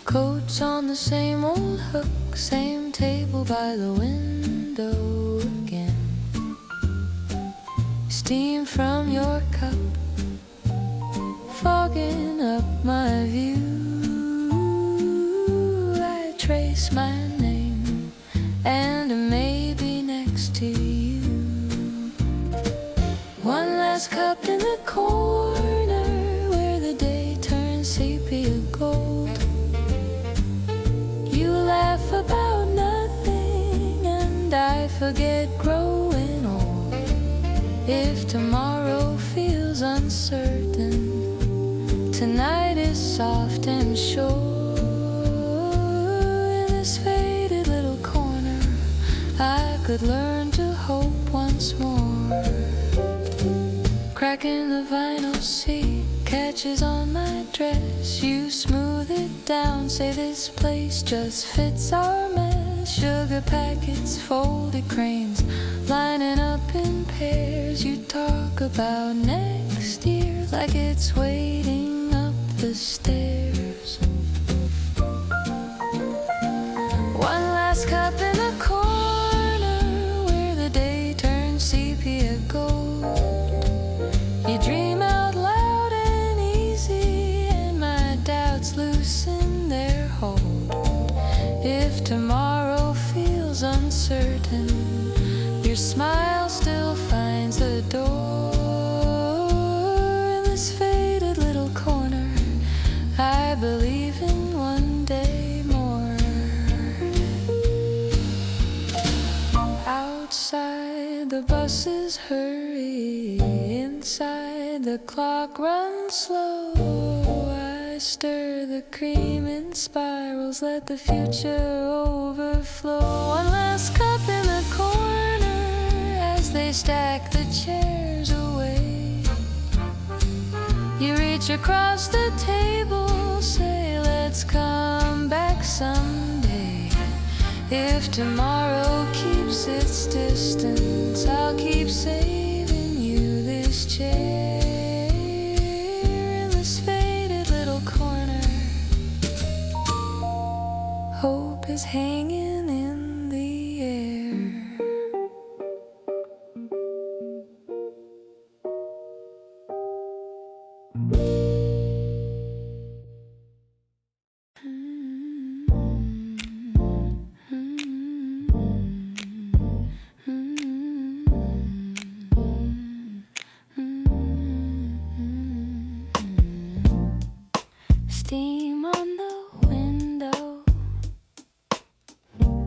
Coats on the same old hook, same table by the window again. Steam from your cup fogging up my view. I trace my name and maybe next to you. One last cup in the corner where the day turns sepia gold. You laugh about nothing and I forget growing old. If tomorrow feels uncertain, tonight is soft and sure. In this faded little corner, I could learn to hope once more. Cracking the vinyl seat catches on my dress. You smooth it down, say this place just fits our mess. Sugar packets, folded cranes, lining up in pairs. You talk about next year like it's waiting up the stairs. One last cup in the corner where the day turns sepia gold. You dream out loud and easy and my doubts loosen their hold. If tomorrow feels uncertain, your smile still finds the door. In this faded little corner, I believe in one day more. Outside the buses hurry, inside the clock runs slow. I stir the cream in spirals, let the future overflow. One last cup in the corner as they stack the chairs away. You reach across the table, say let's come back someday. If tomorrow keeps its distance, I'll keep saving you this chair. In this faded little corner, hope is hanging in the air. Steam on the window,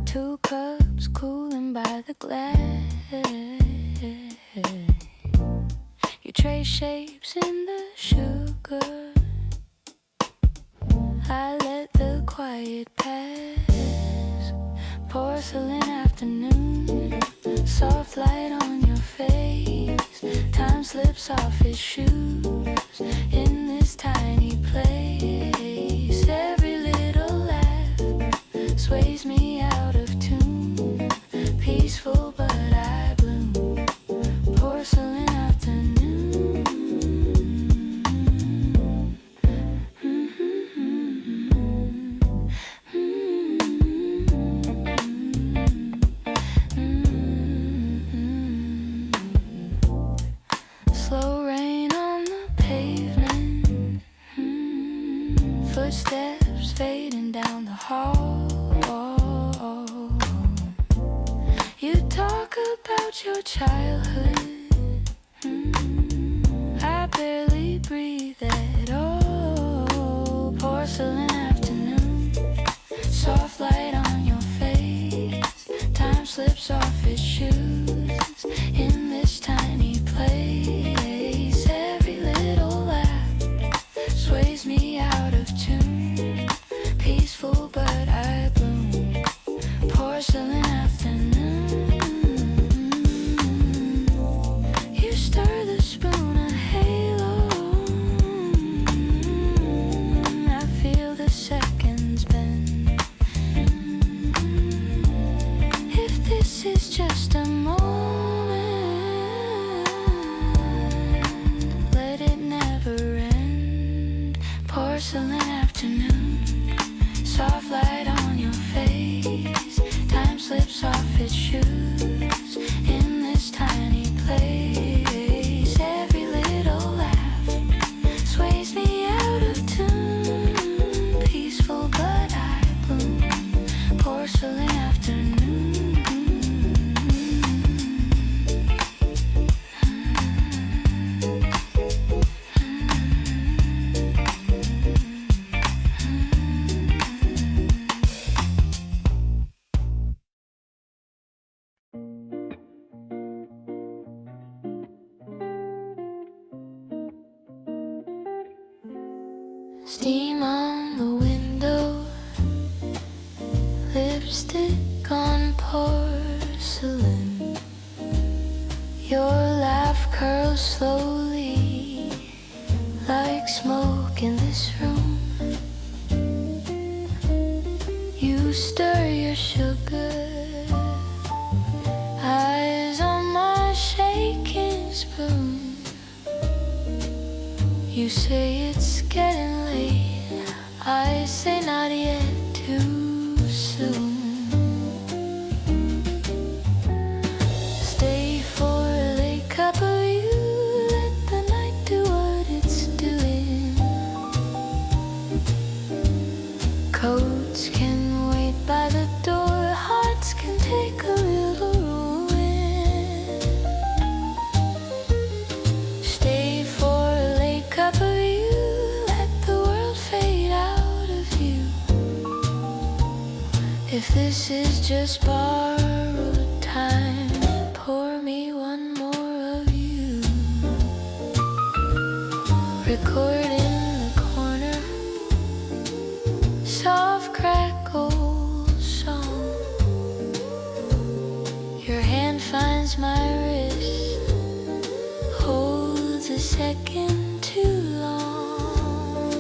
2 cups cooling by the glass. You trace shapes in the sugar, I let the quiet pass. Porcelain afternoon, soft light on your face. Time slips off his shoes in this tiny place. Every little laugh sways me out of tune. Peaceful but I bloom. Porcelain afternoon. footsteps fading down the hall. You talk about your childhood. I barely breathe at all. Porcelain afternoon, soft light on your face. Time slips off its shoes in this tiny place. Every little laugh sways me out of tune. Peaceful, but I bloom. Porcelain afternoon. You stir the spoon, a halo. I feel the seconds bend. If this is just a moment, let it never end. Porcelain afternoon, soft light on your face. Time slips off its shoes in this tiny place. Every little laugh sways me out of tune. Peaceful, but I bloom. Porcelain afternoon. Steam on the window, lipstick on porcelain. Your laugh curls slowly like smoke in this room. You stir your sugar, eyes on my shaking spoon. You say it's getting late, I say not yet, too soon. Stay for a late cup of you, let the night do what it's doing. Coats can wait by the door, hearts can take a little ruin. Stay for a late cup of you, let the world fade out of you. If this is just borrowed time, pour me one more of you. Record in the corner, soft crackle song. Your hand finds my wrist, holds a second too long.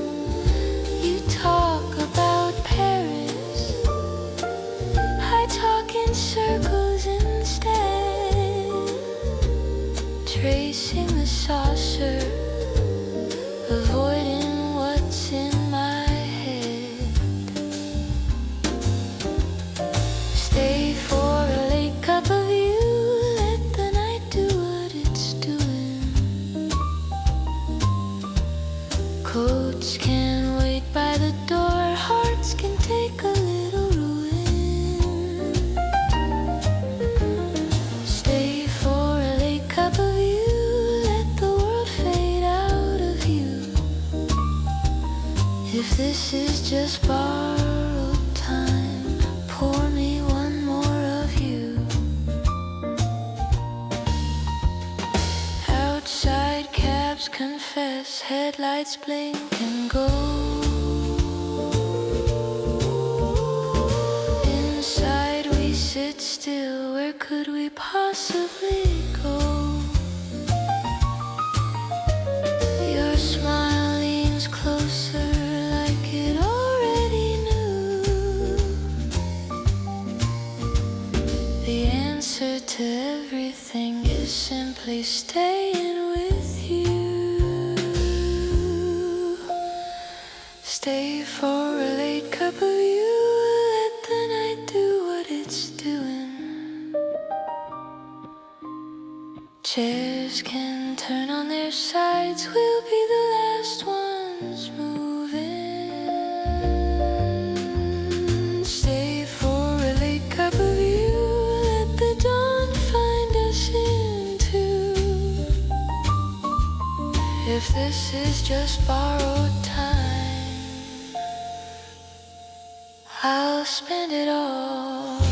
You talk about Paris, I talk in circles instead. Tracing the saucer, avoiding what's in my head. Stay for a late cup of you, let the night do what it's doing. Coats can wait by the door, hearts can take a little ruin. Stay for a late cup of you, let the world fade out of you. If this is just borrowed time, pour me one more of you. Outside cabs confess, headlights blink and go. Inside we sit still, where could we possibly go? Your smile leans closer like it already knew. The answer to everything is simply staying with you. Stay for a late cup of you, let the night do what it's doing. Chairs can turn on their sides, we'll be the last ones moving. This is just borrowed time. I'll spend it all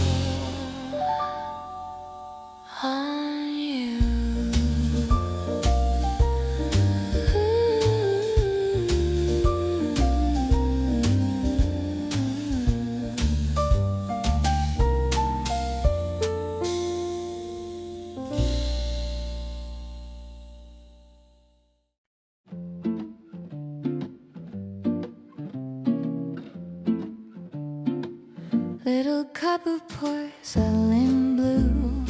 on you. Little cup of porcelain blue,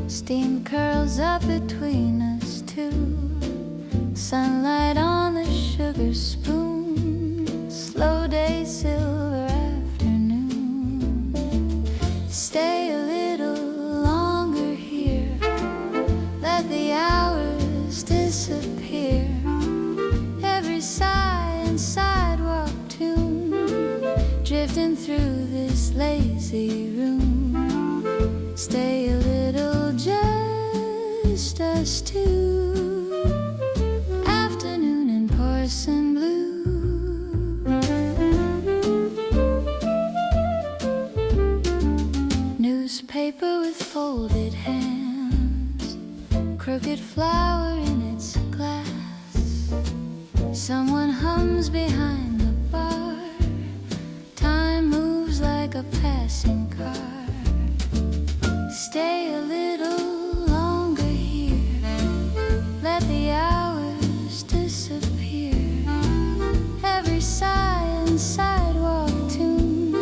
steam curls up between us two. Sunlight on the sugar spoon, slow day, silver afternoon. Stay a little longer here, let the hours disappear. Every sigh and sidewalk tune, drifting through this lazy room. Stay a little, just us two. Afternoon in porcelain blue. Newspaper with folded hands, crooked flower in its glass. Someone hums behind the bar, time moves like a passing car. Stay a little longer here, let the hours disappear. Every sigh and sidewalk tune,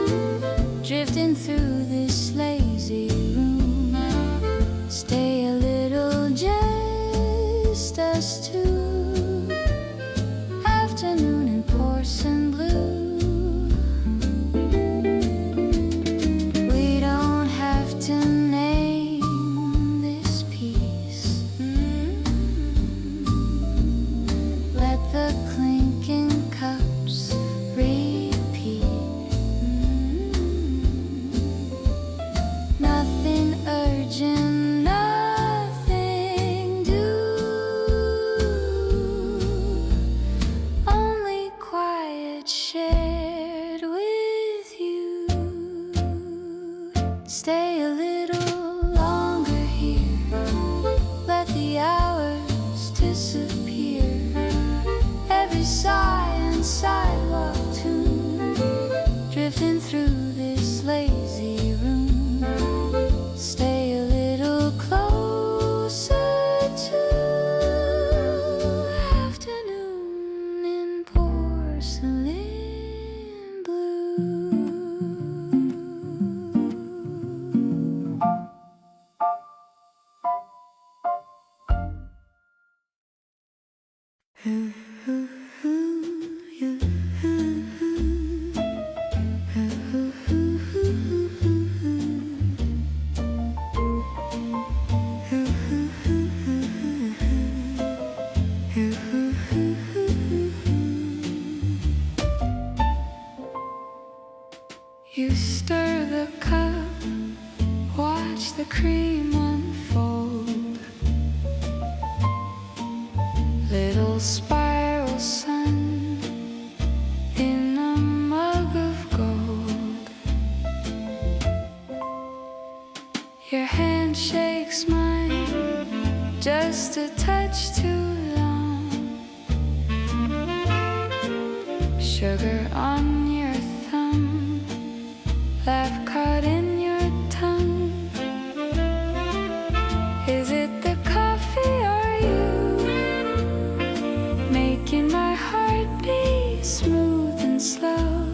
drifting through this lazy room. Stay a little, just us two. Afternoon in porcelain blue. We don't have to name this piece. Let the clinking cups repeat. Nothing urgent, nothing due. Only quiet shared with you. Stay a little longer here, let the hours disappear. Every sigh and sidewalk tune, drifting through this lazy room. Stay a little closer to afternoon in porcelain blue. You stir the cup, watch the cream unfold. Little spiral sun in a mug of gold. Your hand shakes mine, just a touch too long. Sugar on your thumb, laugh caught in your tongue. Is it the coffee or you, making my heart beat smooth and slow?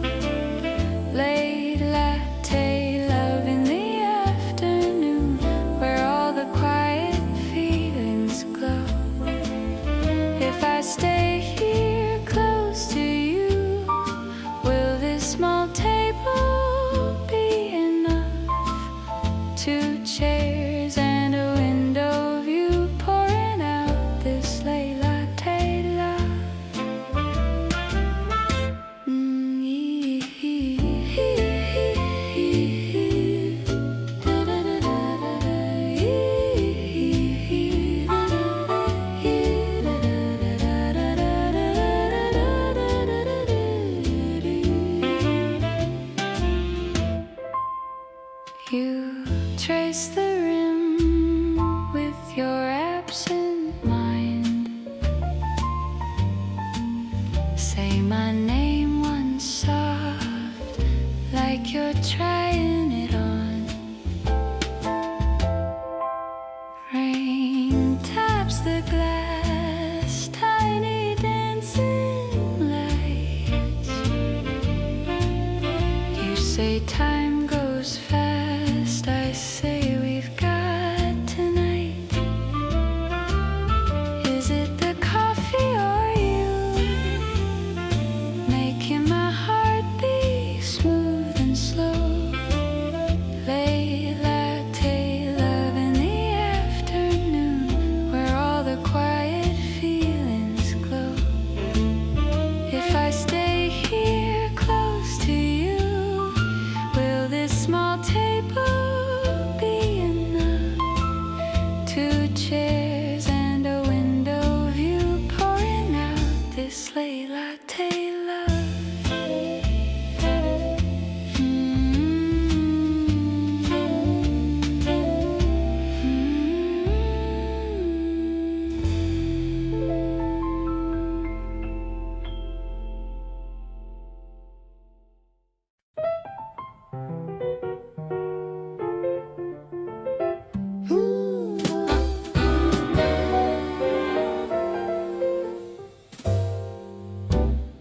Late latte love in the afternoon, where all the quiet feelings glow. If I stay here close to you, will this small table be enough? 2 chairs and a window view, pouring out this late latte love. say time goes fast, I say we've got tonight. Is it the coffee or you making my heart beat smooth and slow? Late latte love in the afternoon, where all the quiet feelings glow. If I stay here close to you, will this small table be enough? 2 chairs and a window view, pouring out this late latte love.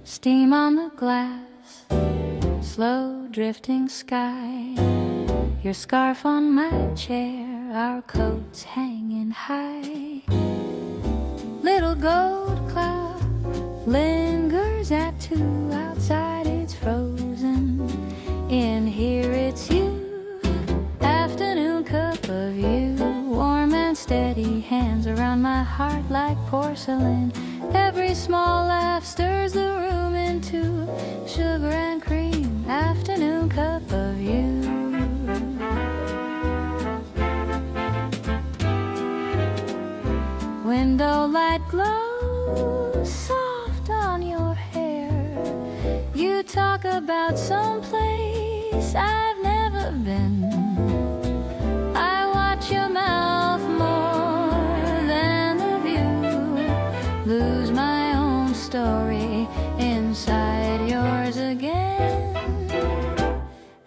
Steam on the glass, slow drifting sky, your scarf on my chair, our coats hanging high. Little gold cloud lingers at 2, outside it's frozen, in here it's you. Afternoon cup of you, warm and steady, hands around my heart like porcelain. Every small laugh stirs the room into sugar and cream. Afternoon cup of you. Window light glows soft on your hair. You talk about some place I've never been. I watch your mouth more than the view, lose my own story inside yours again.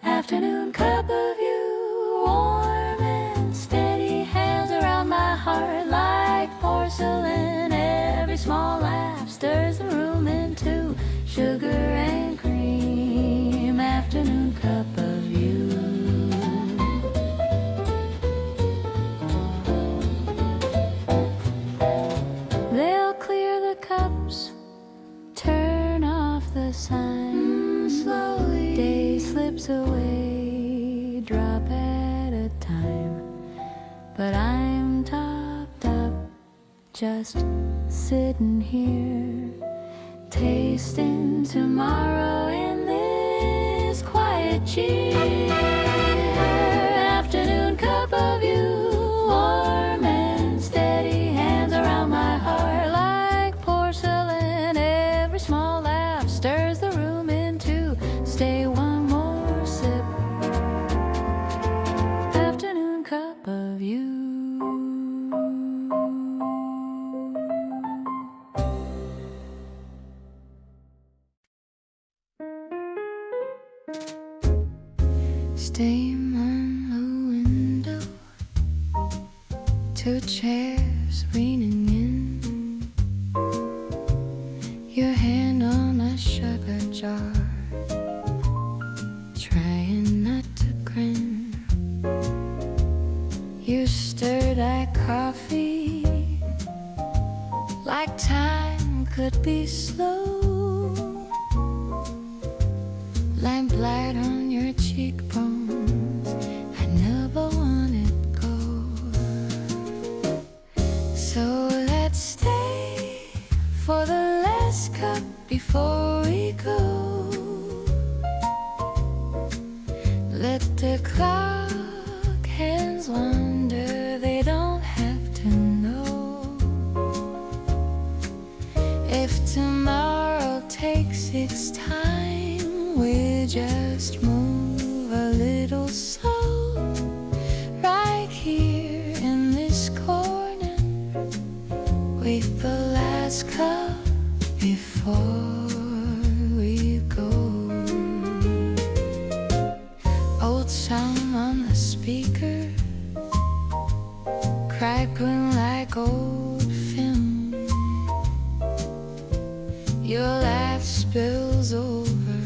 Afternoon cup of you, warm and steady, hands around my heart like porcelain. Every small laugh stirs the room into sugar and cream. Afternoon cup of you. They'll clear the cups, turn off the sign. Slowly day slips away, drop at a time. But I'm topped up, just sitting here, tasting tomorrow in this quiet cheer. Afternoon cup of you, warm and steady, hands around my heart like porcelain. Every small laugh stirs the room into stay one more sip. Afternoon cup of you. Steam on the window, 2 chairs leaning in, your hand on a sugar jar, trying not to grin. You stir that coffee like time could be slow, lamplight on your cheekbones, I never wanted go. So let's stay for the last cup before we go. Let the clock hands wander, they don't have to know. If tomorrow takes its time, we just move a little slow, right here in this corner, with the last cup before we go. Old song on the speaker, crackling like old film. Your laugh spills over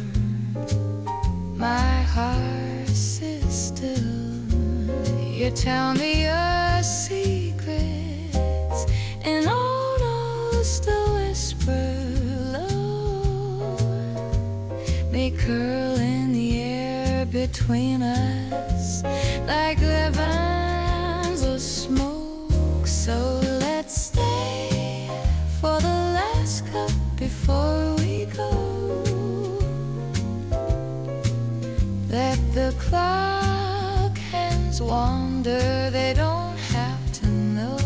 my heart sits still. You tell me your secrets, and all knows the whisper low. They curl in the air between us like ribbons of smoke. So let's stay for the last cup before we go. Let the clock hands wander, they don't have to know.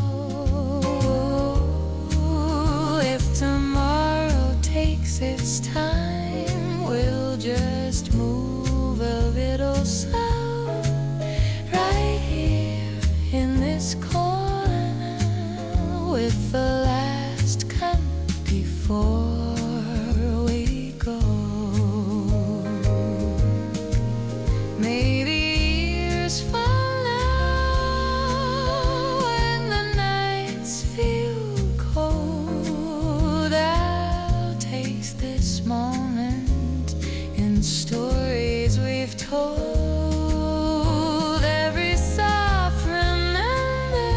If tomorrow takes its time, we'll just move a little slow, right here in this corner, with the last cup before we go. Maybe years from now, when the nights feel cold, I'll taste this moment in stories we've told. Every soft remember,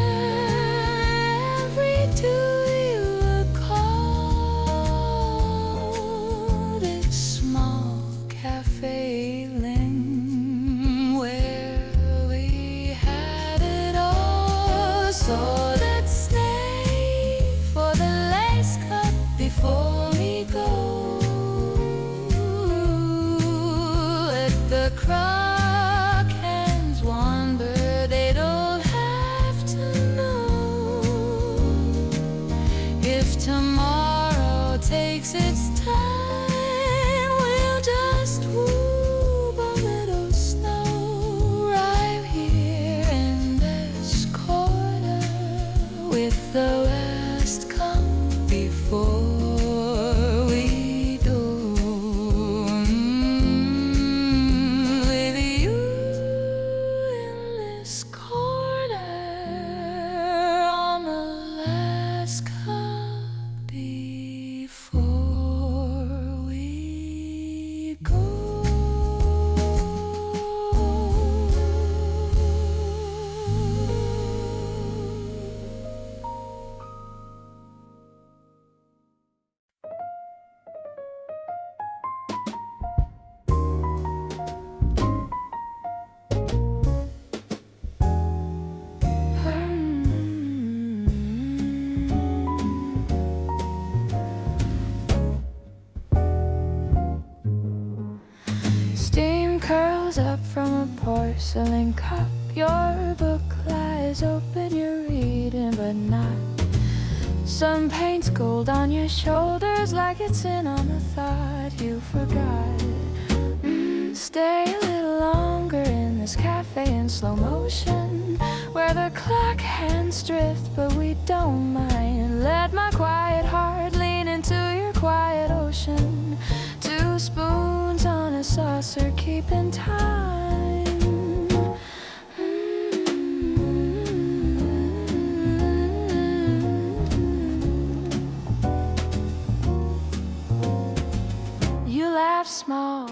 every do you recall this small cafe ling where we had it all. So let's stay for the last cup before we go. Let the clock hands wander, they don't have to know. If tomorrow takes its time, we'll just whoop a little snow, right here in this corner, with the last cup before we do. With you in this corner, on the last cup before we go. Steam curls up from a porcelain cup. Your book lies open, you're reading but not. Sun paints gold on your shoulders like it's in on a thought you forgot. Stay a little longer in this cafe in slow motion, where the clock hands drift but we don't mind. Let my quiet heart lean into your quiet ocean. 2 spoons on a saucer keeping time. You laugh small,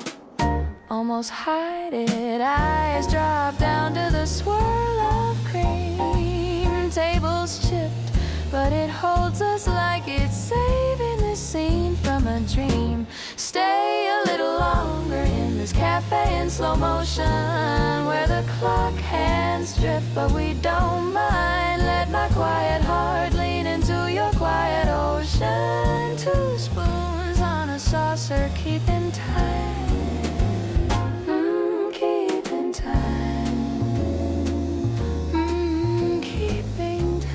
almost hide it. Eyes drop down to the swirl of cream. Tables chipped, but it holds us like it's saving the scene from a dream. Stay a little longer in this cafe in slow motion, where the clock hands drift but we don't mind. Let my quiet heart lean into your quiet ocean. 2 spoons on a saucer keeping time. Keeping time. Keeping time.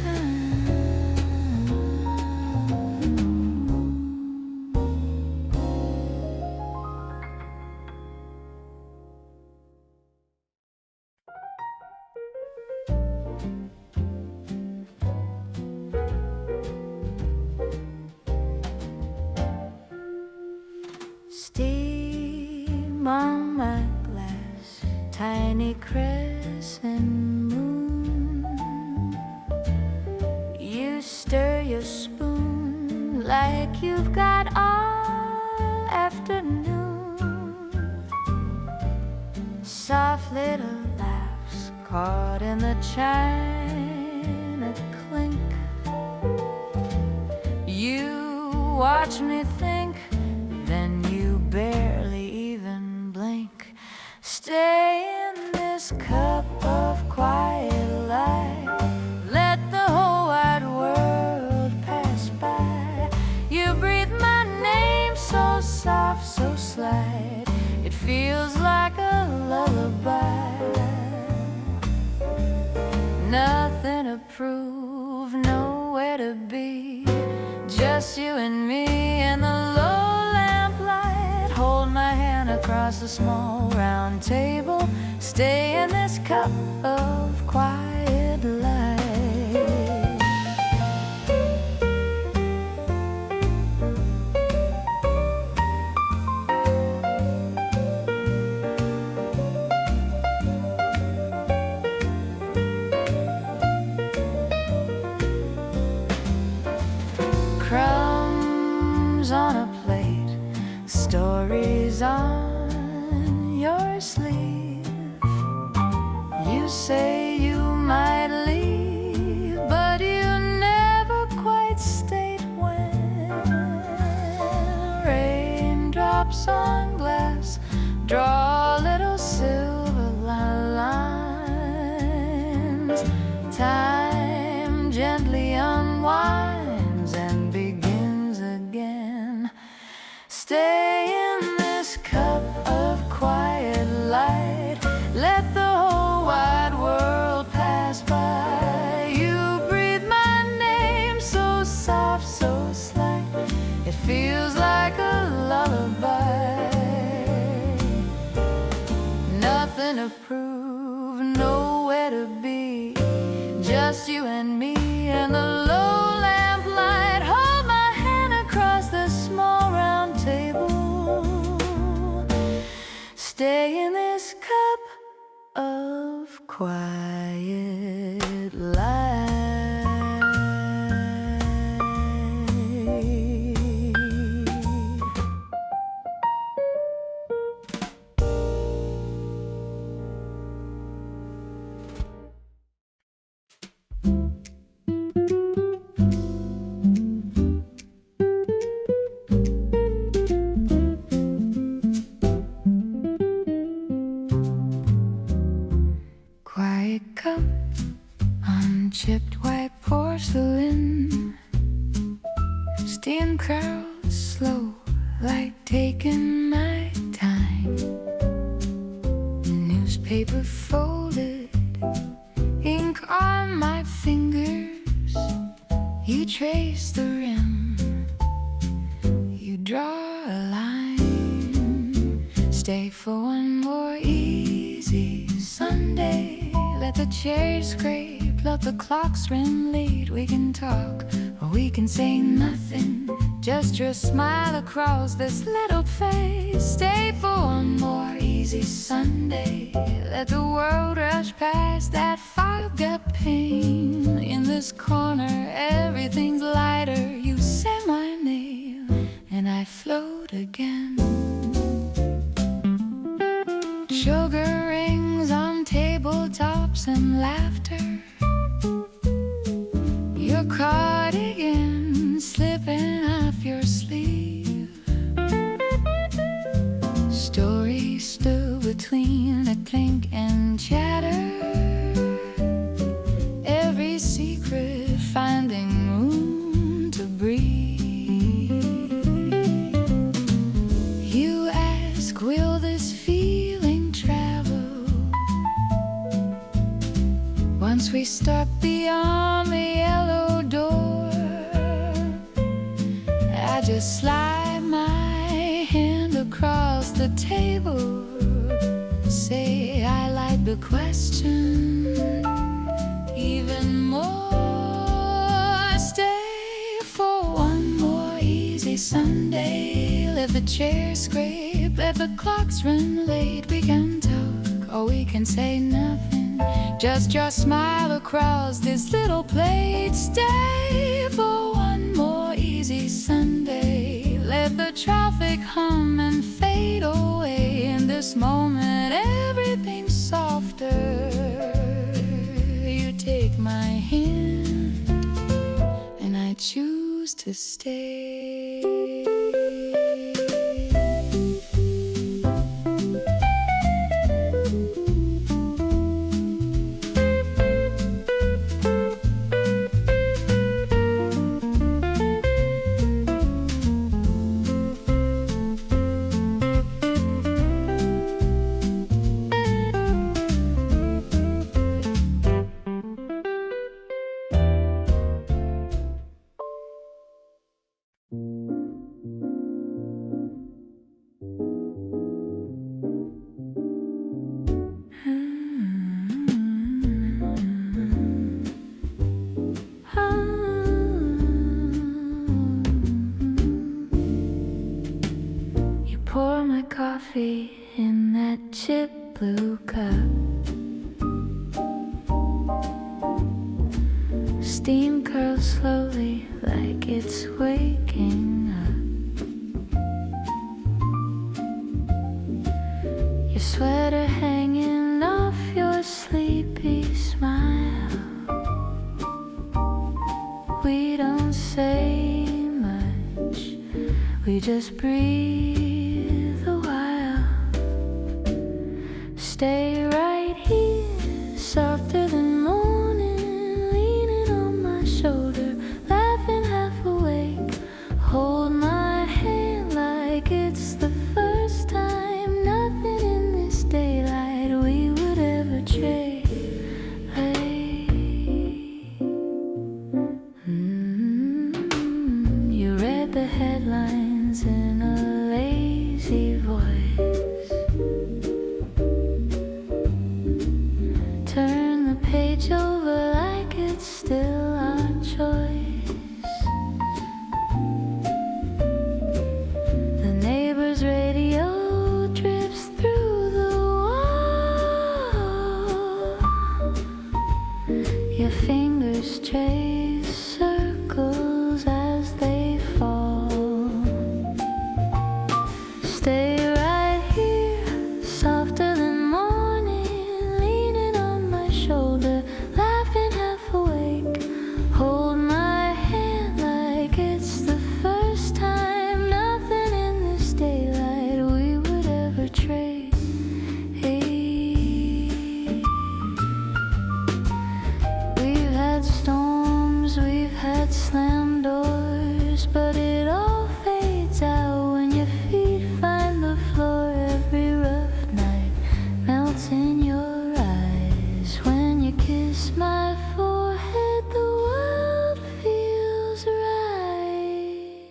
Steam on my glass, tiny crescent moon. You stir your spoon like you've got all afternoon. soft little laughs caught in the china clink. You watch me think, then you barely even blink. Stay in this cup of quiet light, let the whole wide world pass by. You breathe my name so soft, so slight, it feels like a lullaby. Nothing to prove, nowhere to be, just you and me and the low lamplight. Hold my hand across the small round table, stay in this cup of quiet light. Crumbs on a plate, stories on your sleeve. You say you might leave, but you never quite state when. Raindrops on glass draw little silver lines. Time gently unwinds and begins again. Stay in this cup of quiet light, let the whole wide world pass by. You breathe my name so soft, so slight, it feels like a lullaby. Nothing to prove, nowhere to be, just you and me and the low lamplight. Hold my hand across the small round table, stay in this cup of quiet light. Quiet cup, unchipped white porcelain, steam crowd slow, like taking my time. Newspaper folded, ink on my fingers. You trace the rim, you draw a line. Stay for one more easy Sunday. Let the chairs scrape, let the clocks run late. We can talk or we can say nothing, just your smile across this little face. Stay for one more easy Sunday. Let the world rush past that fog of pain. In this corner everything's lighter. You say my name and I float again. Sugar rings on tabletops and laughter. Your cardigan slipping off your sleeve. Stories still between a clink and chatter. Every secret finding room to breathe. You ask, will this feeling travel? Once we step beyond the yellow door, I just slide my hand across the table. Say I like the question even more. Stay for one more easy Sunday. Let the chairs scrape, let the clocks run late. We can talk or we can say nothing, just your smile across this little plate. Stay for one more easy Sunday. Let the traffic hum and fade away. In this moment everything to stay. Coffee in that chip blue cup. Steam curls slowly like it's waking up. Your sweater hanging off your sleepy smile. We don't say much, we just breathe. Stay right here, softer than morning, leaning on my shoulder, laughing half awake. Hold my hand like it's the first time. Nothing in this daylight we would ever trade. You read the headlines in a lazy voice. Turn the page over like it's still our choice. The neighbor's radio drips through the wall. Your fingers trace circles as they fall. Stay right here, softer than laughing half awake. Hold my hand like it's the first time. Nothing in this daylight we would ever trade. We've had storms, we've had slammed doors, but it all fades out when your feet find the floor. Every rough night melts in your eyes when you kiss my forehead. The world feels right.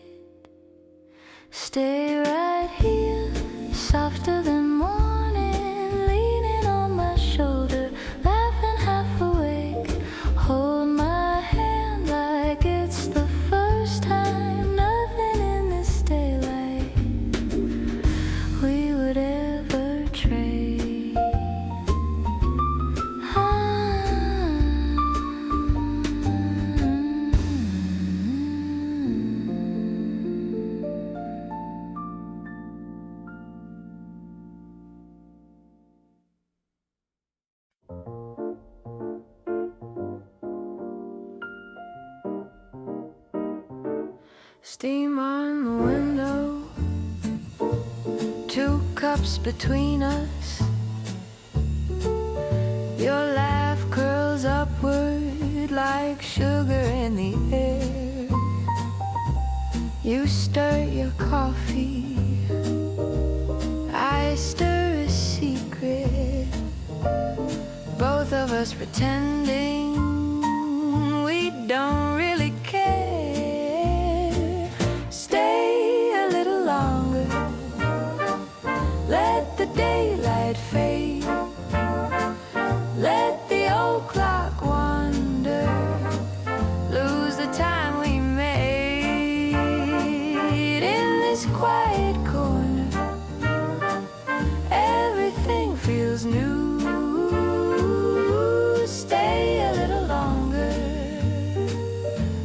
Stay right here, softer than morning, leaning on my shoulder, laughing half awake. Hold my hand like it's the first time. Nothing in this daylight we would ever trade. Steam on the window, 2 cups between us. Your laugh curls upward like sugar in the air. You stir your coffee, I stir a secret. Both of us pretending we don't really care. Stay a little longer, let the daylight fade. Let the old clock wander, lose the time we made. In this quiet corner, everything feels new. Stay a little longer,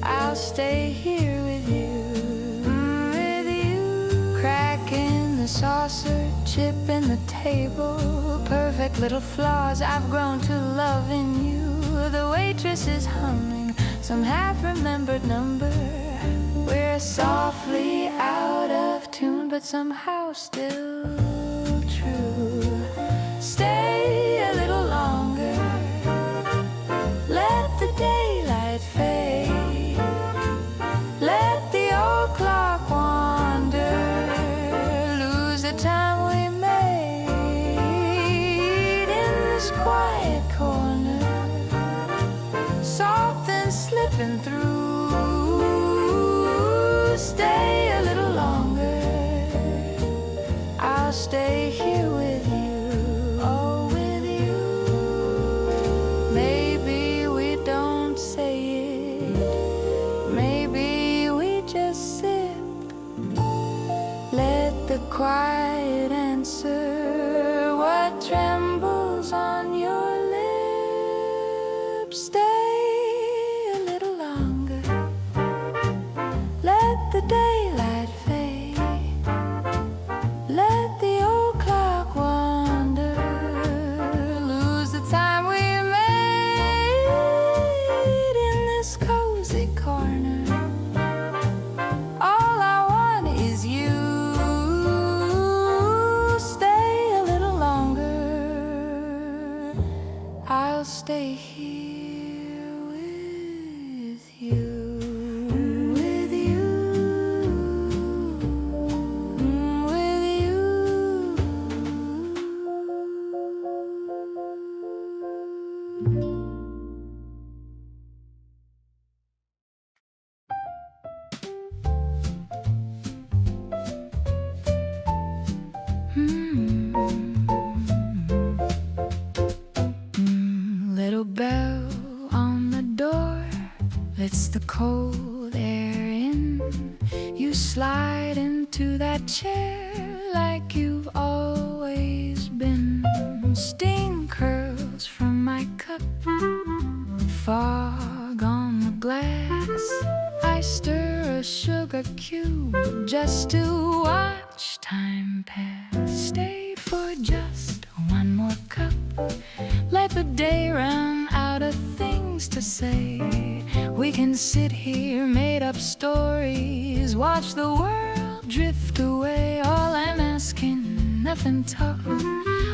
I'll stay here with you, Cracking the saucer, chipping the table, perfect little flaws I've grown to love in you. The waitress is humming some half-remembered number. We're softly out of tune, but somehow still true. Stay a little longer, let the daylight fade, let the old clock wander, lose the time we made in this quiet corner, soft and slipping through. Stay a little longer, I'll stay here with you, oh with you. Maybe we don't say it, maybe we just sit. Let the quiet answer what trembles on your lips. Stay a little longer, let the daylight fade, let the old clock wander, lose the time we made in this cozy corner. All I want is you. Stay a little longer, I'll stay here with you. Little bell on the door lets the cold air in. You slide into that chair like you've always been. Steam curls from my cup, fog on the glass. I stir a sugar cube just to watch time pass. Stay for just one more cup, let the day run out of things to say. We can sit here, made up stories, watch the world drift away. All I'm asking, nothing tough,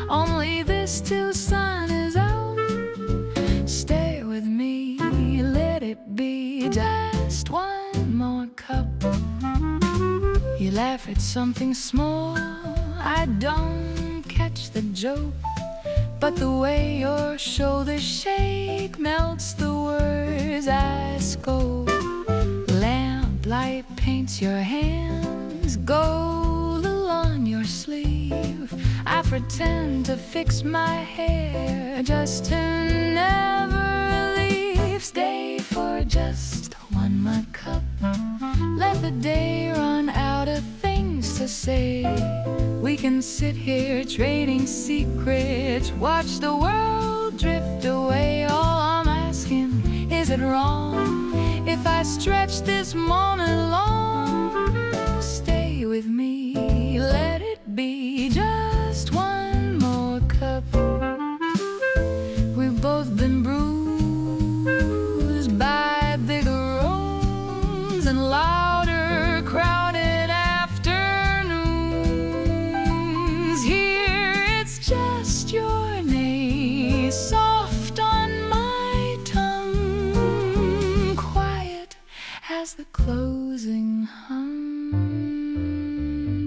only this till sun is out. Stay with me, let it be just one more cup. You laugh at something small, I don't catch the joke, but the way your shoulders shake melts the words I scold. Lamplight paints your hands, gold along your sleeve. I pretend to fix my hair just to never leave. Stay for just one more cup, let the day run out of things to say. We can sit here trading secrets, watch the world drift away. All I'm asking, is it wrong if I stretch this moment long? Stay with me, let it be just one more cup. We've both been bruised by bigger rooms and louder crowded afternoons. Here it's just your name, soft on my tongue, quiet as the closing hum.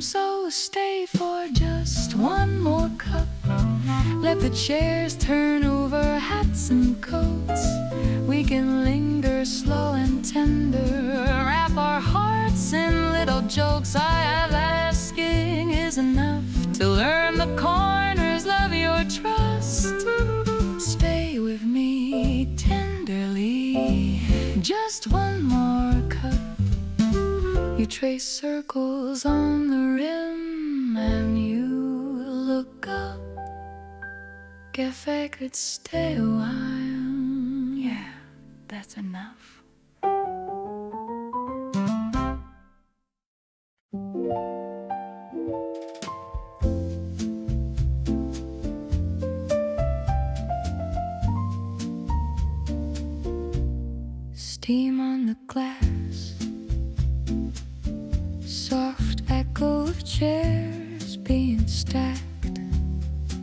So stay for just one more cup, let the chairs turn over, hats and coats. We can linger slow and tender, wrap our hearts in little jokes. I have asking is enough to learn the corners of your trust. Stay with me tenderly, just one more cup. You trace circles on the rim and you look up. Café could stay a while, yeah, that's enough. Steam on the glass, chairs being stacked.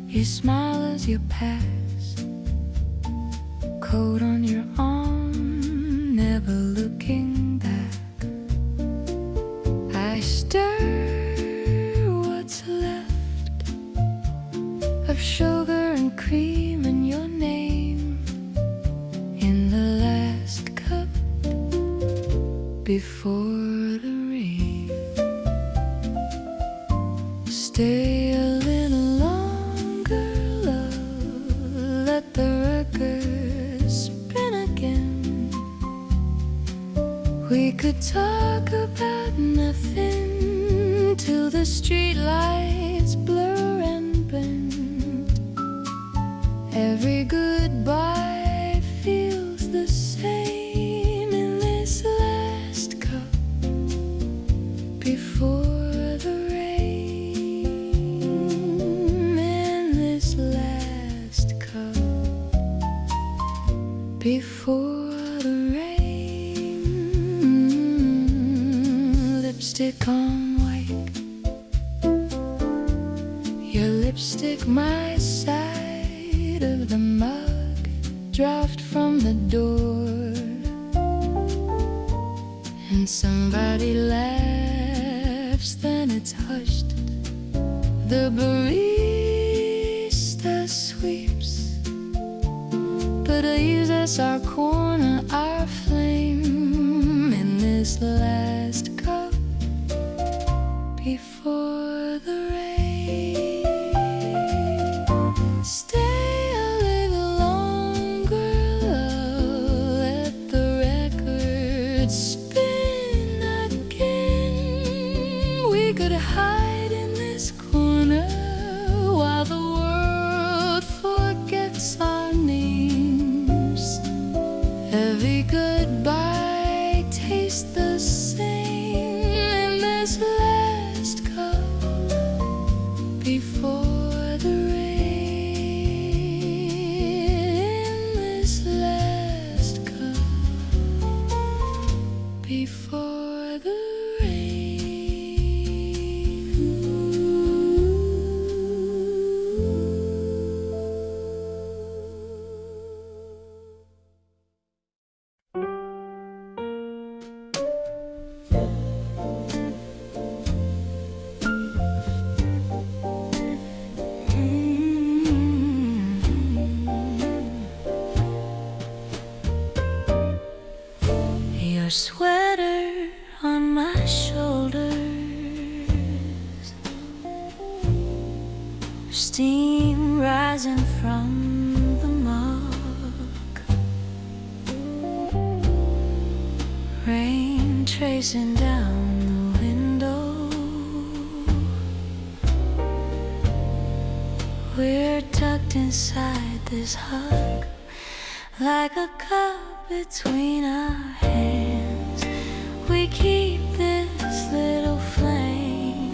You smile as you pass, coat on your arm, never looking back. I stir what's left of sugar and cream and your name in the last cup before the rain. Stay a little longer, love, let the record spin again. We could talk about nothing till the street lights blur and bend. Every goodbye feels the same in this last cup before the rain. In this last cup before the rain. Lipstick on white, your lipstick my side of the mug, draft from the door. And somebody laughs, then it's hushed. The barista sweeps, but leaves us our corner, our flame in this last cup before the rain. Stay a little longer, love, let the record spin again. We could hide in this corner while the world forgets our names. Every goodbye tastes the same in this last cup before the rain. In this last cup before the your sweater on my shoulders, steam rising from the mug, rain tracing down the window. We're tucked inside this hug like a cup between our hands. We keep this little flame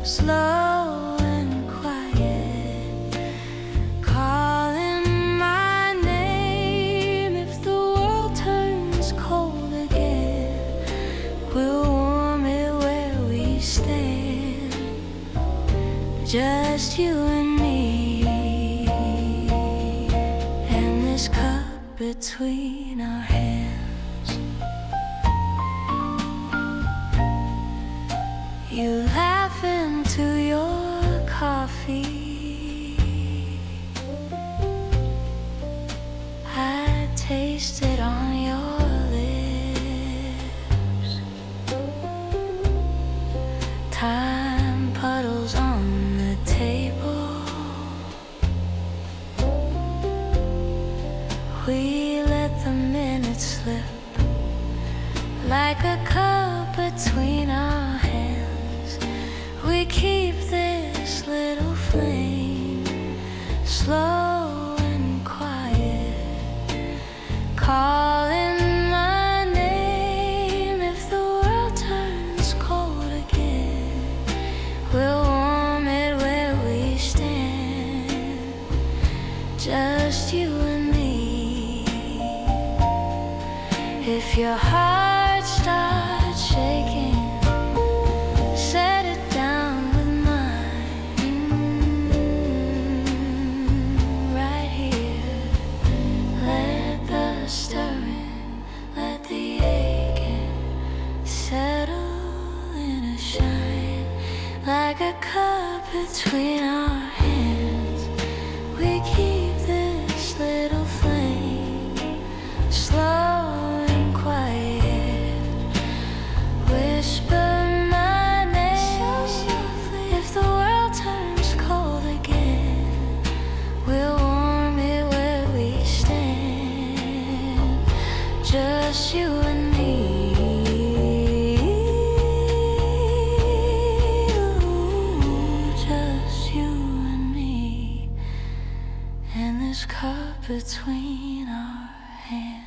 slow and quiet, calling my name. If the world turns cold again, we'll warm it where we stand, just you and me, and this cup between our hands. You laugh into your coffee, I taste it on your lips. Time puddles on the table, we let the minutes slip like a cup between our hands. We keep this little flame slow and quiet, calling my name. If the world turns cold again, we'll warm it where we stand, just you and me. If your heart starts shaking, set it down between our hands. We keep this little flame slow and quiet. Whisper my name if the world turns cold again. We'll warm it where we stand, just you and me. Cup between our hands.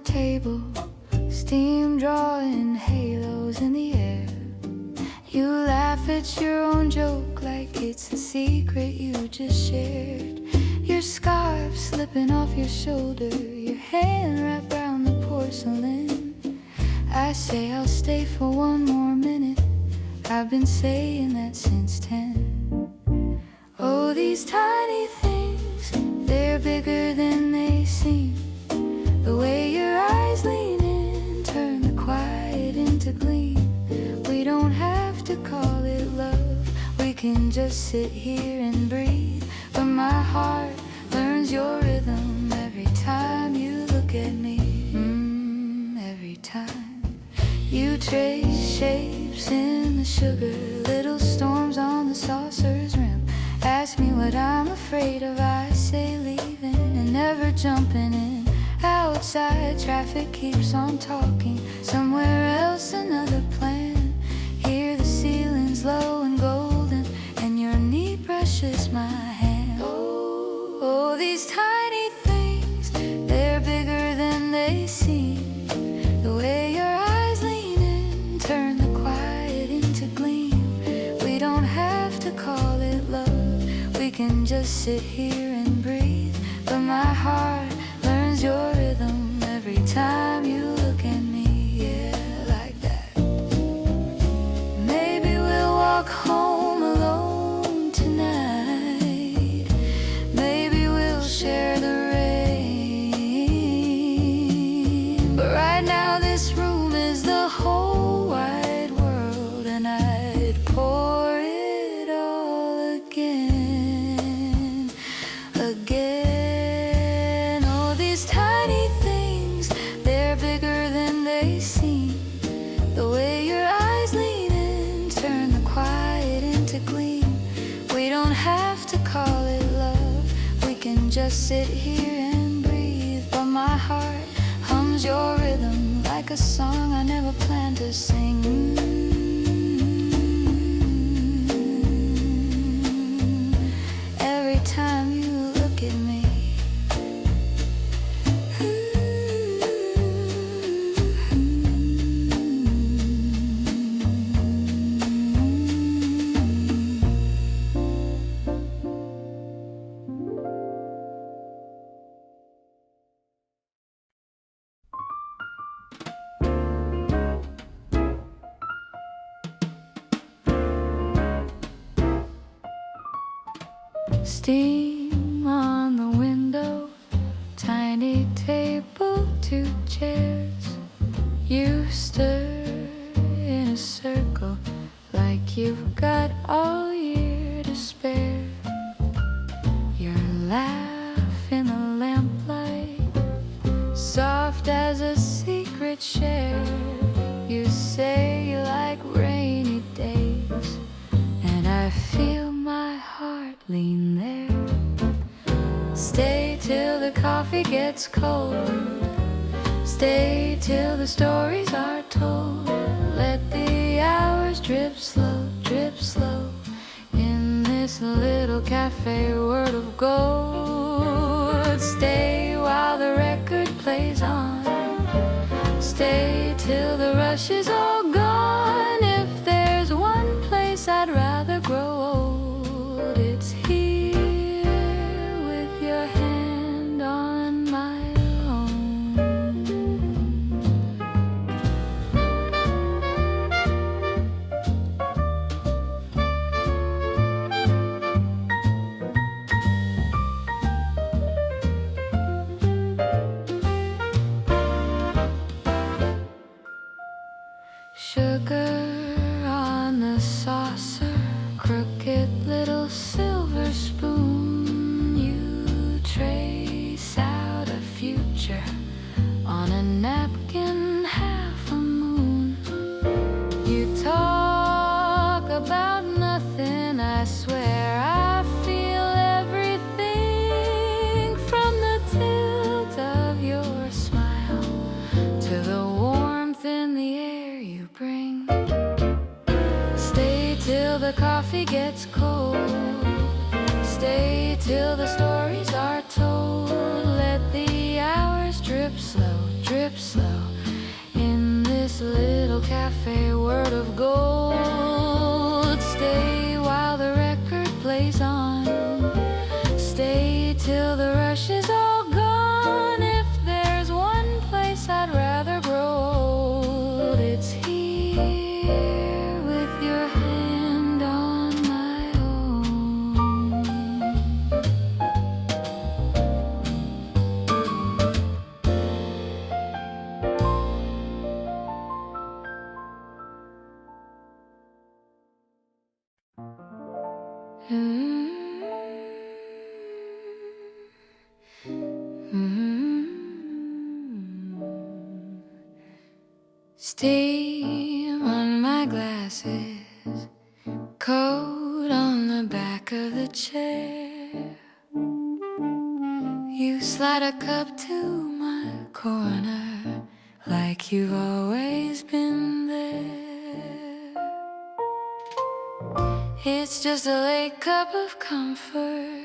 Table, steam drawing halos in the air. You laugh at your own joke like it's a secret you just shared. Your scarf slipping off your shoulder, your hand wrapped around the porcelain. I say I'll stay for one more minute. I've been saying that since 10. Oh, these tiny things, they're bigger than they seem. The way your eyes lean in, turn the quiet into gleam. We don't have to call it love, we can just sit here and breathe. But my heart learns your rhythm every time you look at me. Every time you trace shapes in the sugar, little storms on the saucer's rim. Ask me what I'm afraid of, I say leaving and never jumping in. Outside traffic keeps on talking, somewhere else another plan. Here the ceiling's low and golden, and your knee brushes my hand. Oh, these tiny things, they're bigger than they seem. The way your eyes lean in, turn the quiet into gleam. We don't have to call it love, we can just sit here and breathe. But my heart learns your rhythm every time you look at me, yeah, like that. Maybe we'll walk home alone tonight. Maybe we'll share the rain. But right now this room is the whole wide world, and I'd pour it all again, again. Tiny things, they're bigger than they seem. The way your eyes lean in, turn the quiet into gleam. We don't have to call it love, we can just sit here and breathe. But my heart hums your rhythm like a song I never planned to sing. Every time you look at me. Steam on the window, tiny table, 2 chairs. You stir in a circle like you've got all year to spare. Your laugh in the lamplight, soft as a secret share. You say you like rainy days, and I feel my heart lean there. Stay till the coffee gets cold, stay till the stories are told. Let the hours drip slow, this little cafe, word of gold. Stay while the record plays on. Stay till the rush is all gone. If there's one place I'd rather grow old, it's here with your hand on my own. Sugar on the saucer, crooked little silver spoon. You trace out a future on a napkin, half a moon. You talk about nothing, I swear I feel everything, from the tilt of your smile to the warmth in the air you bring. Stay till the coffee gets cold. Stay till the stories are told. Let the hours drip slow in this little cafe, word of gold. Stay while the record plays on. Stay till the rush is all gone. If there's one place I'd rather grow old, it's here with your hand on my own. Steam on my glasses, coat on the back of the chair. You slide a cup to my corner like you've always been there. It's just a late cup of comfort,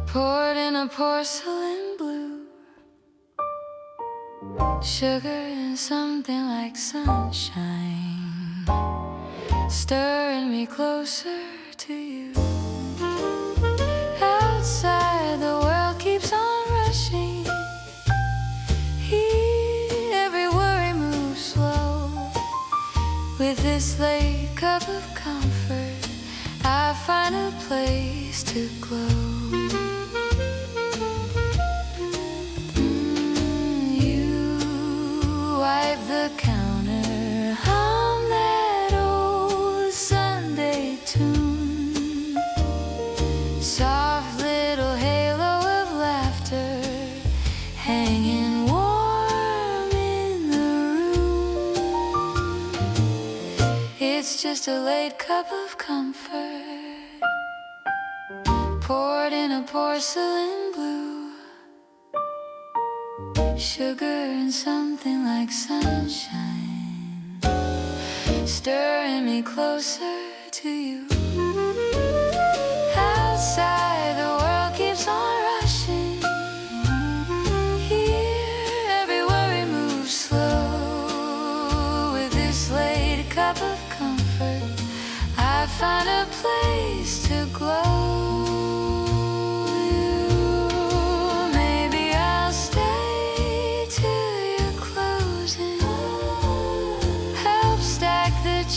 poured in a porcelain blue. Sugar and something like sunshine, stirring me closer to you. Outside the world keeps on rushing. Here every worry moves slow. With this late cup of comfort, I find a place to glow. Wipe the counter, hum that old Sunday tune. Soft little halo of laughter hanging warm in the room. It's just a late cup of comfort, poured in a porcelain blue. Sugar and something like sunshine, stirring me closer to you. Outside the world keeps on rushing. Here every worry moves slow. With this late cup of comfort, I find a place to glow.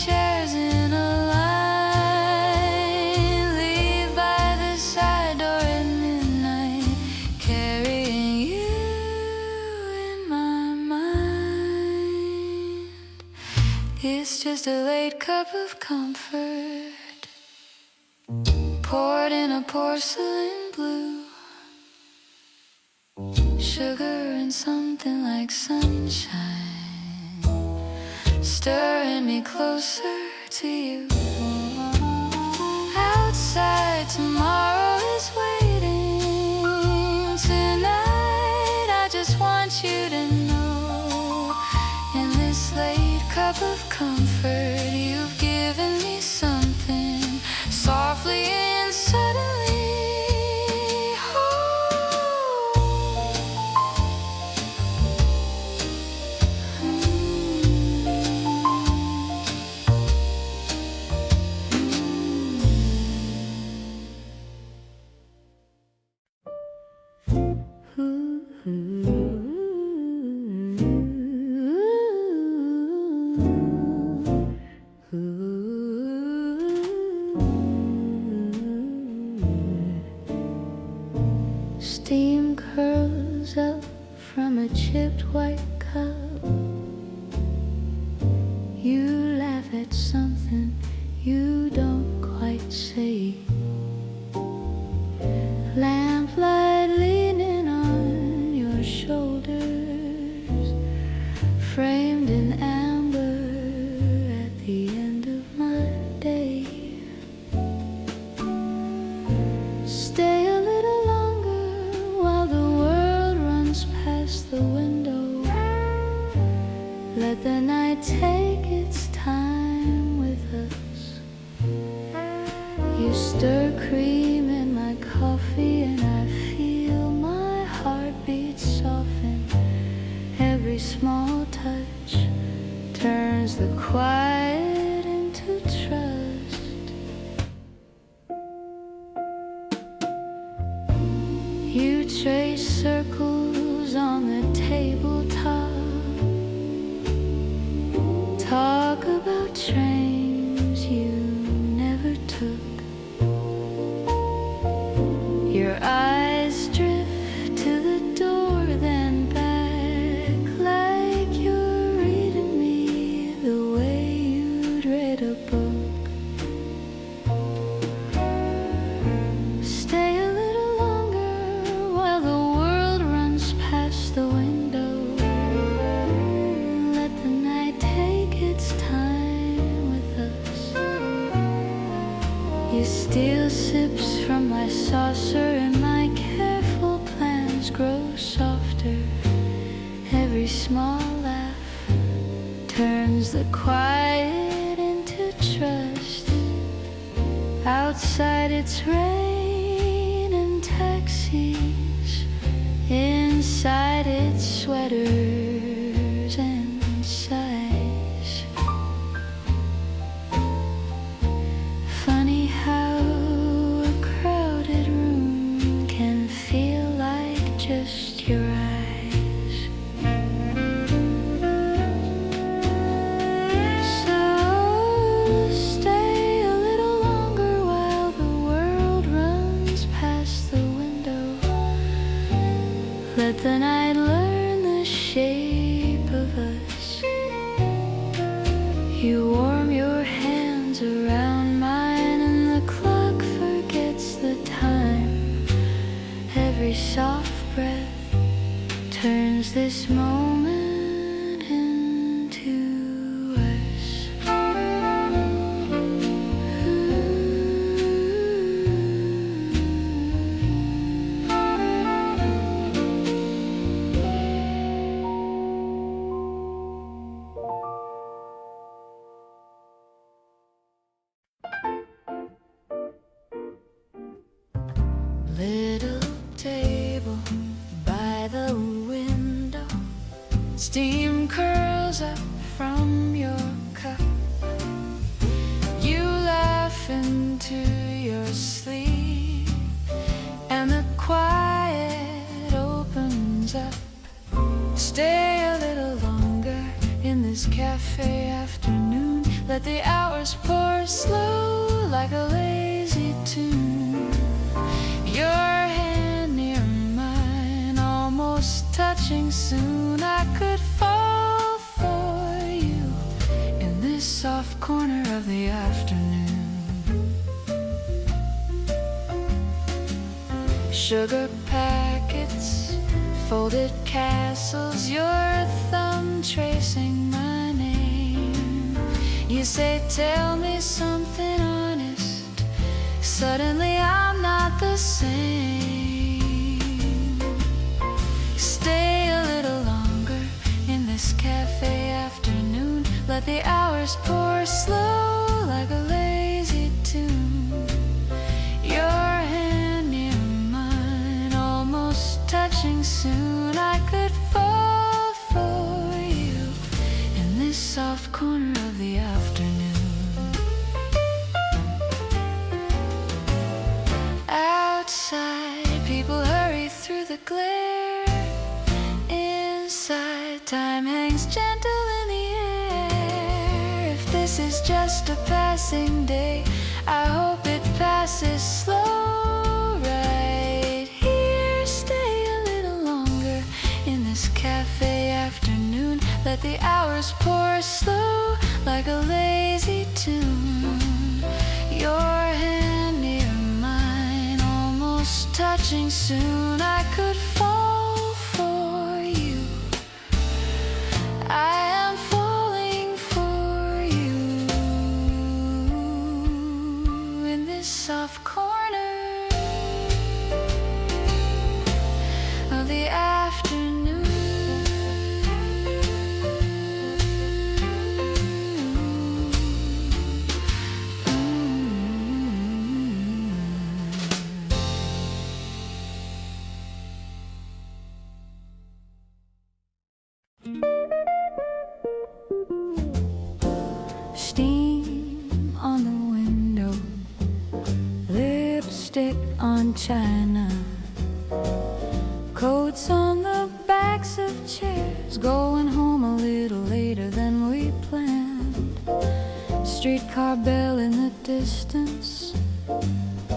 Chairs in a line, leave by the side door at midnight, carrying you in my mind. It's just a late cup of comfort, poured in a porcelain blue. Sugar and something like sunshine, stirring me closer to you. Outside tomorrow is waiting. Tonight I just want you to know, in this late cup of comfort, you've given me something soft steam curls up from a chipped white cup. You laugh at something you don't quite say. Lamplight leaning on your shoulders, framed in amber at the end of my day. Stay a little longer while the world runs past the window. Let the night take its time with us. You stir cream in my coffee and I feel my heartbeat soften. Every small touch turns the quiet into trust. You trace circles on the tabletop. Talk about trains you never took. Your eyes drift to the door, then back, like you're reading me the way you'd read a book. Stay a little longer while the world runs past the window. Let the night take its time with us. You steal sips from my saucer and my careful plans grow softer. Every small laugh turns the quiet into trust. Outside it's rain and taxis. Inside it's sweaters and sighs. Funny how a crowded room can feel like just your eyes. So stay a little longer while the world runs past the window. Let the night learn the shape of us. You warm your hands around mine and the clock forgets the time. Every soft breath turns this moment into us. Little table by the window, steam curls up from your cup. You laugh into your sleep and the quiet opens up. Stay a little longer in this cafe afternoon. Let the hours pour slow like a lazy tune. Your hand near mine, almost touching soon. I could fall for you in this soft corner of the afternoon. Sugar packets, folded castles, your thumb tracing my name. You say, tell me something honest. Suddenly I'm not the same. Stay a little longer in this cafe afternoon. Let the hours pour slow like a lazy tune. Your hand near mine, almost touching soon. I could fall for you in this soft corner of the afternoon. Outside, people hurry through the glare. Inside, time hangs gentle in the air. If this is just a passing day, I hope it passes slow right here. Stay like a lazy tune. Your hand near mine, almost touching. Soon I could fall for you. I am falling for you in this soft corner of the afternoon. Steam on the window, lipstick on china, coats on the backs of chairs, going home a little later than we planned. Streetcar bell in the distance,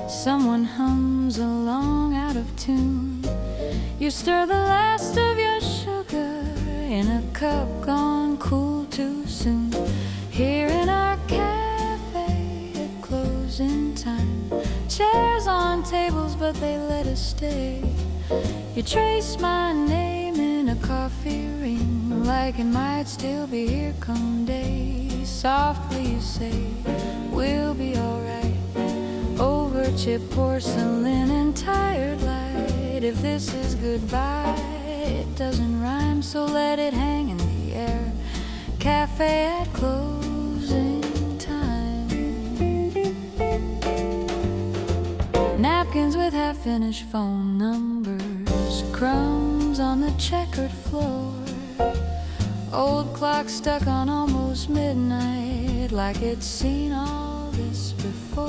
someone hums along out of tune. You stir the last of your sugar in a cup gone cool too soon. Here in our cafe at closing time, chairs on tables but they let us stay. You trace my name in a coffee ring, like it might still be here come day. Softly you say, we'll be alright, over chipped porcelain and tired light. If this is goodbye, it doesn't rhyme, so let it hang in the air. Cafe at closing time. Napkins with half-finished phone numbers, crumbs on the checkered floor. Old clock stuck on almost midnight, like it's seen all this before.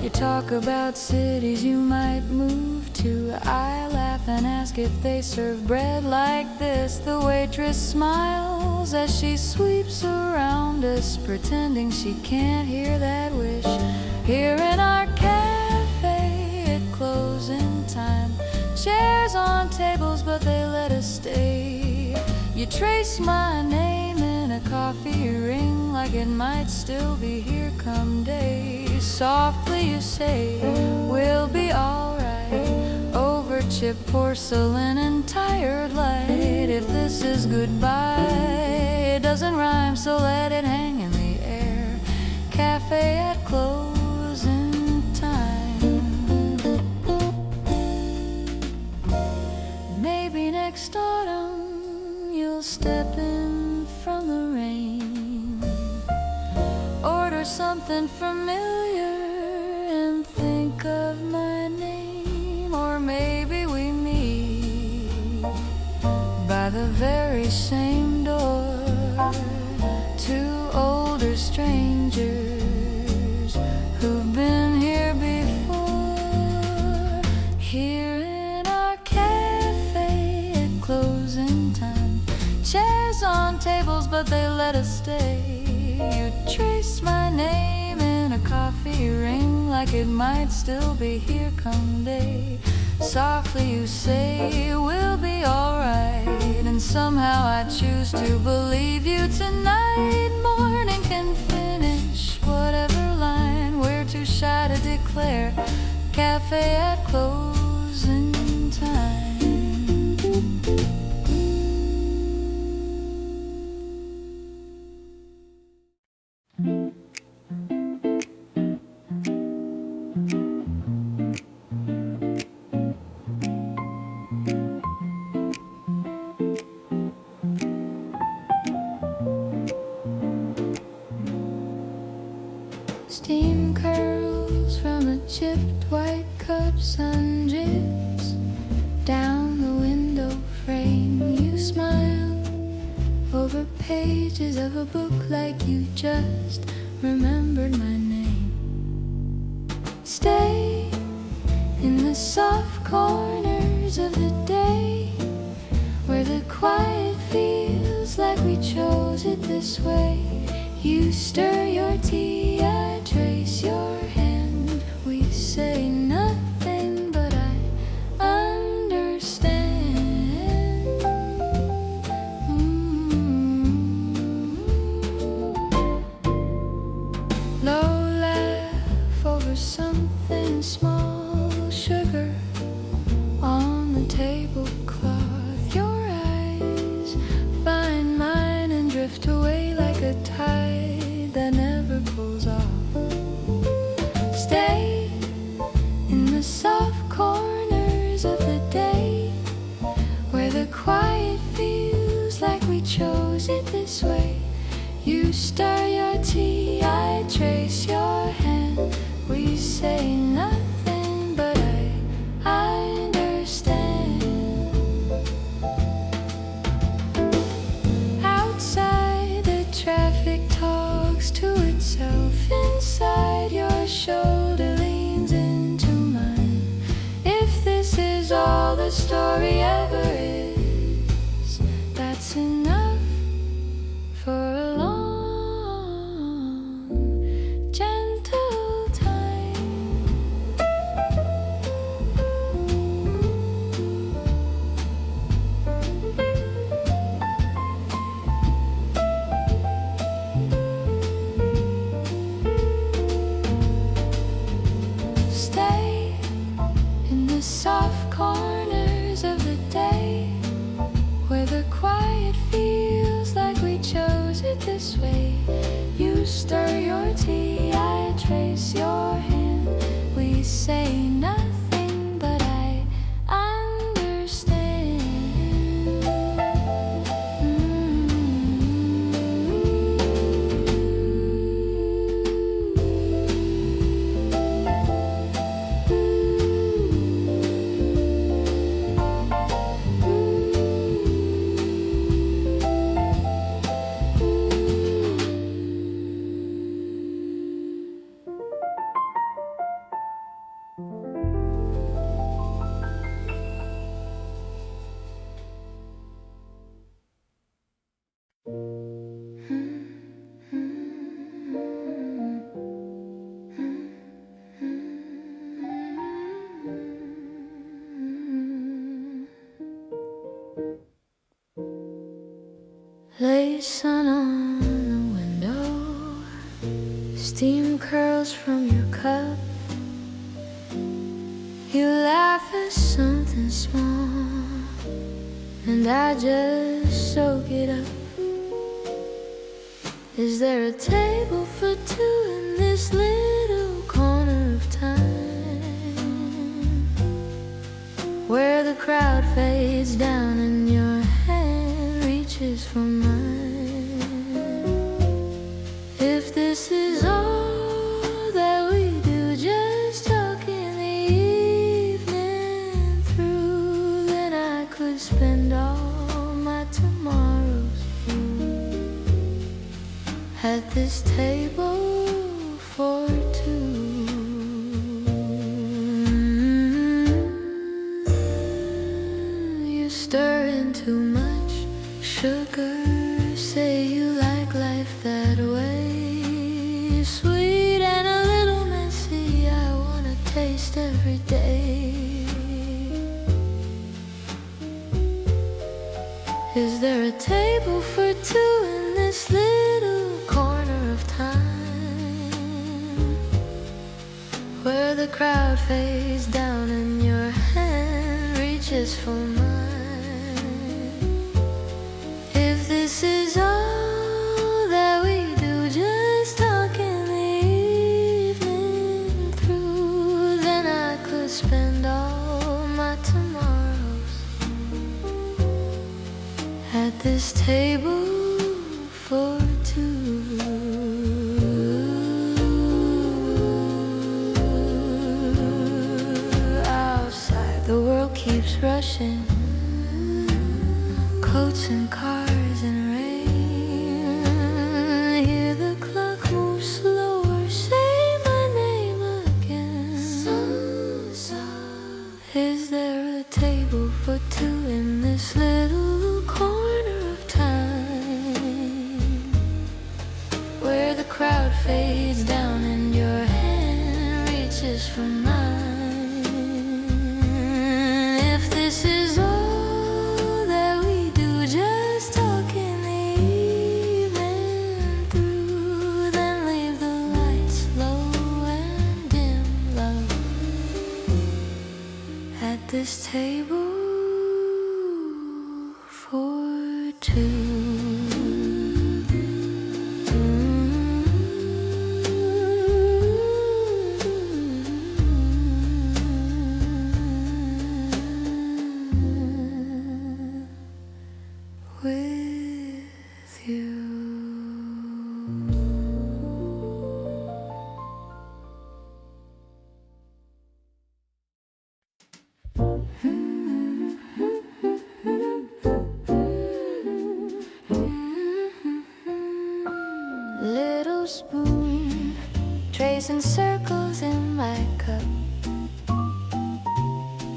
You talk about cities you might move to. I laugh and ask if they serve bread like this. The waitress smiles as she sweeps around us, pretending she can't hear that wish. Here in our cafe at closing time, chairs on tables but they let us stay. You trace my name in a coffee ring, like it might still be here come day. Softly you say, we'll be alright, over chipped porcelain and tired light. If this is goodbye, it doesn't rhyme, so let it hang in the air. Cafe at closing time. Maybe next autumn you'll step in from the rain, order something familiar and think of my name. Or maybe we meet by the very same door, two older strangers who've been here before. Here in our cafe at closing time, chairs on tables but they let us stay. You trace my name in a coffee ring, like it might still be here come day. Softly you say, we'll be alright, and somehow I choose to believe you tonight. Morning can finish whatever line we're too shy to declare. Cafe at closing time. Steam curls from a chipped white cup, sun drips down the window frame. You smile over pages of a book like you just remembered my name. Stay in the soft corners of the day, where the quiet feels like we chose it this way. You stir your tea, I trace your hand. We say nothing, but I understand. for something small. Sugar on the tablecloth. Your eyes find mine and drift away like a tide that never pulls off. Stay in the soft corners of the day, where the quiet feels like we chose it this way. You stir your tea, I trace your hand. We say nothing, but I understand. Outside, the traffic talks to itself. Inside, your shoulder leans into mine. If this is all the story ever is, that's enough for a long, gentle time. Stay in the soft corners of the day, where the quiet feels like we chose it this way. You stir your tea, I trace your hand. We say nothing, but I understand. Late sun on the window, steam curls from your cup. You laugh at something small, and I just soak it up. Is there a table for two in this little corner of time, where the crowd fades down and your hand reaches for mine? If this is all that we do, just talk in the evening through, then I could spend all my tomorrows at this table for two. You stir in too much sugar, say you like life that way. Sweet and a little messy, I wanna taste every day. Is there a table for two in this little corner of time, where the crowd fades down and your hand reaches for mine? If this is all that we do, just talk in the evening through, then I could spend all my tomorrows at this table for two. Outside, the world keeps rushing, coats and cars and rain. Hear the clock move slower, say my name again. Is there a table for two in this little corner of time, where the crowd fades down and your hand reaches for mine? If this is all that we do, just talk in the evening through, then leave the lights low and dim. this table for two. Little spoon, tracing circles in my cup.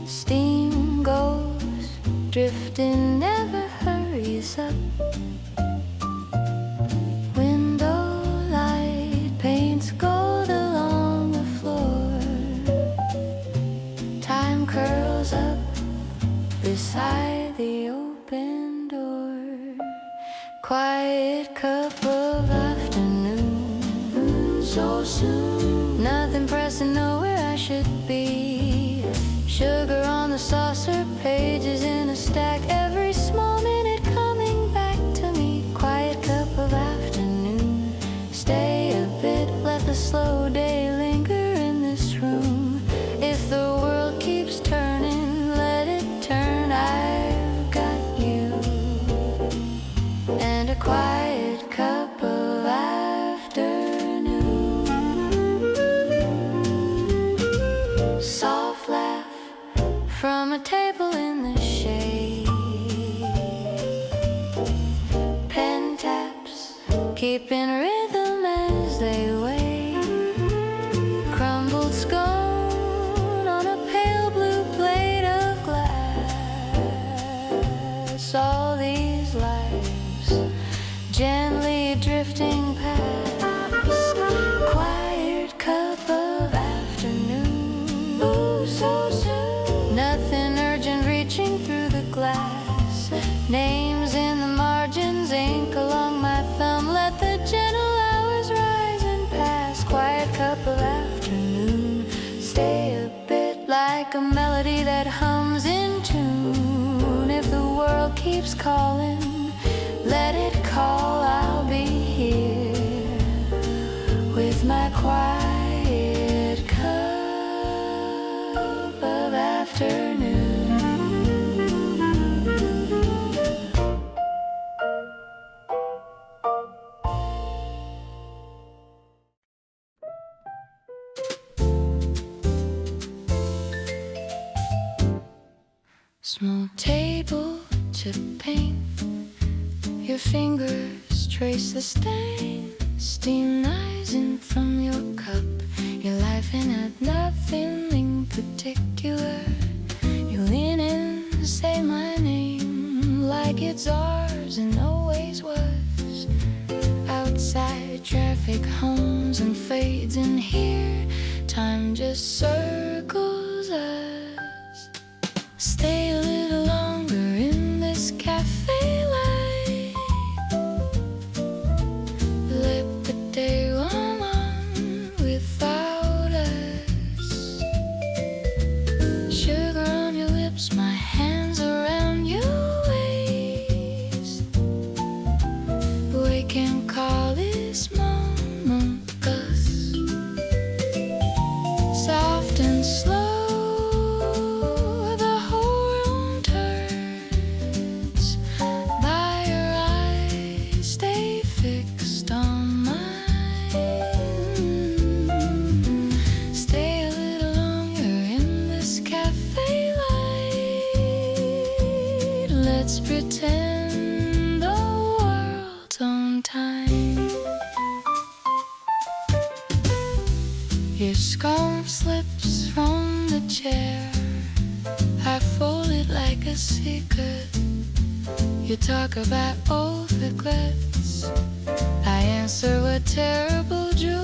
Steam goes drifting, never hurries up. Window light paints gold along the floor. Time curls up beside the open door. Quiet cup of afternoon, so soon. Nothing pressing, nowhere I should be. Sugar on the saucer, pages in a stack. Every small minute coming back to me. Quiet cup of afternoon. Stay a bit, let the slow day linger in this room. If the world keeps turning, let it turn. I've got you and a quiet cup of afternoon. Soft laugh from a table in the shade. Pen taps, keeping rhythm as they wait. Crumbled scone on a pale blue plate of glass. All these lives gently drifting past. Quiet cup of afternoon. Ooh, so soon. Nothing urgent reaching through the glass. Names in the margins, ink along my thumb. Let the gentle hours rise and pass. Quiet cup of afternoon. Stay a bit, like a melody that hums in tune. If the world keeps calling, let it call. I'll be here with my quiet cup of afternoon. Small table to paint. Your fingers trace the stain. Steam rising from your cup. You're laughing at nothing in particular. You lean in, say my name like it's ours and always was. Outside traffic hums and fades in here. Time just circles us. Stay a little longer in this cafe light. Let the day run on without us. Sugar on your lips, my hands around your waist. We can call this moment us. Soft and slow. Let's pretend the world's on time. Your scarf slips from the chair. I fold it like a secret. You talk about old regrets. I answer with terrible jokes.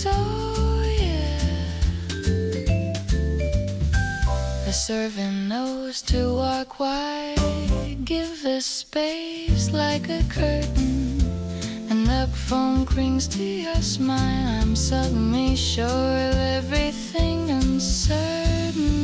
Oh yeah. The servant knows to walk wide. Give the space like a curtain. And the phone clings to your smile. I'm suddenly sure of everything uncertain.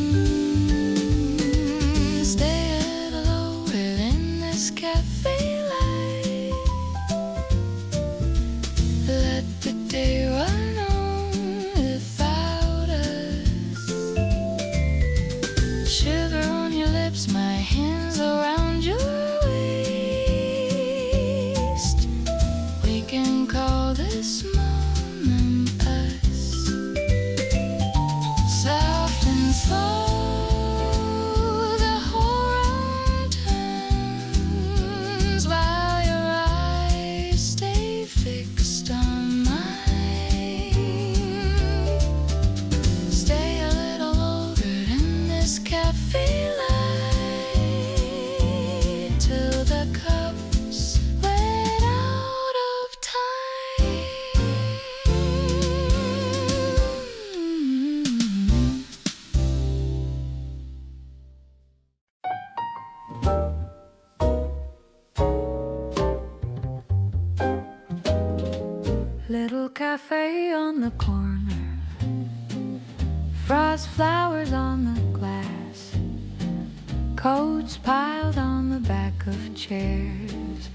cafe on the corner, frost flowers on the glass, coats piled on the back of chairs,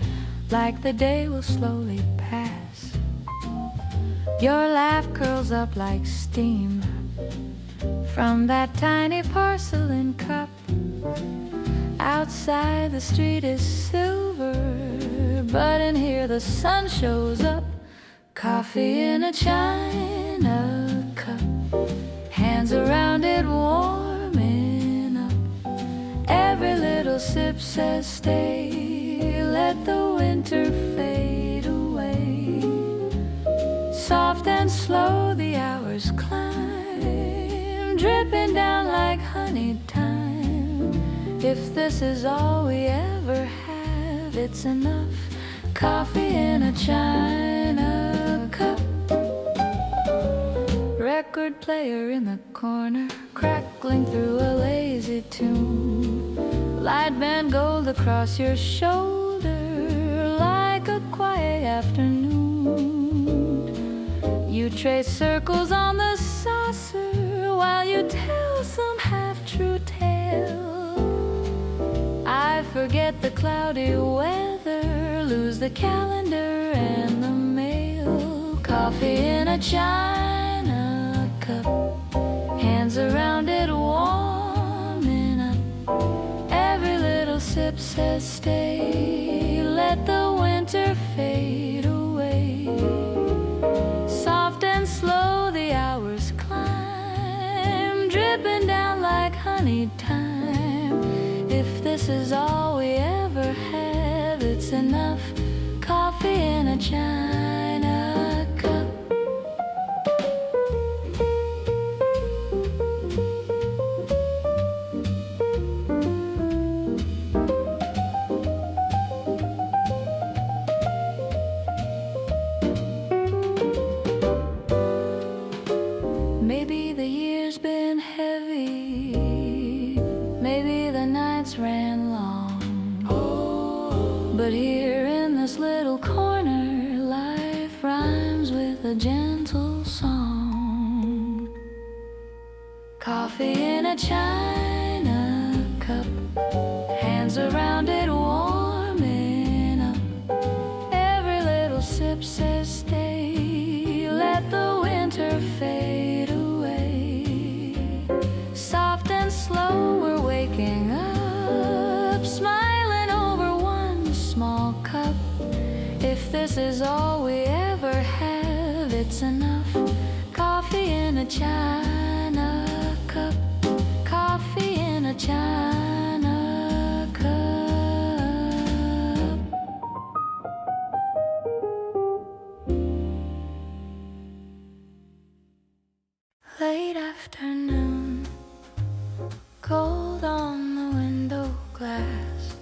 like the day will slowly pass. Your laugh curls up like steam from that tiny porcelain cup. Outside the street is silver, but in here the sun shows up. Coffee in a china cup, hands around it warming up. Every little sip says stay, let the winter fade away. Soft and slow the hours climb, dripping down like honeyed time. If this is all we ever have, it's enough. Coffee in a china cup. Record player in the corner, crackling through a lazy tune. Light band gold across your shoulder, like a quiet afternoon. You trace circles on the saucer while you tell some half-true tale. I forget the cloudy weather, lose the calendar and the mail. Coffee in a china cup, hands around it warming up. Every little sip says stay, let the winter fade away. Soft and slow the hours climb, dripping down like honeyed time. If this is all we ever have, it's enough. Coffee in a china cup. Maybe the year's been heavy, maybe the nights ran long. But here in this little corner, life rhymes with a gentle song. Coffee in a china cup, hands around it warming up. Every little sip says stay, let the winter fade away. Soft and slow we're waking up, smiling over one small cup. If this is all we ever have, it's enough. Coffee in a china cup, coffee in a china cup. Late afternoon, cold on the window glass,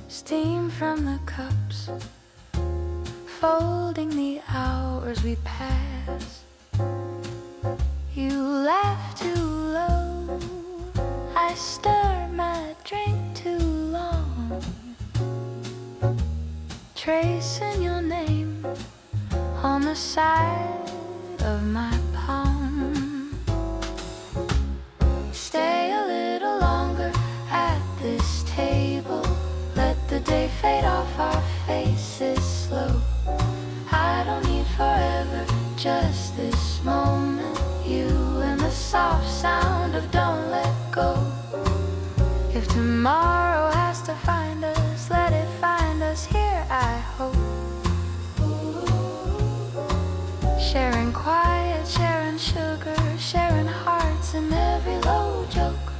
steam from the cups, folding the hours we pass. You laugh too low, I stir my drink too long, tracing your name on the side of my palm. Stay a little longer at this table, let the day fade off our faces slow. I don't need forever, just this moment, you and the soft sound of don't let go. If tomorrow has to find us, let it find us here, I hope. Sharing quiet, sharing sugar, sharing hearts in every low joke.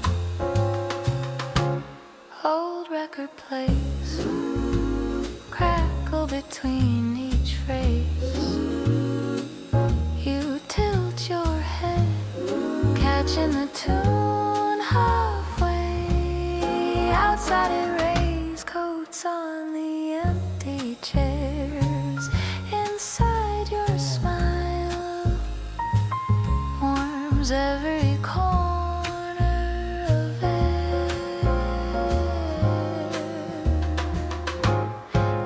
Old record plays, crackle between each phrase. You tilt your head, catching the tune halfway. Outside it rains, coats on the empty chairs. Inside your smile warms every corner of air.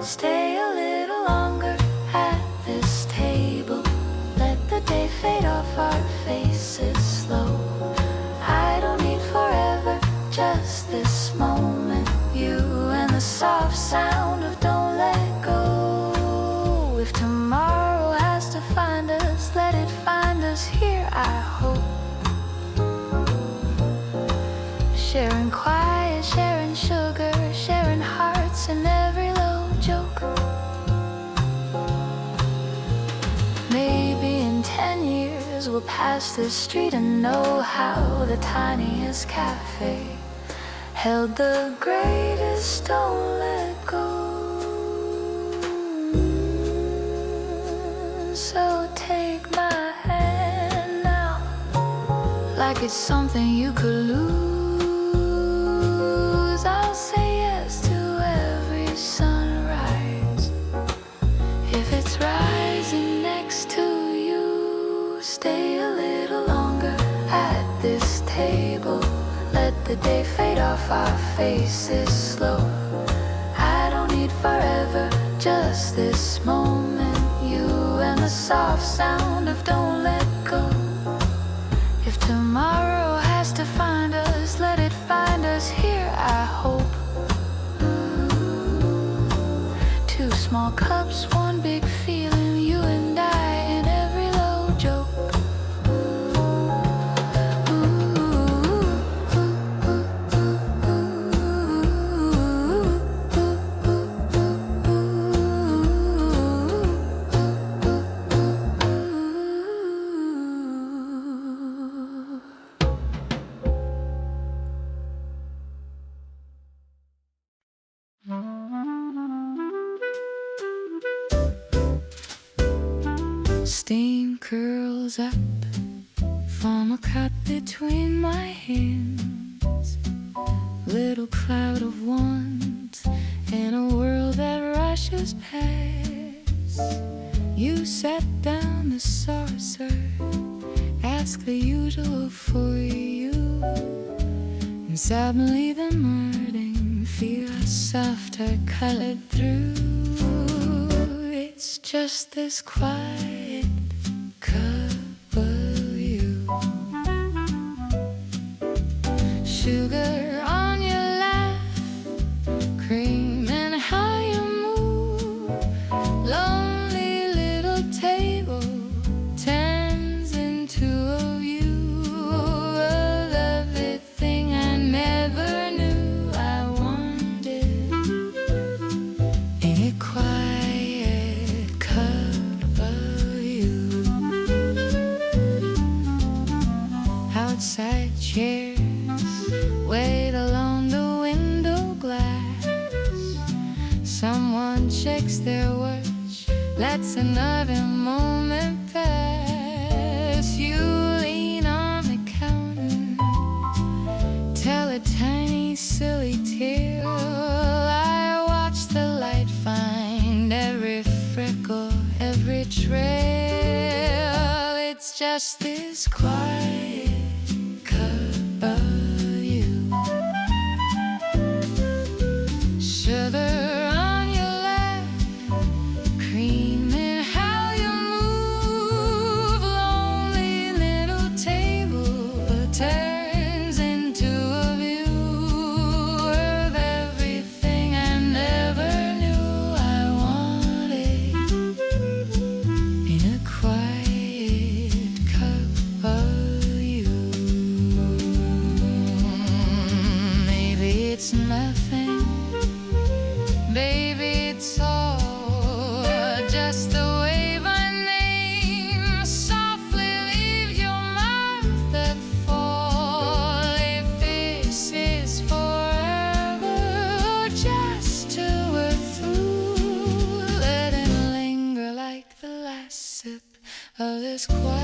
Stay a little longer at this fade off our faces slow. I don't need forever, just this moment. You and the soft sound of don't let go. If tomorrow has to find us, let it find us here, I hope. Sharing quiet, sharing sugar, sharing hearts in every low joke. Maybe in 10 years we'll pass this street and know how the tiniest cafe held the greatest don't let go. So take my hand now, like it's something you could lose. I'll say yes to every sunrise. If it's rising next to you, stay a little longer at this table. Let the day fade off our faces slow. I don't need forever, just this moment. You and the soft sound of don't let go. If tomorrow has to find us, let it find us here, I hope. Two small cups, one big feeling, you and I in every low joke. Steam curls up from a cup between my hands. Little cloud of want in a world that rushes past. You set down the saucer, ask the usual for you, and suddenly the morning feels softer colored through. It's just this quiet cup of you. Sugar on your lap, cream and how you move. Lonely little table turns into a view of everything I never knew I wanted in a quiet cup of you. Outside chairs wait along the window glass. Someone checks their watch, lets another moment pass. You lean on the counter, tell a tiny silly tale. I watch the light find every freckle, every trail. It's just this quiet cup of you. Sugar on your lap, cream in how you move. Lonely little table turns into a view of everything I never knew I wanted in a quiet cup of you. Maybe it's nothing, baby, it's all just the way my name softly leaves your mouth that fall. If this is forever, or just till we're through, let it linger like the last sip of this quiet